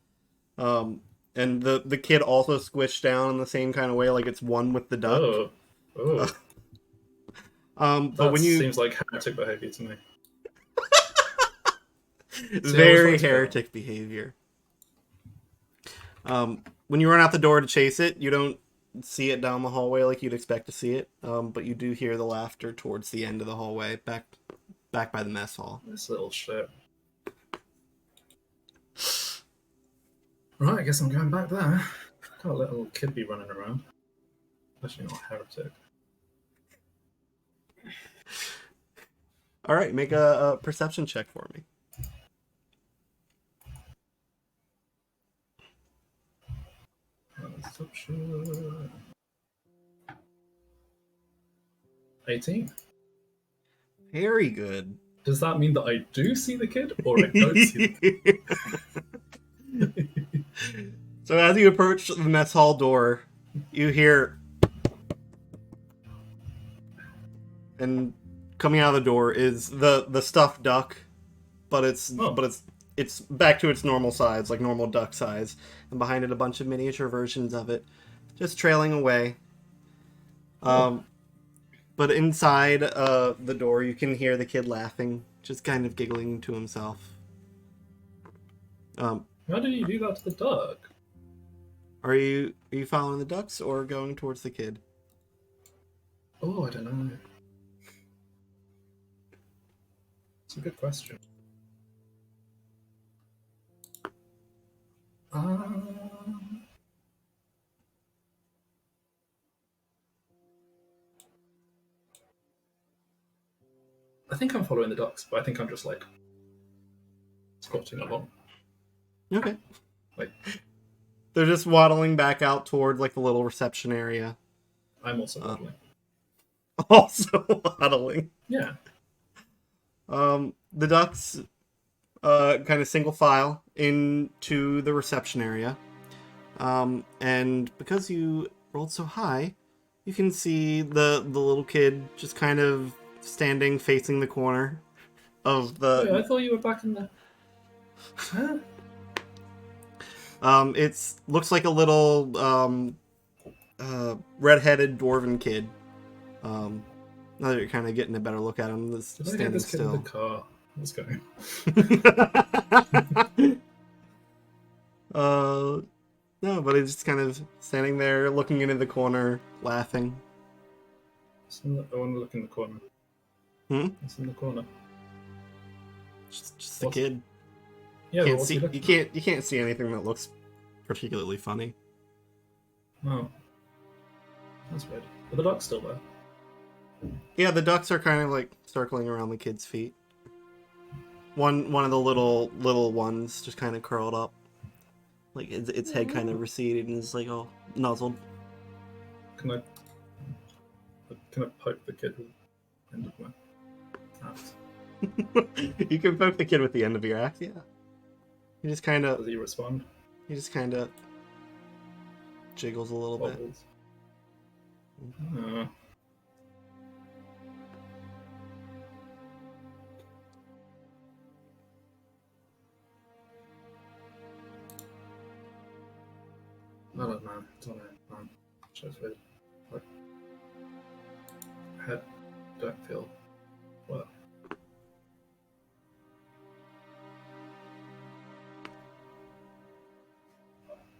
And the kid also squished down in the same kind of way, like it's one with the duck. Oh. But That when you seems like heretic behavior to me. very heretic behavior. When you run out the door to chase it, you don't see it down the hallway like you'd expect to see it, but you do hear the laughter towards the end of the hallway, back by the mess hall. This little shit. Right, I guess I'm going back there. Can't let a little kid be running around. Especially not a heretic. All right, make a perception check for me. Perception. 18. Very good. Does that mean that I do see the kid, or I don't see the kid? So as you approach the mess hall door, You hear, and coming out of the door is the stuffed duck, but it's back to its normal size, like normal duck size, and behind it a bunch of miniature versions of it, just trailing away. But inside the door, you can hear the kid laughing, just kind of giggling to himself. How did you do that to the duck? Are you following the ducks or going towards the kid? Oh, I don't know. It's a good question. I think I'm following the ducks, but I think I'm just like squatting along. Okay. Like They're just waddling back out toward like the little reception area. I'm also waddling. Also waddling. Yeah. The ducks kind of single file into the reception area. And because you rolled so high, you can see the little kid just kind of standing facing the corner of the... Wait, I thought you were back in the... Huh? It's looks like a little red-headed dwarven kid. Now that you're kind of getting a better look at him, this Did I get standing this kid in still. the car? What's going No, but he's just kind of standing there, looking into the corner, laughing. I want to look in the corner. What's in the corner? Just the kid. Yeah, Can't what's see, he looking you can't see anything that looks particularly funny. at? Oh. That's weird. Are the ducks still there? Yeah, the ducks are kind of like circling around the kid's feet. One of the little ones just kind of curled up, like its head kind of receded and is like all nuzzled. Can I poke the kid with the end of my axe? You can poke the kid with the end of your axe, yeah. He just kind Does of he respond? jiggles a little bit. Bobbles. I don't know. It's on it. Just weird. Like, head don't feel well.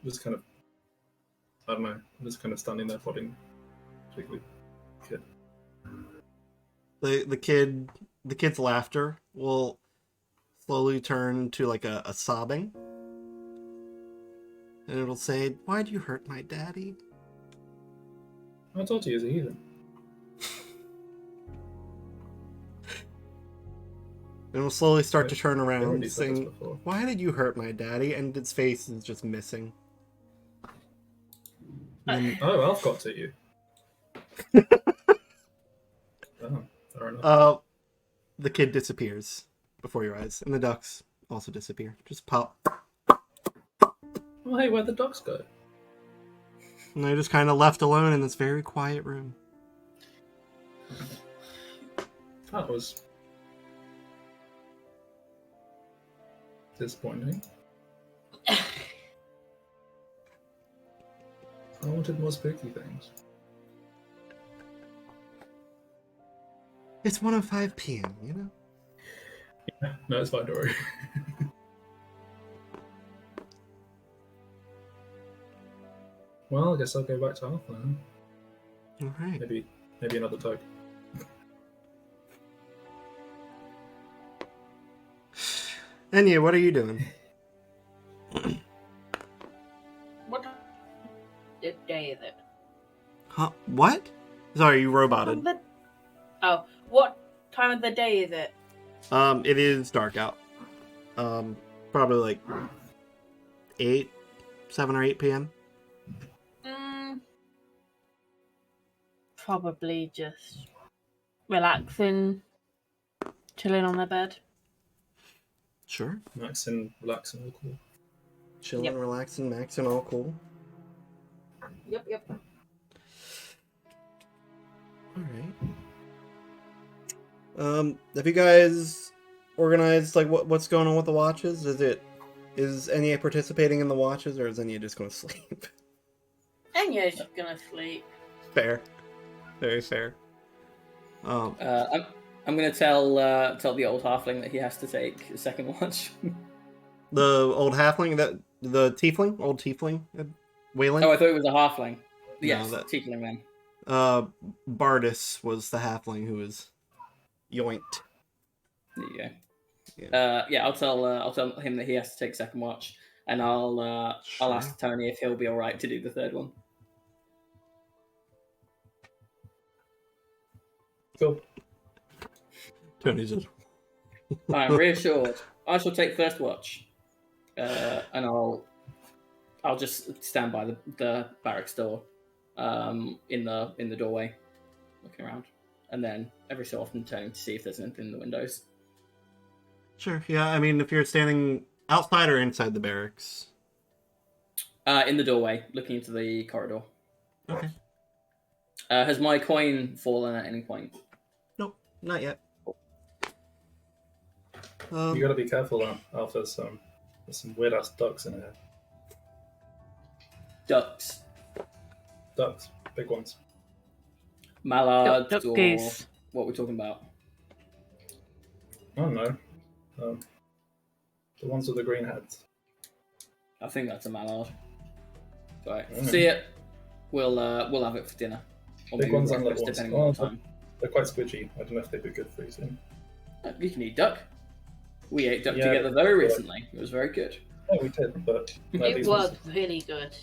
Just kind of, I don't know. I'm just kind of standing there, prodding Jiggly kid. The kid's laughter will slowly turn to like a sobbing. And it'll say, "Why'd you hurt my daddy?" I told you he's a heathen. And it'll slowly start to Wait, turn I around, already said this saying, before. "Why did you hurt my daddy?" And its face is just missing. And Oh, Alf got to you. Oh, fair enough. the kid disappears before your eyes, and the ducks also disappear. Just pop. Oh, hey, where'd the ducks go? And they're just kind of left alone in this very quiet room. That was disappointing. I wanted more spooky things. It's 1:05 p.m., you know? Yeah, no, it's fine, don't worry. Well, I guess I'll go back to Alpha now. Alright. Maybe another tug. Enya, what are you doing? What day is it? Huh? What? Sorry, you roboted. Oh, what time of the day is it? It is dark out. Probably like 7 or 8 p.m. Probably just relaxing, chilling on their bed. Sure. Relaxing, all cool. Chilling, Yep. relaxing, maxing, all cool. Yep. Alright. Have you guys organized like what's going on with the watches? Is Enya participating in the watches, or is Enya just going to sleep? Enya's gonna sleep. Fair. Very fair. I'm gonna tell the old halfling that he has to take a second watch. The old halfling, the tiefling, old tiefling, Waylon. Oh, I thought it was a halfling. Yes, that- tiefling then. Bardis was the halfling who was yoinked. There you go. Yeah. I'll tell him that he has to take second watch, and I'll ask Tony if he'll be all right to do the third one. Cool. Tony's just. I am reassured. I shall take first watch, and I'll just stand by the barracks door, in the doorway, looking around, and then every so often turning to see if there's anything in the windows. Sure. Yeah. I mean, if you're standing outside or inside the barracks. In the doorway, looking into the corridor. Okay. Has my coin fallen at any point? Nope. Not yet. You gotta be careful now, Alpha. There's some weird ass ducks in here. Ducks, Ducks, big ones. mallards, Duck or goose. what we're talking about? I don't know. The ones with the green heads. I think that's a mallard. Right, Mm. see it. We'll have it for dinner. Or Big maybe ones and breakfast, little ones. depending on Oh, what time. They're quite squidgy. I don't know if they'd be good for eating. You can eat duck. We ate duck Yeah, together very but- recently. It was very good. Yeah, we did, but no, It these was ones- really good.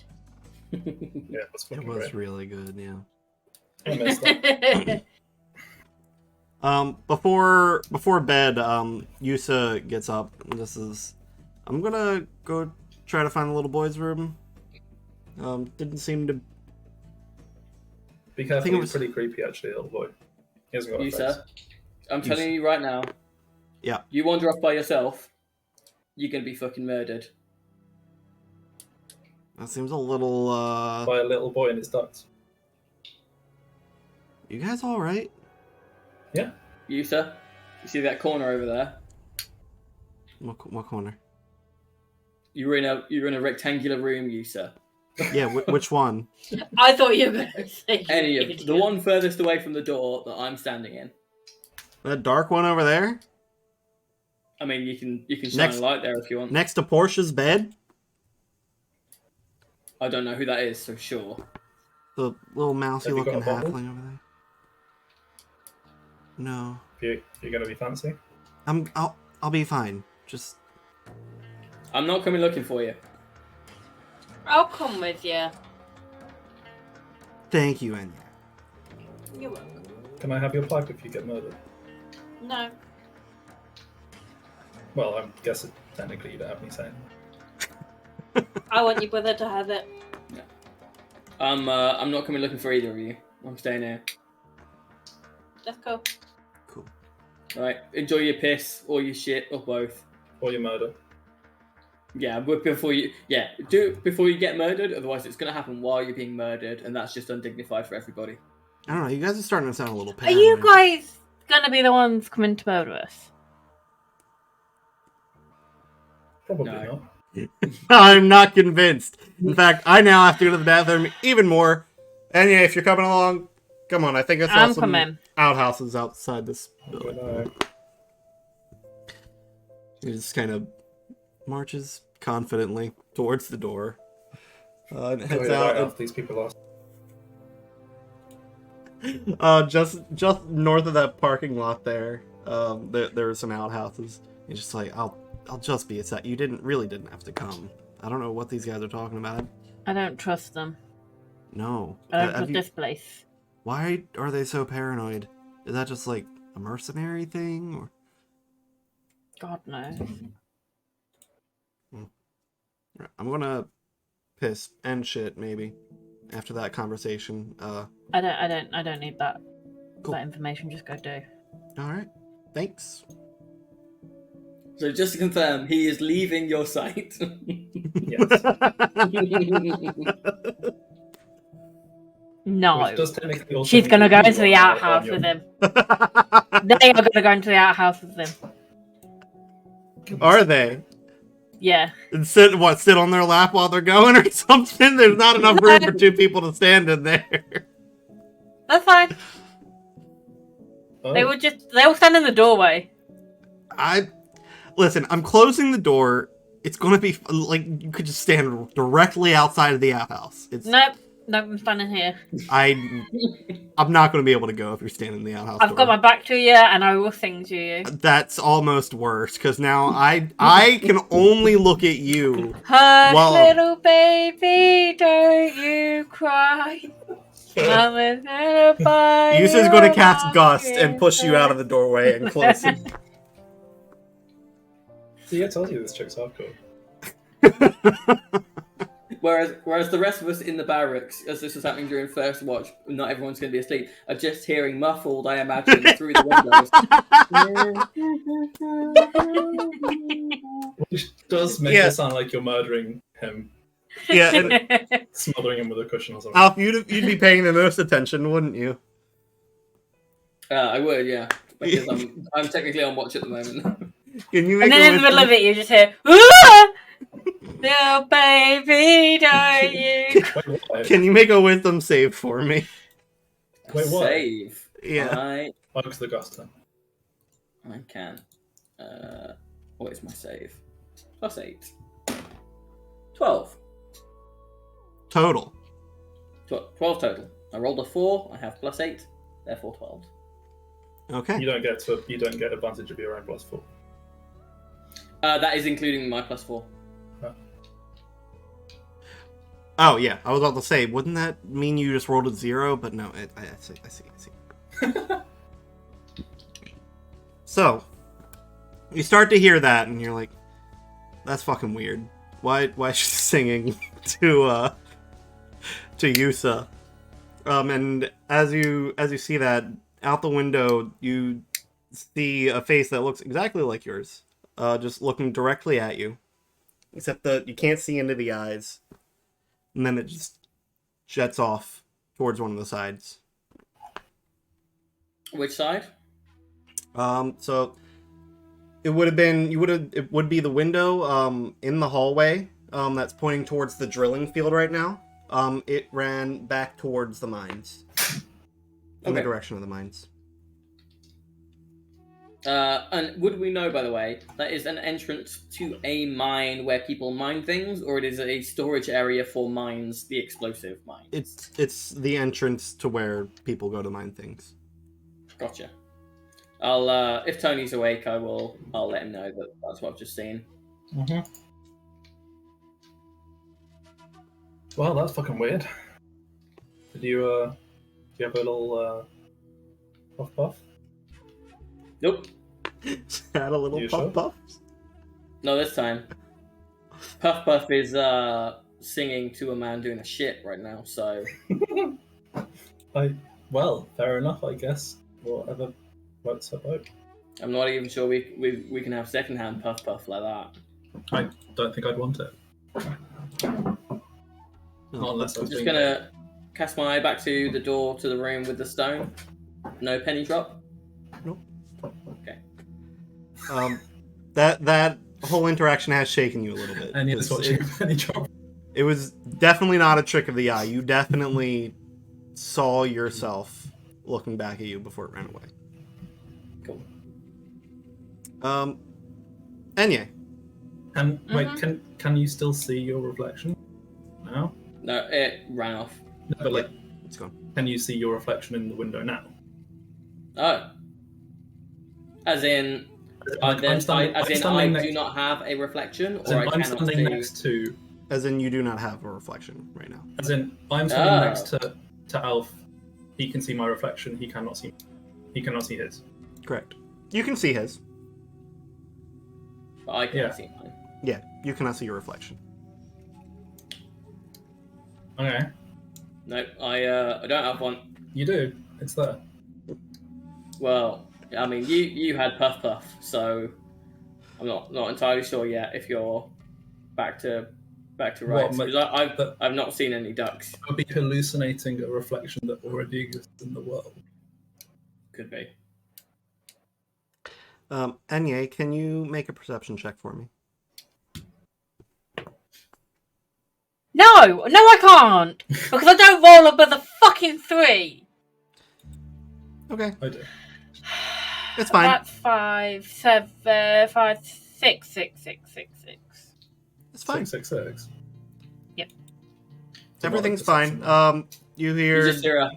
Yeah, that's It fucking was great. really good. Yeah. I missed that. Before bed, Yusa gets up. I'm gonna go try to find the little boy's room. Didn't seem to. Be careful, think it he's was- pretty creepy actually, little boy. He hasn't got a You, face. sir. I'm telling you right now. Yeah. You wander off by yourself, you're gonna be fucking murdered. That seems a little. By a little boy and his ducks. You guys all right? You, sir. You see that corner over there? What corner? You're in a rectangular room, you, sir. Yeah. Which one? I thought you were going to say Any you of the idiot. one furthest away from the door that I'm standing in. That dark one over there, I mean, you can shine Next- a light there if you want. next to Portia's bed. I don't know who that is, so sure. The little mousy Have you got looking a bottle? halfling over there. No. You're gonna be fancy? I'll be fine. Just I'm not coming looking for you. I'll come with you. thank you, Enya. You're welcome. Can I have your pipe if you get murdered? No. Well, I guess technically you don't have any say. I want your brother to have it. I'm not coming looking for either of you. I'm staying here. Let's go. Cool. All right. Enjoy your piss or your shit or both. Or your murder. Yeah, but before you do it before you get murdered. Otherwise, it's gonna happen while you're being murdered, and that's just undignified for everybody. I don't know. You guys are starting to sound a little Are paranoid. you guys gonna be the ones coming to murder us? Probably No. not. I'm not convinced. In fact, I now have to go to the bathroom even more. And yeah, if you're coming along, come on. I think I saw I'm some coming. outhouses outside this But, building. He just kind of marches confidently towards the door. And heads right out. off, these people are. Just north of that parking lot there. There are some outhouses. He's just like, I'll just be a sec. You really didn't have to come. I don't know what these guys are talking about. I don't trust them. No. I don't Have trust you- this place. Why are they so paranoid? Is that just like a mercenary thing, or? God knows. I'm gonna piss and shit maybe after that conversation. I don't need that. Cool. That information. Just go do. All right. Thanks. So just to confirm, he is leaving your site. Yes. No. Which does technically also She's mean gonna that go you into the are outhouse on your- with him. They are gonna go into the outhouse with him. Are they? Yeah. And sit on their lap while they're going or something? There's not enough room for two people to stand in there. That's fine. Oh, They'll stand in the doorway. Listen, I'm closing the door. It's gonna be like you could just stand directly outside of the outhouse. Nope, I'm standing here. I'm not gonna be able to go if you're standing in the outhouse. I've got my back to you, and I will sing to you. That's almost worse because now I can only look at you. Hush, Well- little baby, don't you cry. Mama's gonna buy Yusa's you gonna a cast Gust and push you out of monkey. the doorway and close it. see, I told you this chick's hardcore. Whereas the rest of us in the barracks, as this was happening during first watch, not everyone's going to be asleep, are just hearing muffled, I imagine, through the windows. Which does make it sound like you're murdering him, Yeah, and smothering him with a cushion or something. Alf, you'd be paying the most attention, wouldn't you? I would, yeah, because I'm technically on watch at the moment. Can you make And then a in the middle wisdom- of it, you just hear, "Ah! Little baby, don't you?" Wait, what? Can you make a wisdom save for me? Wait, what? Save. Yeah. Oh, it's the gust then. I can. What is my save? +8. 12. Total. 12 total. I rolled a 4. I have +8. Therefore 12. Okay. You don't get advantage of your own +4. That is including my +4. Oh yeah, I was about to say, wouldn't that mean you just rolled a 0? But no, I see. So, you start to hear that, and you're like, "That's fucking weird. Why is she singing to Yusa?" And as you see that out the window, you see a face that looks exactly like yours, just looking directly at you, except that you can't see into the eyes. And then it just jets off towards one of the sides. Which side? So it would be the window in the hallway that's pointing towards the drilling field right now. It ran back towards the mines. In the direction of the mines. And would we know, by the way, that is an entrance to a mine where people mine things, or it is a storage area for mines, the explosive mines? It's the entrance to where people go to mine things. Gotcha. I'll if Tony's awake, I'll let him know that that's what I've just seen. Mm-hmm. Well, that's fucking weird. Did you have a little puff? Nope. Had a little You puff sure? puff. No, this time. Puff Puff is singing to a man doing a shit right now, so Well, fair enough, I guess. Whatever floats her boat. I'm not even sure we can have secondhand Puff Puff like that. I don't think I'd want it. Not unless I I'm was just being gonna cast my eye back to the door to the room with the stone. No penny drop. That whole interaction has shaken you a little bit. And yes, It's- watching any job. It was definitely not a trick of the eye. You definitely saw yourself looking back at you before it ran away. Cool. Enya. Wait, can you still see your reflection now? No, it ran off. No, but like, It's gone. can you see your reflection in the window now? Oh. As in, I'm standing I next- do not have a reflection, As or in, I I'm cannot standing see. next to. As in, you do not have a reflection right now. As in, I'm standing Ah. next to Alf. He can see my reflection. He cannot see. He cannot see his. Correct. You can see his. But I can't Yeah. see mine. Yeah, you cannot see your reflection. Okay, Nope, I don't have one. you do. It's there. Well, I mean, you had Puff Puff, so I'm not entirely sure yet if you're back to back to What, rights. like, Because I've not seen any ducks. Would be hallucinating a reflection that already exists in the world. Could be. Enye, can you make a perception check for me? No, I can't because I don't roll above a fucking 3. Okay, I do. it's fine. That's 5, 7, 5, 6, 6, 6, 6, 6. It's fine. 666. Everything's Demonic fine. perception. You You hear? just hear a...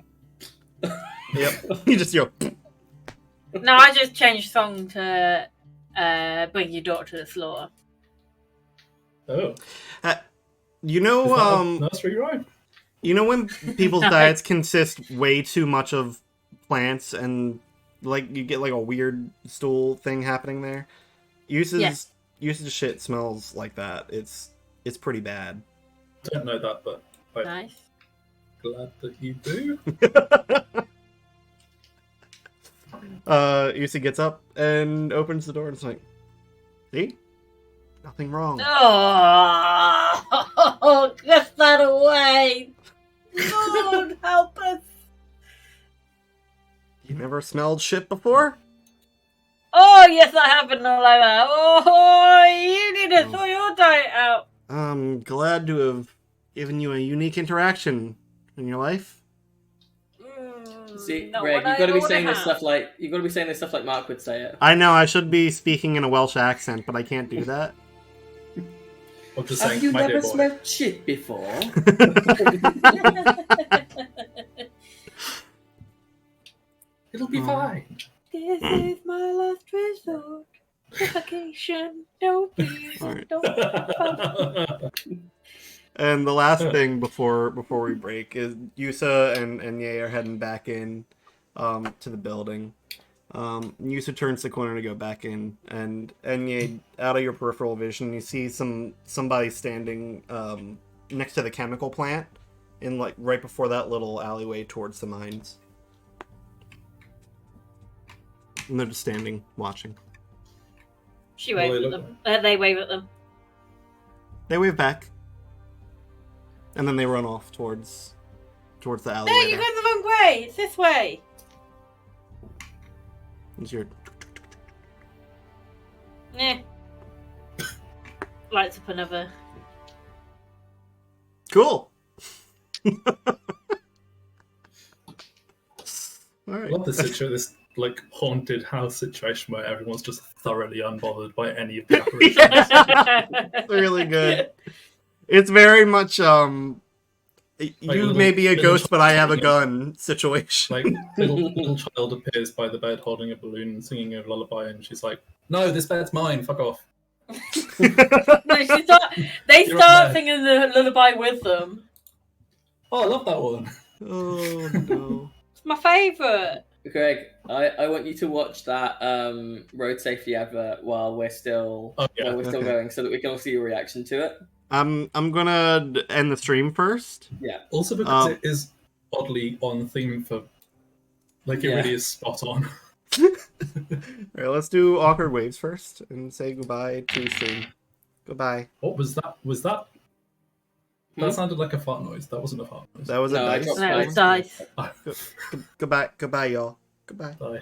Yep. You just hear. No, I just changed song to Bring Your Daughter to the Slaughter. Oh. You know, Is that a nursery rhyme? you know when people's diets consist way too much of plants and like you get like a weird stool thing happening there. Use's shit smells like that. It's pretty bad. Don't know that, but I'm Nice. glad that you do. Yusi gets up and opens the door and it's like, see? Nothing wrong. Oh, get that away! Lord, help us! You never smelled shit before? Oh, yes, I have been all like that. Oh, you need to throw your diet out. I'm glad to have given you a unique interaction in your life. See, Not Greg, what you've got to I be ought saying this have. stuff like Mark would say it. I know I should be speaking in a Welsh accent, but I can't do that. I'm just Have saying, you my dear never boy. smelled shit before? It'll be Oh. fine. This is my last resort. Suffocation. Don't please. Alright. Don't. And the last thing before we break is Yusa and Ye are heading back in to the building. Yusa turns the corner to go back in, and Ye, out of your peripheral vision, you see somebody standing next to the chemical plant, in like right before that little alleyway towards the mines. And they're just standing, watching. She waves at them. They wave at them. They wave back, and then they run off towards the alleyway. No, you're there. going the wrong way. It's this way. It's your Yeah. Lights up another. cool. All I right. love this like haunted house situation where everyone's just thoroughly unbothered by any of the apparitions. Really good. It's very much you little- may be a little ghost, but I have a child. gun situation. Like little child appears by the bed holding a balloon and singing a lullaby, and she's like, "No, this bed's mine. Fuck off." No, they You're start up there. singing the lullaby with them. Oh, I love that one. Oh no. It's my favourite. Greg, I want you to watch that road safety advert while we're still Okay. going, so that we can all see your reaction to it. I'm gonna end the stream first. Also because Um, it is oddly on theme for, like, it Yeah. really is spot on. All right, let's do awkward waves first and say goodbye to stream. Goodbye. What was that? Was that? Hmm? That sounded like a fart noise. That wasn't a fart noise. That was No, a I dice. dropped No, mine. it's dice. Goodbye, y'all. Goodbye. Bye.